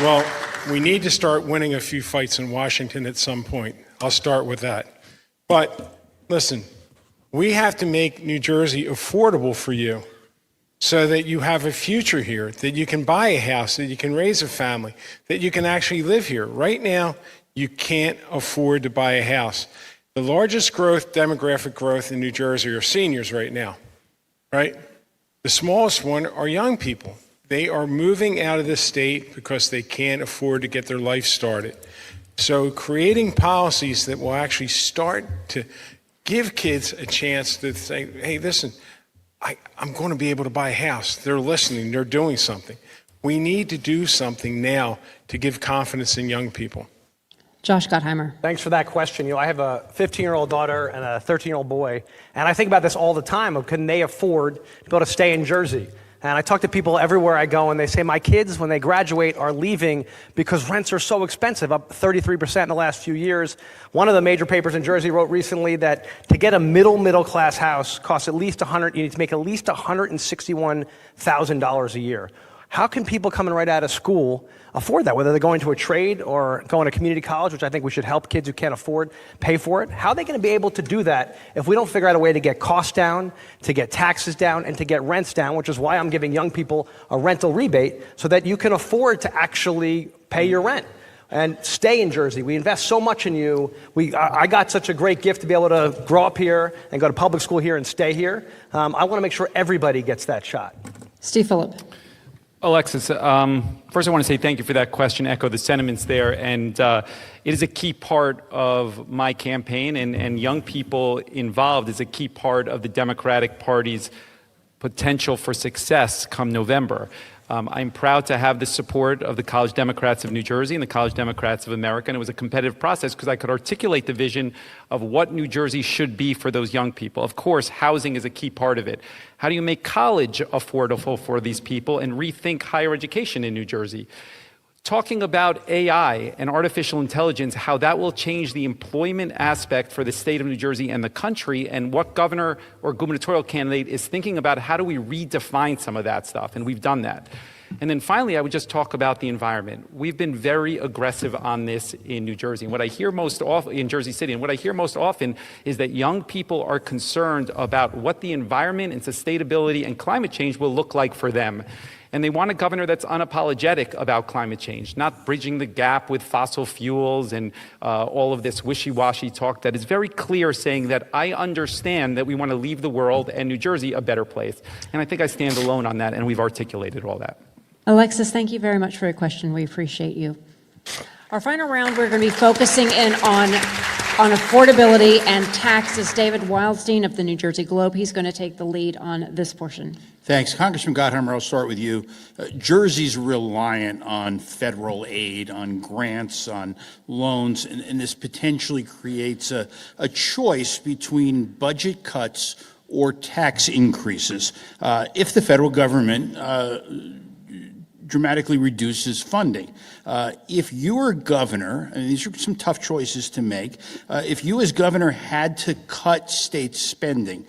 Well, we need to start winning a few fights in Washington at some point. I'll start with that. But listen, we have to make New Jersey affordable for you, so that you have a future here, that you can buy a house, that you can raise a family, that you can actually live here. Right now, you can't afford to buy a house. The largest growth, demographic growth in New Jersey are seniors right now, right? The smallest one are young people. They are moving out of the state because they can't afford to get their life started. So creating policies that will actually start to give kids a chance to say, hey, listen, I'm going to be able to buy a house. They're listening. They're doing something. We need to do something now to give confidence in young people. Josh Gottheimer. Thanks for that question. I have a 15-year-old daughter and a 13-year-old boy, and I think about this all the time of can they afford to be able to stay in Jersey? And I talk to people everywhere I go, and they say my kids, when they graduate, are leaving because rents are so expensive, up 33% in the last few years. One of the major papers in Jersey wrote recently that to get a middle-class house costs you need to make at least $161,000 a year. How can people coming right out of school afford that, whether they're going to a trade or going to community college, which I think we should help kids who can't afford pay for it? How are they going to be able to do that if we don't figure out a way to get costs down, to get taxes down, and to get rents down, which is why I'm giving young people a rental rebate so that you can afford to actually pay your rent and stay in Jersey. We invest so much in you. I got such a great gift to be able to grow up here and go to public school here and stay here. I want to make sure everybody gets that shot. Steve Phillip. Alexis, first I want to say thank you for that question, echo the sentiments there, and it is a key part of my campaign, and young people involved is a key part of the Democratic Party's potential for success come November. I'm proud to have the support of the College Democrats of New Jersey and the College Democrats of America, and it was a competitive process because I could articulate the vision of what New Jersey should be for those young people. Of course, housing is a key part of it. How do you make college affordable for these people and rethink higher education in New Jersey? Talking about AI and artificial intelligence, how that will change the employment aspect for the state of New Jersey and the country, and what governor or gubernatorial candidate is thinking about how do we redefine some of that stuff, and we've done that. And then finally, I would just talk about the environment. We've been very aggressive on this in New Jersey. And what I hear most often in Jersey City, and what I hear most often is that young people are concerned about what the environment and sustainability and climate change will look like for them. And they want a governor that's unapologetic about climate change, not bridging the gap with fossil fuels and all of this wishy-washy talk that is very clear, saying that I understand that we want to leave the world and New Jersey a better place. And I think I stand alone on that, and we've articulated all that. Alexis, thank you very much for your question. We appreciate you. Our final round, we're going to be focusing in on on affordability and taxes. David Wildstein of the New Jersey Globe, he's going to take the lead on this portion. Thanks. Congressman Gottheimer, I'll start with you. Jersey's reliant on federal aid, on grants, on loans, and this potentially creates a choice between budget cuts or tax increases. If the federal government dramatically reduces funding. If you were governor, and these are some tough choices to make, if you as governor had to cut state spending,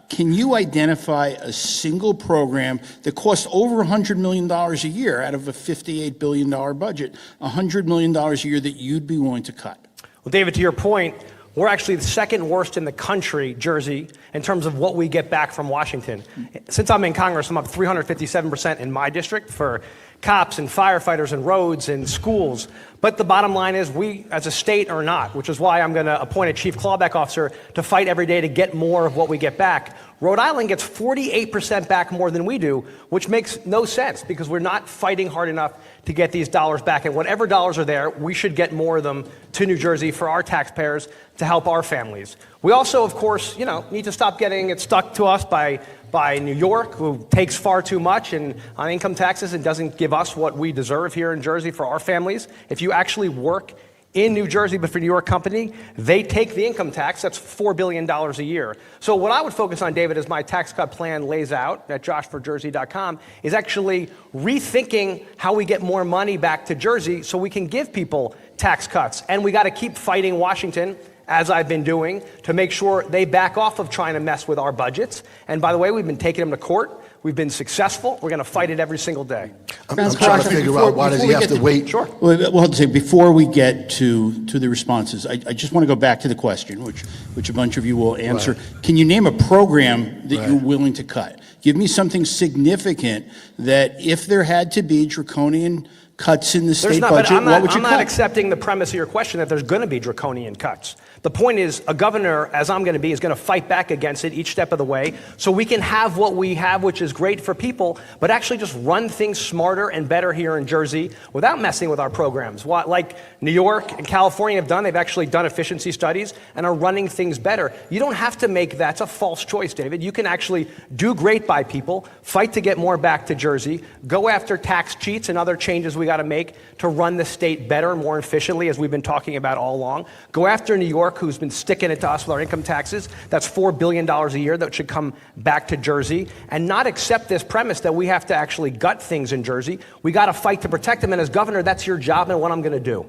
can you identify a single program that costs over $100 million a year out of a $58 billion budget, $100 million a year that you'd be willing to cut? Well, David, to your point, we're actually the second worst in the country, Jersey, in terms of what we get back from Washington. Since I'm in Congress, I'm up 357% in my district for cops and firefighters and roads and schools. But the bottom line is we, as a state, are not, which is why I'm going to appoint a chief clawback officer to fight every day to get more of what we get back. Rhode Island gets 48% back more than we do, which makes no sense because we're not fighting hard enough to get these dollars back. And whatever dollars are there, we should get more of them to New Jersey for our taxpayers to help our families. We also, of course, need to stop getting it stuck to us by New York, who takes far too much on income taxes and doesn't give us what we deserve here in Jersey for our families. If you actually work in New Jersey, but for a New York company, they take the income tax. That's $4 billion a year. So what I would focus on, David, as my tax cut plan lays out at joshforjersey.com, is actually rethinking how we get more money back to Jersey so we can give people tax cuts. And we got to keep fighting Washington, as I've been doing, to make sure they back off of trying to mess with our budgets. And by the way, we've been taking them to court. We've been successful. We're going to fight it every single day. I'm trying to figure out why does he have to wait? Sure. Well, we'll have to say, before we get to the responses, I just want to go back to the question, which a bunch of you will answer. Right. Can you name a program that you're willing to cut? Give me something significant that if there had to be draconian cuts in the state budget, what would you cut? I'm not accepting the premise of your question that there's going to be draconian cuts. The point is, a governor, as I'm going to be, is going to fight back against it each step of the way so we can have what we have, which is great for people, but actually just run things smarter and better here in Jersey without messing with our programs. Like New York and California have done, they've actually done efficiency studies and are running things better. You don't have to make that. It's a false choice, David. You can actually do great by people, fight to get more back to Jersey, go after tax cheats and other changes we got to make to run the state better and more efficiently, as we've been talking about all along. Go after New York, who's been sticking it to us with our income taxes. That's $4 billion a year that should come back to Jersey, and not accept this premise that we have to actually gut things in Jersey. We got to fight to protect them, and as governor, that's your job and what I'm going to do.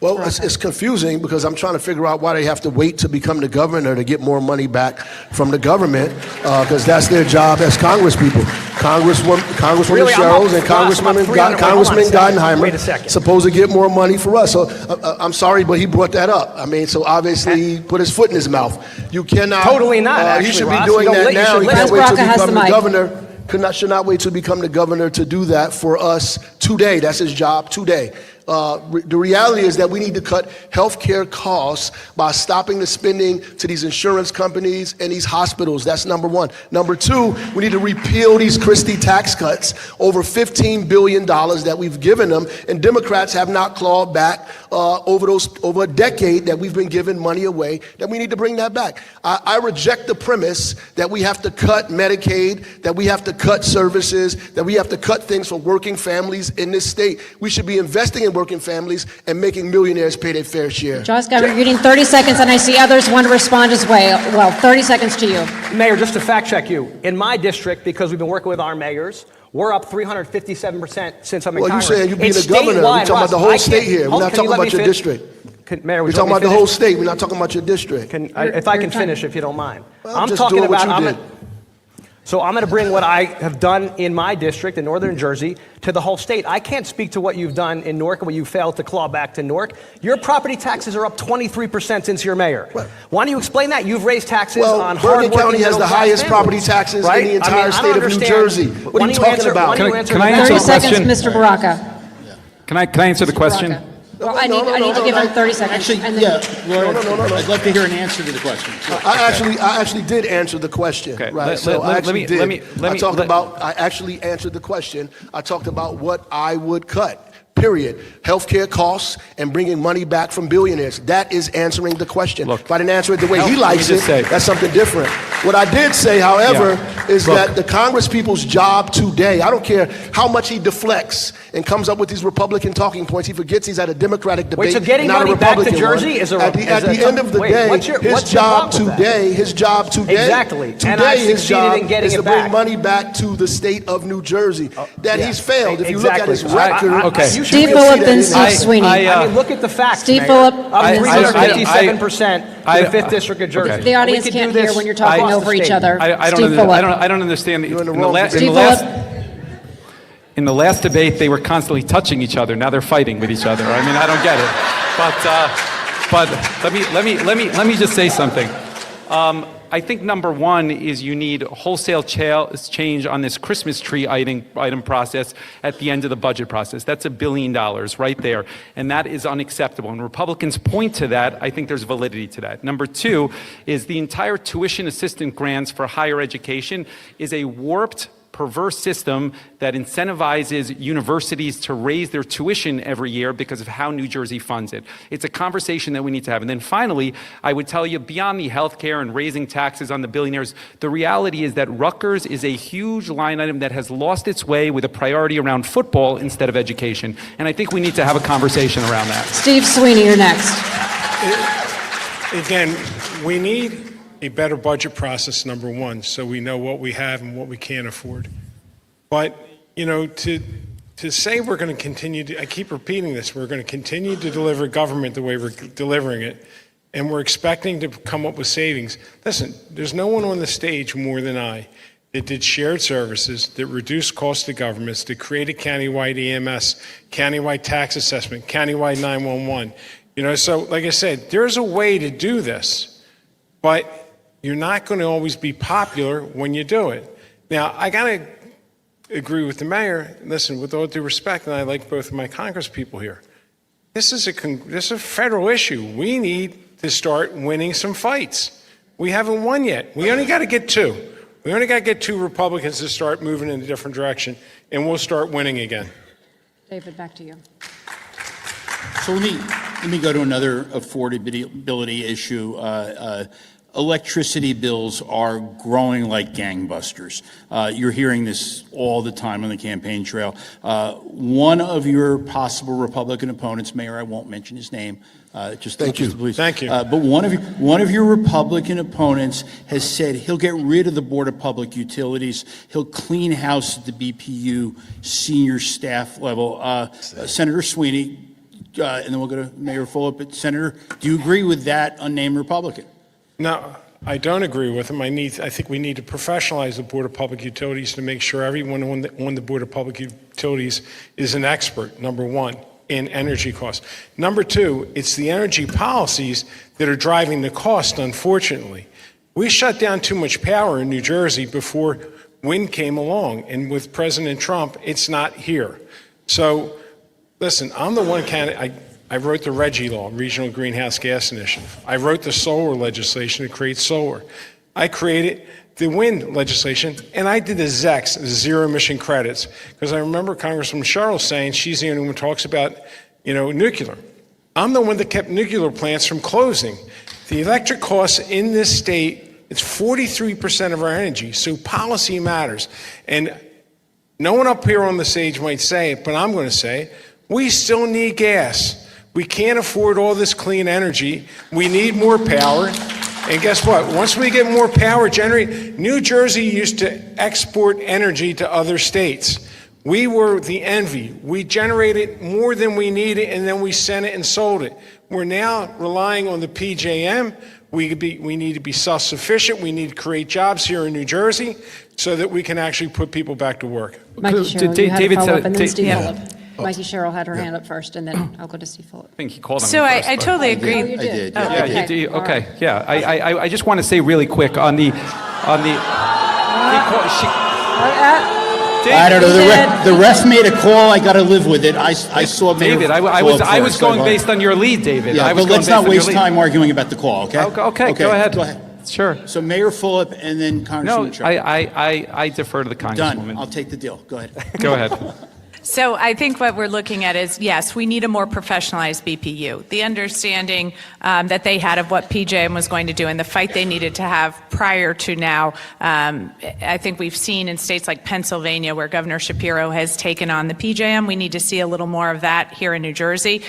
Well, it's confusing because I'm trying to figure out why they have to wait to become the governor to get more money back from the government, because that's their job as congresspeople. Congresswoman Really, Sherrills and Congressman Gottheimer supposed to get more money for us. So I'm sorry, but he brought that up. I mean, so obviously he put his foot in his mouth. You cannot. Totally not. Actually, he should Ross, be doing that now. He can't wait to become the governor. Should not wait to become the governor to do that for us today. That's his job today. The reality is that we need to cut healthcare costs by stopping the spending to these insurance companies and these hospitals. That's number one. Number two, we need to repeal these Christie tax cuts, over $15 billion that we've given them, and Democrats have not clawed back over a decade that we've been giving money away, that we need to bring that back. I reject the premise that we have to cut Medicaid, that we have to cut services, that we have to cut things for working families in this state. We should be investing in working families and making millionaires pay their fair share. Josh Governor, you're getting 30 seconds, and I see others want to respond as well. 30 seconds to you. Mayor, just to fact check you, in my district, because we've been working with our mayors, we're up 357% since I'm in Congress. Well, you saying you being a governor. We're talking about the whole state here. We're not talking about your district. Mayor, we're talking about the whole state. We're not talking about your district. If I can finish, if you don't mind. Well, I'm talking about. So I'm going to bring what I have done in my district in northern Jersey to the whole state. I can't speak to what you've done in Newark and what you failed to claw back to Newark. Your property taxes are up 23% since you're mayor. Why don't you explain that? You've raised taxes on hardworking Bergen County has the highest property taxes in the entire state of New Jersey. What are you talking about? Can I answer the 30 seconds, question? Mr. Baraka. Can I answer the question? Well, I need to give him 30 seconds. Actually, Laura, I'd love to hear an answer to the question. I actually did answer the question. Okay. Right. I actually answered the question. I talked about what I would cut. period. Healthcare costs and bringing money back from billionaires. That is answering the question. If I didn't answer it the way he likes it, that's something different. What I did say, however, is that the Congress people's job today, I don't care how much he deflects and comes up with these Republican talking points, he forgets he's at a Democratic debate. Wait, so getting not money a back to Republican Jersey one. is a... At the end of the day, his job today, Exactly. And today I've his succeeded job in getting is to it bring back. money back to the state of New Jersey. He's failed. If you look at his Exactly. record, Okay. you Steve can Phillip see that and in Steve his- Sweeney. I mean, look at the facts, Steve Mayor. Phillip Up and 357% to the 5th District of Jersey. The audience We could can't do this hear when you're talking across the over each state. other. I Steve Phillip. don't understand. Steve In the last debate, they were constantly touching each other. Now they're fighting with each other. I mean, I don't get it. But let me just say something. I think number one is you need wholesale change on this Christmas tree item process at the end of the budget process. That's $1 billion right there. And that is unacceptable. And Republicans point to that. I think there's validity to that. Number two is the entire tuition assistance grants for higher education is a warped, perverse system that incentivizes universities to raise their tuition every year because of how New Jersey funds it. It's a conversation that we need to have. And then finally, I would tell you, beyond the healthcare and raising taxes on the billionaires, the reality is that Rutgers is a huge line item that has lost its way with a priority around football instead of education. And I think we need to have a conversation around that. Steve Sweeney, you're next. Again, we need a better budget process, number one, so we know what we have and what we can't afford. But, you know, to say we're going to continue to, I keep repeating this, we're going to continue to deliver government the way we're delivering it, and we're expecting to come up with savings. Listen, there's no one on the stage more than I that did shared services, that reduced costs to governments, that created countywide EMS, countywide tax assessment, countywide 911. You know, so like I said, there's a way to do this, but you're not going to always be popular when you do it. Now, I got to agree with the mayor. Listen, with all due respect, and I like both of my Congress people here, this is a federal issue. We need to start winning some fights. We haven't won yet. We only got to get two. We only got to get two Republicans to start moving in a different direction, and we'll start winning again. David, back to you. So let me go to another affordability issue. Electricity bills are growing like gangbusters. You're hearing this all the time on the campaign trail. One of your possible Republican opponents, Mayor, I won't mention his name. Thank you. But one of your Republican opponents has said he'll get rid of the Board of Public Utilities. He'll clean house at the BPU senior staff level. Senator Sweeney, and then we'll go to Mayor Fulop. Senator, do you agree with that unnamed Republican? No, I don't agree with him. I think we need to professionalize the Board of Public Utilities to make sure everyone on the Board of Public Utilities is an expert, number one, in energy costs. Number two, it's the energy policies that are driving the cost, unfortunately. We shut down too much power in New Jersey before wind came along, and with President Trump, it's not here. So, listen, I'm the one candidate. I wrote the RGGI law, Regional Greenhouse Gas Initiative. I wrote the solar legislation to create solar. I created the wind legislation, and I did the ZECs, the zero emission credits, because I remember Congresswoman Cheryl saying she's the only one who talks about, nuclear. I'm the one that kept nuclear plants from closing. The electric costs in this state, it's 43% of our energy, so policy matters. And no one up here on the stage might say it, but I'm going to say it. We still need gas. We can't afford all this clean energy. We need more power. And guess what? Once we get more power generated, New Jersey used to export energy to other states. We were the envy. We generated more than we needed, and then we sent it and sold it. We're now relying on the PJM. We need to be self-sufficient. We need to create jobs here in New Jersey so that we can actually put people back to work. Mikey Sherrill, you had a follow-up, and then Steve Phillip. Mikey Sherrill had her hand up first, and then I'll go to Steve Phillip. I think he called on So me first, I but- totally agree. Oh, you did? I did. Yeah, you do. Okay, yeah. I just want to say really quick on the. I don't know. The ref made a call. I got to live with it. I saw David, Mayor I Fulop was first. going based on your lead, David. Yeah, I was but going let's based not on your waste lead. time arguing about the call. Okay. Okay, go ahead. Go ahead. Sure. So Mayor Fulop and then No, Congressman Cheryl. I defer to the Congresswoman. Done. I'll take the deal. Go ahead. Go ahead. So I think what we're looking at is, yes, we need a more professionalized BPU. The understanding that they had of what PJM was going to do and the fight they needed to have prior to now, I think we've seen in states like Pennsylvania where Governor Shapiro has taken on the PJM. We need to see a little more of that here in New Jersey.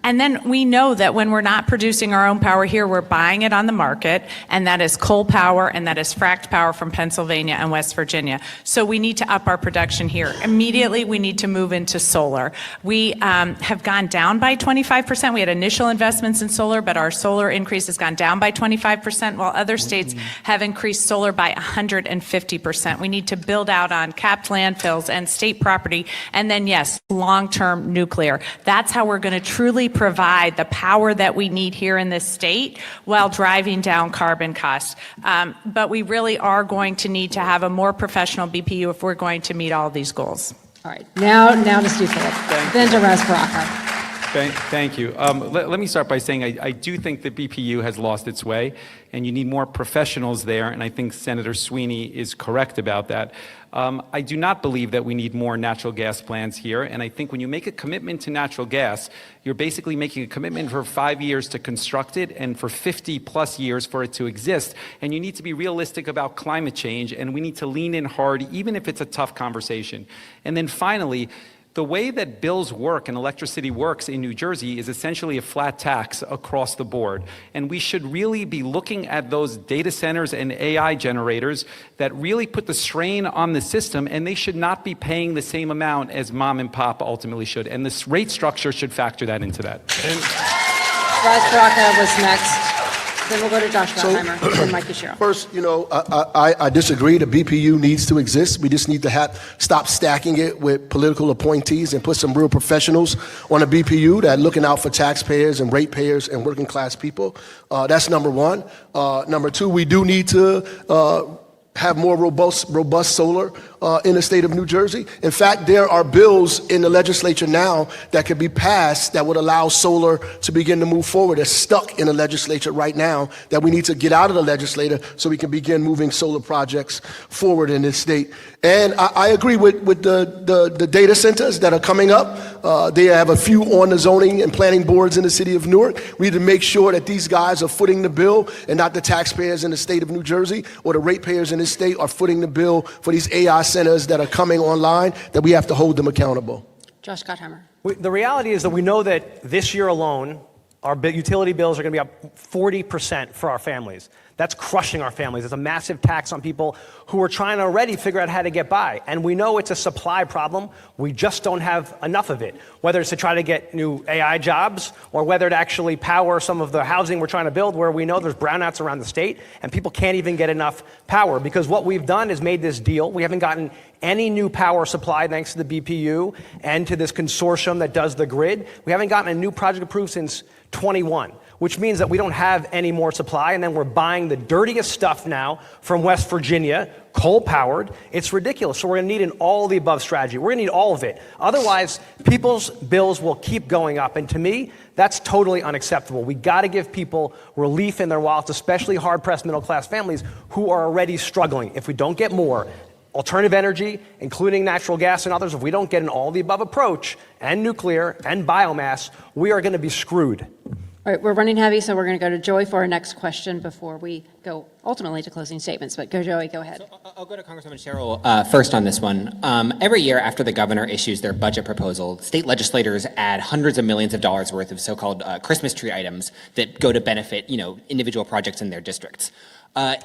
And then we know that when we're not producing our own power here, we're buying it on the market, and that is coal power and that is fracked power from Pennsylvania and West Virginia. So we need to up our production here. Immediately, we need to move into solar. We have gone down by 25%. We had initial investments in solar, but our solar increase has gone down by 25%, while other states have increased solar by 150%. We need to build out on capped landfills and state property, and then, yes, long-term nuclear. That's how we're going to truly provide the power that we need here in this state while driving down carbon costs. But we really are going to need to have a more professional BPU if we're going to meet all of these goals. All right, now to Steve Phillips, then to Ras Baraka. Thank you. Let me start by saying I do think the BPU has lost its way, and you need more professionals there, and I think Senator Sweeney is correct about that. I do not believe that we need more natural gas plants here, and I think when you make a commitment to natural gas, you're basically making a commitment for 5 years to construct it and for 50 plus years for it to exist, and you need to be realistic about climate change, and we need to lean in hard, even if it's a tough conversation. And then finally, the way that bills work and electricity works in New Jersey is essentially a flat tax across the board. And we should really be looking at those data centers and AI generators that really put the strain on the system, and they should not be paying the same amount as mom and pop ultimately should. And this rate structure should factor that into that. Ras Baraka was next. Then we'll go to Josh Gottheimer and Mikey Sherrill. First, I disagree. The BPU needs to exist. We just need to stop stacking it with political appointees and put some real professionals on a BPU that are looking out for taxpayers and ratepayers and working class people. That's number one. Number two, we do need to have more robust solar in the state of New Jersey. In fact, there are bills in the legislature now that could be passed that would allow solar to begin to move forward. They're stuck in the legislature right now that we need to get out of the legislature so we can begin moving solar projects forward in this state. And I agree with the data centers that are coming up. They have a few on the zoning and planning boards in the city of Newark. We need to make sure that these guys are footing the bill and not the taxpayers in the state of New Jersey or the ratepayers in this state are footing the bill for these AI centers that are coming online, that we have to hold them accountable. Josh Gottheimer. The reality is that we know that this year alone, our utility bills are going to be up 40% for our families. That's crushing our families. It's a massive tax on people who are trying to already figure out how to get by. And we know it's a supply problem. We just don't have enough of it, whether it's to try to get new AI jobs or whether to actually power some of the housing we're trying to build where we know there's brownouts around the state and people can't even get enough power. Because what we've done is made this deal. We haven't gotten any new power supply thanks to the BPU and to this consortium that does the grid. We haven't gotten a new project approved since 21, which means that we don't have any more supply, and then we're buying the dirtiest stuff now from West Virginia, coal-powered. It's ridiculous. So we're going to need an all-of-the-above strategy. We're going to need all of it. Otherwise, people's bills will keep going up, and to me, that's totally unacceptable. We got to give people relief in their wallets, especially hard-pressed middle-class families who are already struggling. If we don't get more alternative energy, including natural gas and others, if we don't get an all-of-the-above approach and nuclear and biomass, we are going to be screwed. All right, we're running heavy, so we're going to go to Joey for our next question before we go ultimately to closing statements. But go, Joey, go ahead. So I'll go to Congresswoman Sherrill first on this one. Every year after the governor issues their budget proposal, state legislators add hundreds of millions of dollars worth of so-called Christmas tree items that go to benefit, individual projects in their districts.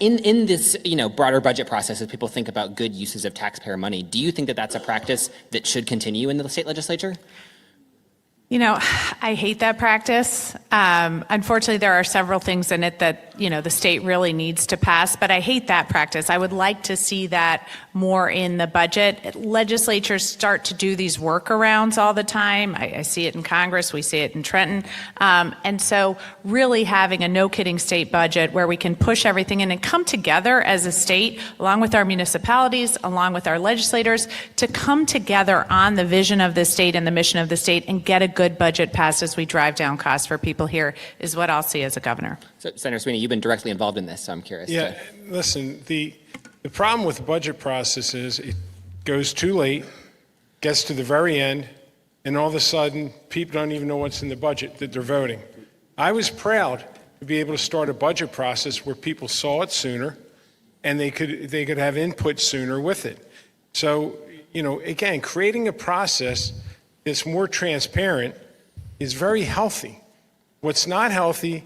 In this, broader budget process, as people think about good uses of taxpayer money, do you think that that's a practice that should continue in the state legislature? I hate that practice. Unfortunately, there are several things in it that, the state really needs to pass, but I hate that practice. I would like to see that more in the budget. Legislatures start to do these workarounds all the time. I see it in Congress. We see it in Trenton. And so really having a no-kidding state budget where we can push everything in and come together as a state, along with our municipalities, along with our legislators, to come together on the vision of the state and the mission of the state and get a good budget passed as we drive down costs for people here is what I'll see as a governor. So, Senator Sweeney, you've been directly involved in this, so I'm curious. Yeah, listen, the problem with the budget process is it goes too late, gets to the very end, and all of a sudden, people don't even know what's in the budget that they're voting. I was proud to be able to start a budget process where people saw it sooner, and they could have input sooner with it. So, again, creating a process that's more transparent is very healthy. What's not healthy,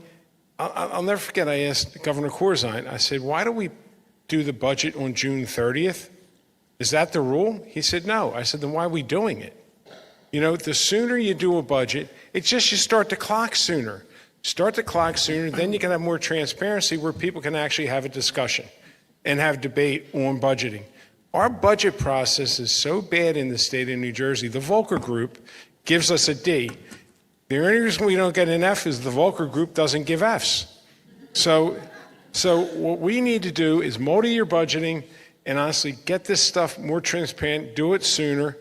I'll never forget, I asked Governor Corzine, I said, why do we do the budget on June 30th? Is that the rule? He said, no. I said, then why are we doing it? The sooner you do a budget, it's just you start the clock sooner. Start the clock sooner, then you can have more transparency where people can actually have a discussion and have debate on budgeting. Our budget process is so bad in the state of New Jersey. The Volcker Group gives us a D. The only reason we don't get an F is the Volcker Group doesn't give Fs. So what we need to do is multi-year budgeting and honestly get this stuff more transparent, do it sooner,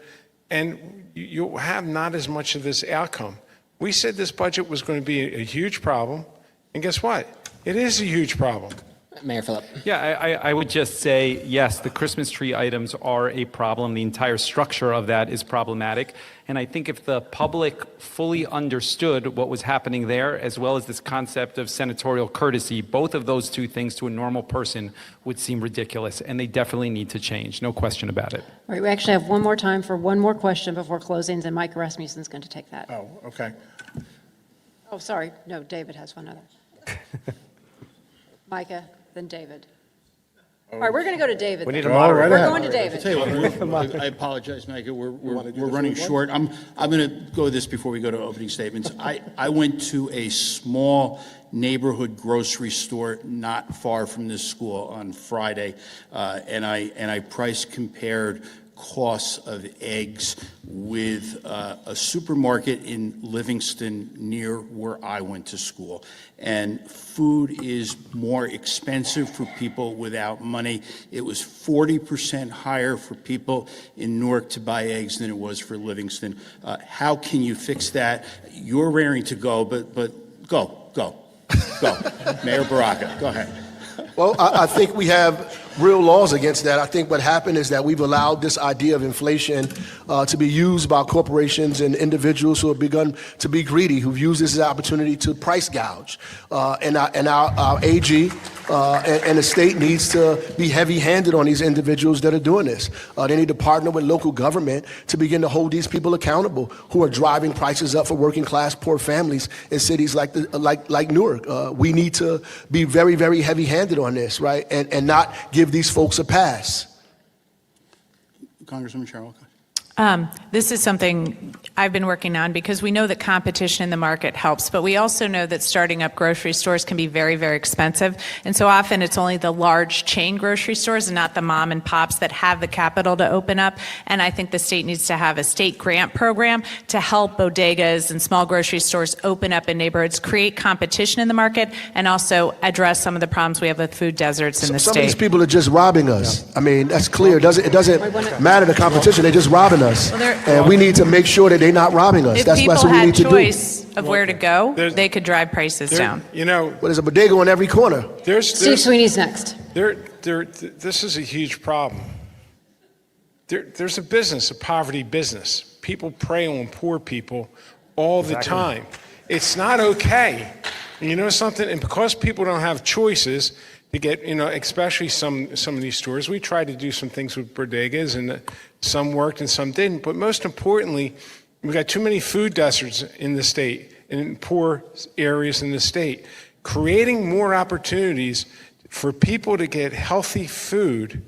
and you'll have not as much of this outcome. We said this budget was going to be a huge problem, and guess what? It is a huge problem. Mayor Phillip. Yeah, I would just say, yes, the Christmas tree items are a problem. The entire structure of that is problematic. And I think if the public fully understood what was happening there, as well as this concept of senatorial courtesy, both of those two things to a normal person would seem ridiculous. And they definitely need to change. No question about it. All right, we actually have one more time for one more question before closings, and Mike Rasmussen's going to take that. Oh, okay. Oh, sorry. No, David has one other. Micah, then David. All right, we're going to go to David. We need then. a moderator. We're going to David. I'll tell you what, I apologize, Micah. We're running short. I'm going to go this before we go to opening statements. I went to a small neighborhood grocery store not far from this school on Friday, and I price compared costs of eggs with a supermarket in Livingston near where I went to school. And food is more expensive for people without money. It was 40% higher for people in Newark to buy eggs than it was for Livingston. How can you fix that? You're raring to go, but go. Mayor Baraka, go ahead. Well, I think we have real laws against that. I think what happened is that we've allowed this idea of inflation to be used by corporations and individuals who have begun to be greedy, who've used this as an opportunity to price gouge. And our AG and the state needs to be heavy-handed on these individuals that are doing this. They need to partner with local government to begin to hold these people accountable who are driving prices up for working-class poor families in cities like Newark. We need to be very, very heavy-handed on this, right, and not give these folks a pass. Congresswoman Cheryl. This is something I've been working on because we know that competition in the market helps, but we also know that starting up grocery stores can be very, very expensive. And so often it's only the large chain grocery stores and not the mom and pops that have the capital to open up. And I think the state needs to have a state grant program to help bodegas and small grocery stores open up in neighborhoods, create competition in the market, and also address some of the problems we have with food deserts in the state. Some of these people are just robbing us. Yeah. I mean, that's clear. It doesn't matter the competition. They're just robbing us. And we need to make sure that they're not robbing us. That's what we need to do. If people had choice of where to go, they could drive prices down. Well, there's a bodega on every corner. Steve Sweeney's next. This is a huge problem. There's a business, a poverty business. People prey on poor people all the time. It's not okay. And you know something? And because people don't have choices to get, especially some of these stores, we tried to do some things with bodegas, and some worked and some didn't. But most importantly, we've got too many food deserts in the state, in poor areas in the state. Creating more opportunities for people to get healthy food.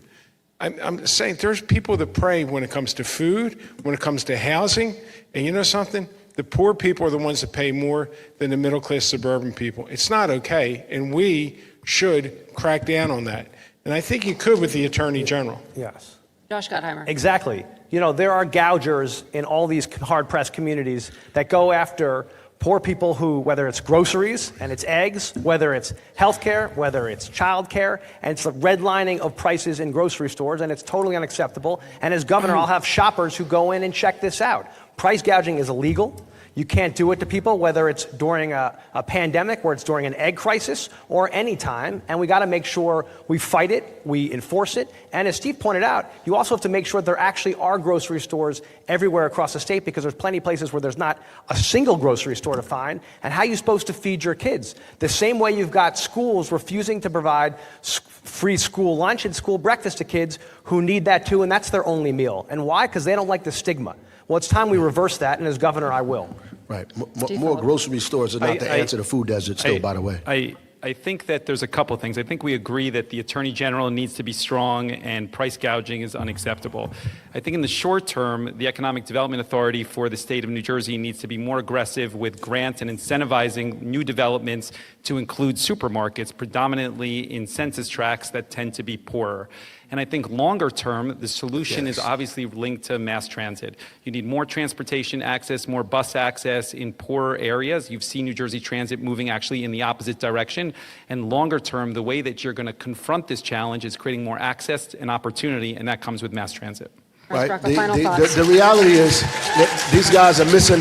I'm saying there's people that pray when it comes to food, when it comes to housing, and you know something? The poor people are the ones that pay more than the middle-class suburban people. It's not okay, and we should crack down on that. And I think you could with the Attorney General. Yes. Josh Gottheimer. Exactly. There are gougers in all these hard-pressed communities that go after poor people who, whether it's groceries and it's eggs, whether it's healthcare, whether it's childcare, and it's the redlining of prices in grocery stores, and it's totally unacceptable. And as governor, I'll have shoppers who go in and check this out. Price gouging is illegal. You can't do it to people, whether it's during a pandemic, where it's during an egg crisis, or any time. And we got to make sure we fight it, we enforce it. And as Steve pointed out, you also have to make sure there actually are grocery stores everywhere across the state, because there's plenty of places where there's not a single grocery store to find. And how are you supposed to feed your kids? The same way you've got schools refusing to provide free school lunch and school breakfast to kids who need that too, and that's their only meal. And why? Because they don't like the stigma. Well, it's time we reverse that, and as governor, I will. Right. More grocery stores are not the answer to food desert still, by the way. I think that there's a couple things. I think we agree that the Attorney General needs to be strong and price gouging is unacceptable. I think in the short term, the Economic Development Authority for the state of New Jersey needs to be more aggressive with grants and incentivizing new developments to include supermarkets, predominantly in census tracts that tend to be poorer. And I think longer term, the solution is obviously linked to mass transit. You need more transportation access, more bus access in poorer areas. You've seen New Jersey Transit moving actually in the opposite direction. And longer term, the way that you're going to confront this challenge is creating more access and opportunity, and that comes with mass transit. Right. The reality is that these guys are missing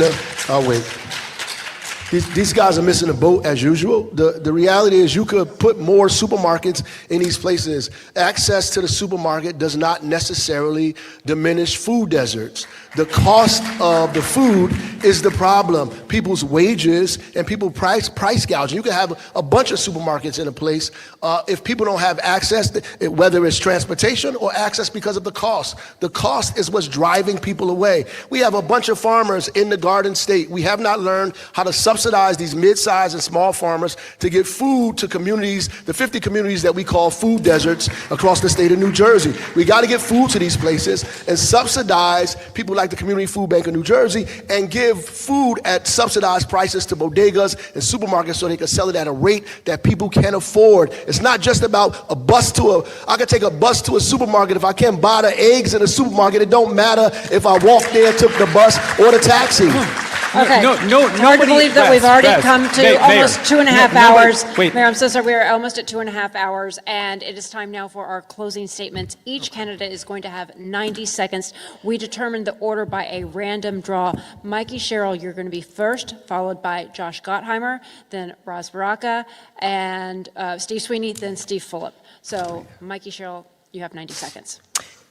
These guys are missing the boat as usual. The reality is you could put more supermarkets in these places. Access to the supermarket does not necessarily diminish food deserts. The cost of the food is the problem. People's wages and people price gouging. You can have a bunch of supermarkets in a place. If people don't have access, whether it's transportation or access because of the cost. The cost is what's driving people away. We have a bunch of farmers in the Garden State. We have not learned how to subsidize these mid-sized and small farmers to get food to communities, the 50 communities that we call food deserts across the state of New Jersey. We got to get food to these places and subsidize people like the Community Food Bank of New Jersey and give food at subsidized prices to bodegas and supermarkets so they can sell it at a rate that people can afford. It's not just about I can take a bus to a supermarket. If I can't buy the eggs in the supermarket, it don't matter if I walk there and took the bus or the taxi. Okay. Hard to believe that we've already come to almost 2.5 hours. Mayor, I'm so sorry. We are almost at 2.5 hours, and it is time now for our closing statements. Each candidate is going to have 90 seconds. We determined the order by a random draw. Mikey Sherrill, you're going to be first, followed by Josh Gottheimer, then Ras Baraka, and Steve Sweeney, then Steve Fulop. So, Mikey Sherrill, you have 90 seconds.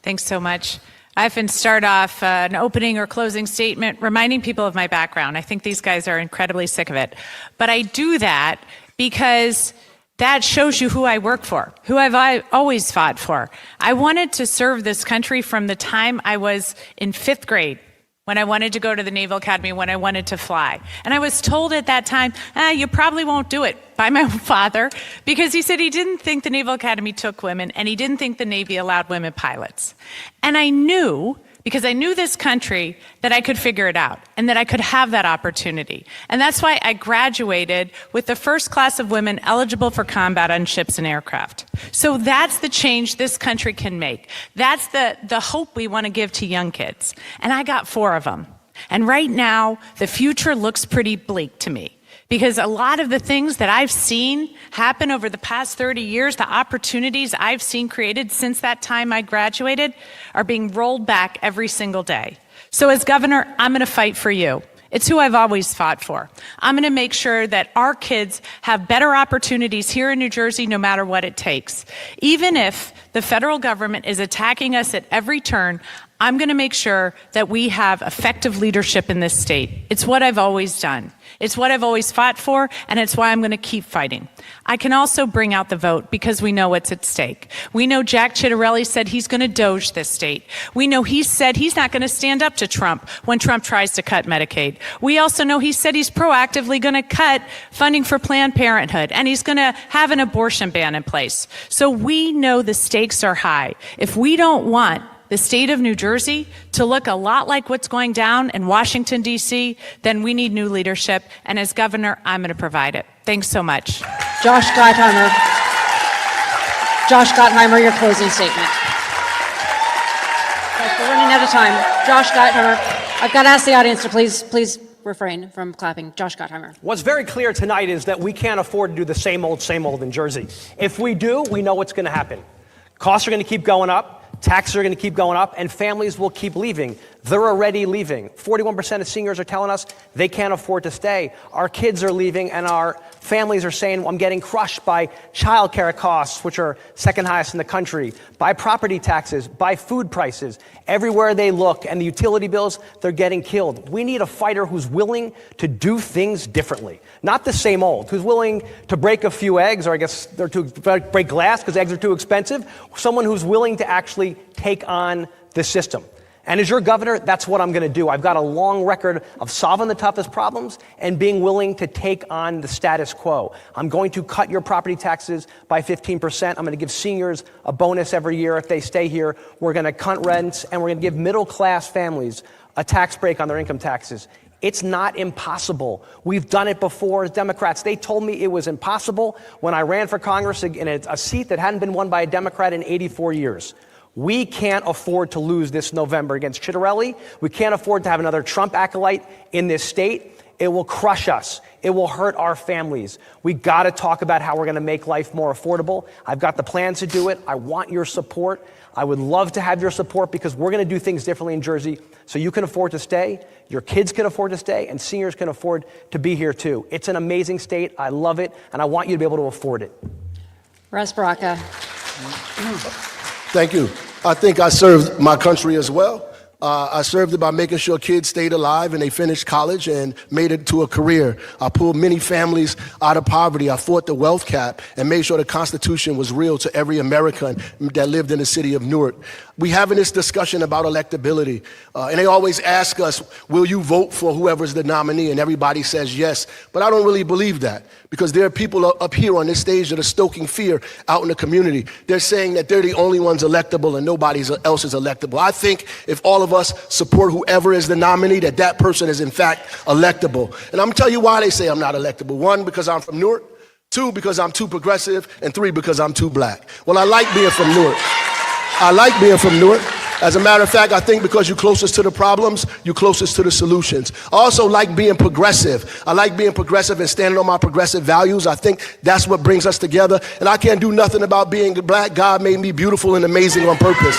Thanks so much. I often start off an opening or closing statement reminding people of my background. I think these guys are incredibly sick of it. But I do that because that shows you who I work for, who I've always fought for. I wanted to serve this country from the time I was in 5th grade, when I wanted to go to the Naval Academy, when I wanted to fly. And I was told at that time, you probably won't do it, by my father, because he said he didn't think the Naval Academy took women, and he didn't think the Navy allowed women pilots. And I knew, because I knew this country, that I could figure it out, and that I could have that opportunity. And that's why I graduated with the first class of women eligible for combat on ships and aircraft. So that's the change this country can make. That's the hope we want to give to young kids. And I got 4 of them. And right now, the future looks pretty bleak to me. Because a lot of the things that I've seen happen over the past 30 years, the opportunities I've seen created since that time I graduated, are being rolled back every single day. So as governor, I'm going to fight for you. It's who I've always fought for. I'm going to make sure that our kids have better opportunities here in New Jersey, no matter what it takes. Even if the federal government is attacking us at every turn, I'm going to make sure that we have effective leadership in this state. It's what I've always done. It's what I've always fought for, and it's why I'm going to keep fighting. I can also bring out the vote because we know what's at stake. We know Jack Ciattarelli said he's going to doge this state. We know he said he's not going to stand up to Trump when Trump tries to cut Medicaid. We also know he said he's proactively going to cut funding for Planned Parenthood, and he's going to have an abortion ban in place. So we know the stakes are high. If we don't want the state of New Jersey to look a lot like what's going down in Washington, D.C., then we need new leadership. And as governor, I'm going to provide it. Thanks so much. Josh Gottheimer, your closing statement. We're running out of time. Josh Gottheimer, I've got to ask the audience to please refrain from clapping. Josh Gottheimer. What's very clear tonight is that we can't afford to do the same old in Jersey. If we do, we know what's going to happen. Costs are going to keep going up. Taxes are going to keep going up, and families will keep leaving. They're already leaving. 41% of seniors are telling us they can't afford to stay. Our kids are leaving, and our families are saying, I'm getting crushed by childcare costs, which are second highest in the country, by property taxes, by food prices. Everywhere they look, and the utility bills, they're getting killed. We need a fighter who's willing to do things differently. Not the same old, who's willing to break a few eggs, or I guess they're to break glass because eggs are too expensive. Someone who's willing to actually take on the system. And as your governor, that's what I'm going to do. I've got a long record of solving the toughest problems and being willing to take on the status quo. I'm going to cut your property taxes by 15%. I'm going to give seniors a bonus every year if they stay here. We're going to cut rents, and we're going to give middle-class families a tax break on their income taxes. It's not impossible. We've done it before as Democrats. They told me it was impossible when I ran for Congress in a seat that hadn't been won by a Democrat in 84 years. We can't afford to lose this November against Chitterelli. We can't afford to have another Trump acolyte in this state. It will crush us. It will hurt our families. We got to talk about how we're going to make life more affordable. I've got the plans to do it. I want your support. I would love to have your support because we're going to do things differently in Jersey so you can afford to stay, your kids can afford to stay, and seniors can afford to be here too. It's an amazing state. I love it, and I want you to be able to afford it. Russ Baraka. Thank you. I think I served my country as well. I served it by making sure kids stayed alive and they finished college and made it to a career. I pulled many families out of poverty. I fought the wealth cap and made sure the Constitution was real to every American that lived in the city of Newark. We having this discussion about electability, and they always ask us, will you vote for whoever's the nominee? And everybody says yes, but I don't really believe that because there are people up here on this stage that are stoking fear out in the community. They're saying that they're the only ones electable and nobody else is electable. I think if all of us support whoever is the nominee, that person is in fact electable. And I'm gonna tell you why they say I'm not electable. 1, because I'm from Newark. 2, because I'm too progressive. And 3, because I'm too black. Well, I like being from Newark. I like being from Newark. As a matter of fact, I think because you're closest to the problems, you're closest to the solutions. I also like being progressive. I like being progressive and standing on my progressive values. I think that's what brings us together. And I can't do nothing about being black. God made me beautiful and amazing on purpose.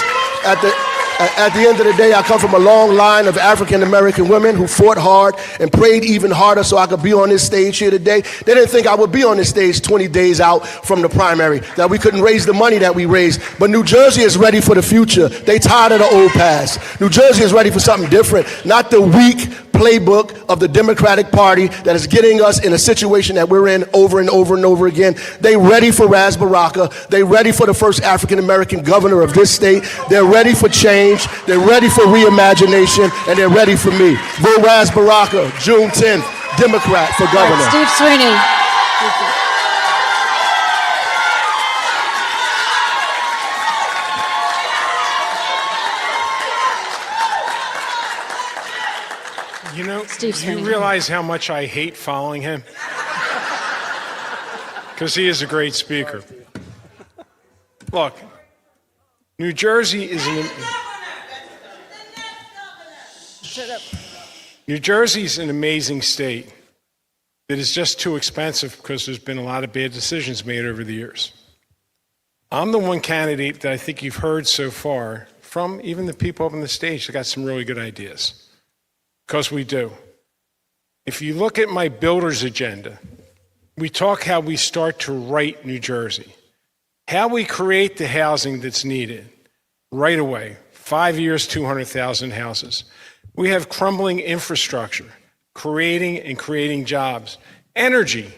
At the end of the day, I come from a long line of African-American women who fought hard and prayed even harder so I could be on this stage here today. They didn't think I would be on this stage 20 days out from the primary, that we couldn't raise the money that we raised. But New Jersey is ready for the future. They tired of the old past. New Jersey is ready for something different, not the weak playbook of the Democratic Party that is getting us in a situation that we're in over and over and over again. They ready for Ras Baraka. They ready for the first African-American governor of this state. They're ready for change. They're ready for reimagination, and they're ready for me. Vote Ras Baraka, June 10th, Democrat for governor. Steve Sweeney. You know, Steve you Sweeney. realize how much I hate following him? Because he is a great speaker. Look, New Jersey is New Jersey's an amazing state that is just too expensive because there's been a lot of bad decisions made over the years. I'm the one candidate that I think you've heard so far from even the people up on the stage that got some really good ideas. Because we do. If you look at my builder's agenda, we talk how we start to right New Jersey, how we create the housing that's needed right away. 5 years, 200,000 houses. We have crumbling infrastructure, creating jobs. Energy,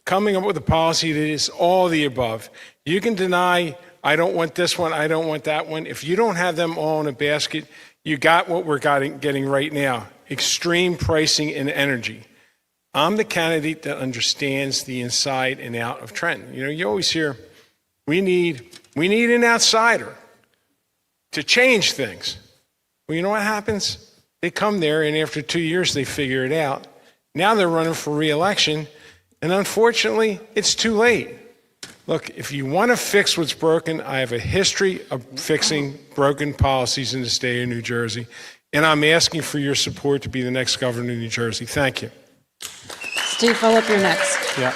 coming up with a policy that is all the above. You can deny, I don't want this one, I don't want that one. If you don't have them all in a basket, you got what we're getting right now. Extreme pricing in energy. I'm the candidate that understands the inside and out of Trenton. You know, you always hear, we need an outsider to change things. Well, you know what happens? They come there and after 2 years they figure it out. Now they're running for re-election and unfortunately it's too late. Look, if you want to fix what's broken, I have a history of fixing broken policies in the state of New Jersey. And I'm asking for your support to be the next governor of New Jersey. Thank you. Steve Phillip, you're next. Yeah.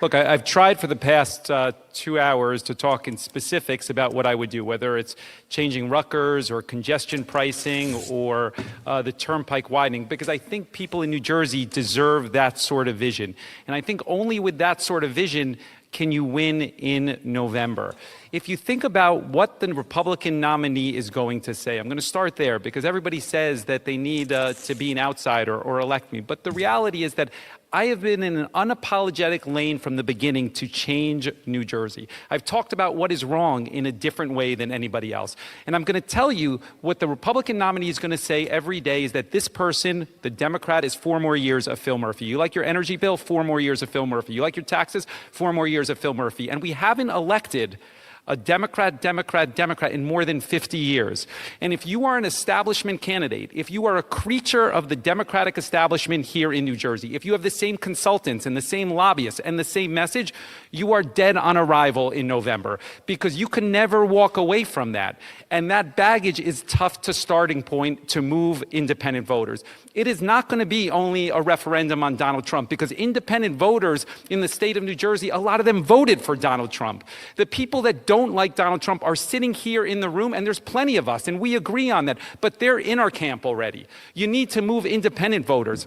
Look, I've tried for the past 2 hours to talk in specifics about what I would do, whether it's changing Rutgers or congestion pricing or the turnpike widening, because I think people in New Jersey deserve that sort of vision. And I think only with that sort of vision can you win in November. If you think about what the Republican nominee is going to say, I'm going to start there because everybody says that they need to be an outsider or elect me. But the reality is that I have been in an unapologetic lane from the beginning to change New Jersey. I've talked about what is wrong in a different way than anybody else. And I'm going to tell you what the Republican nominee is going to say every day is that this person, the Democrat, is 4 more years of Phil Murphy. You like your energy bill? 4 more years of Phil Murphy. You like your taxes? 4 more years of Phil Murphy. And we haven't elected a Democrat in more than 50 years. And if you are an establishment candidate, if you are a creature of the Democratic establishment here in New Jersey, if you have the same consultants and the same lobbyists and the same message, you are dead on arrival in November because you can never walk away from that. And that baggage is tough to starting point to move independent voters. It is not going to be only a referendum on Donald Trump because independent voters in the state of New Jersey, a lot of them voted for Donald Trump. The people that don't like Donald Trump are sitting here in the room, and there's plenty of us, and we agree on that, but they're in our camp already. You need to move independent voters.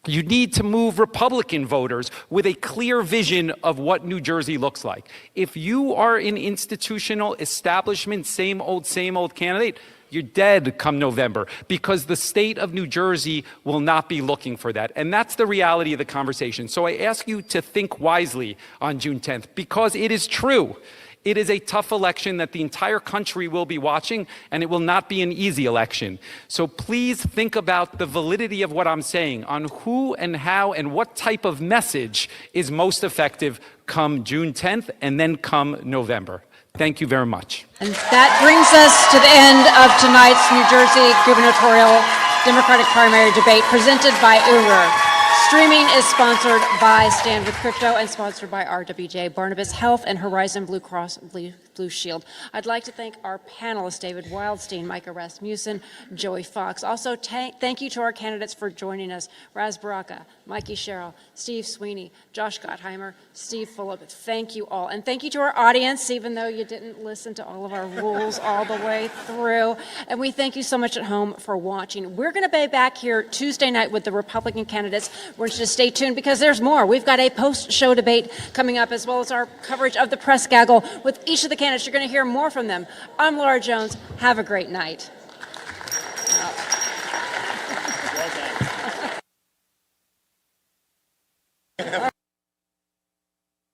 You need to move Republican voters with a clear vision of what New Jersey looks like. If you are an institutional establishment, same old candidate, you're dead come November because the state of New Jersey will not be looking for that. And that's the reality of the conversation. So I ask you to think wisely on June 10th because it is true. It is a tough election that the entire country will be watching, and it will not be an easy election. So please think about the validity of what I'm saying on who and how and what type of message is most effective come June 10th and then come November. Thank you very much. And that brings us to the end of tonight's New Jersey gubernatorial Democratic primary debate presented by Uber. Streaming is sponsored by Stand With Crypto and sponsored by RWJ Barnabas Health and Horizon Blue Cross Blue Shield. I'd like to thank our panelists, David Wildstein, Micah Rasmussen, Joey Fox. Also, thank you to our candidates for joining us, Raz Baraka, Mikey Sherrill, Steve Sweeney, Josh Gottheimer, Steve Fulop. Thank you all. And thank you to our audience, even though you didn't listen to all of our rules all the way through. And we thank you so much at home for watching. We're going to be back here Tuesday night with the Republican candidates. We're just stay tuned because there's more. We've got a post-show debate coming up as well as our coverage of the press gaggle with each of the candidates. You're going to hear more from them. I'm Laura Jones. Have a great night.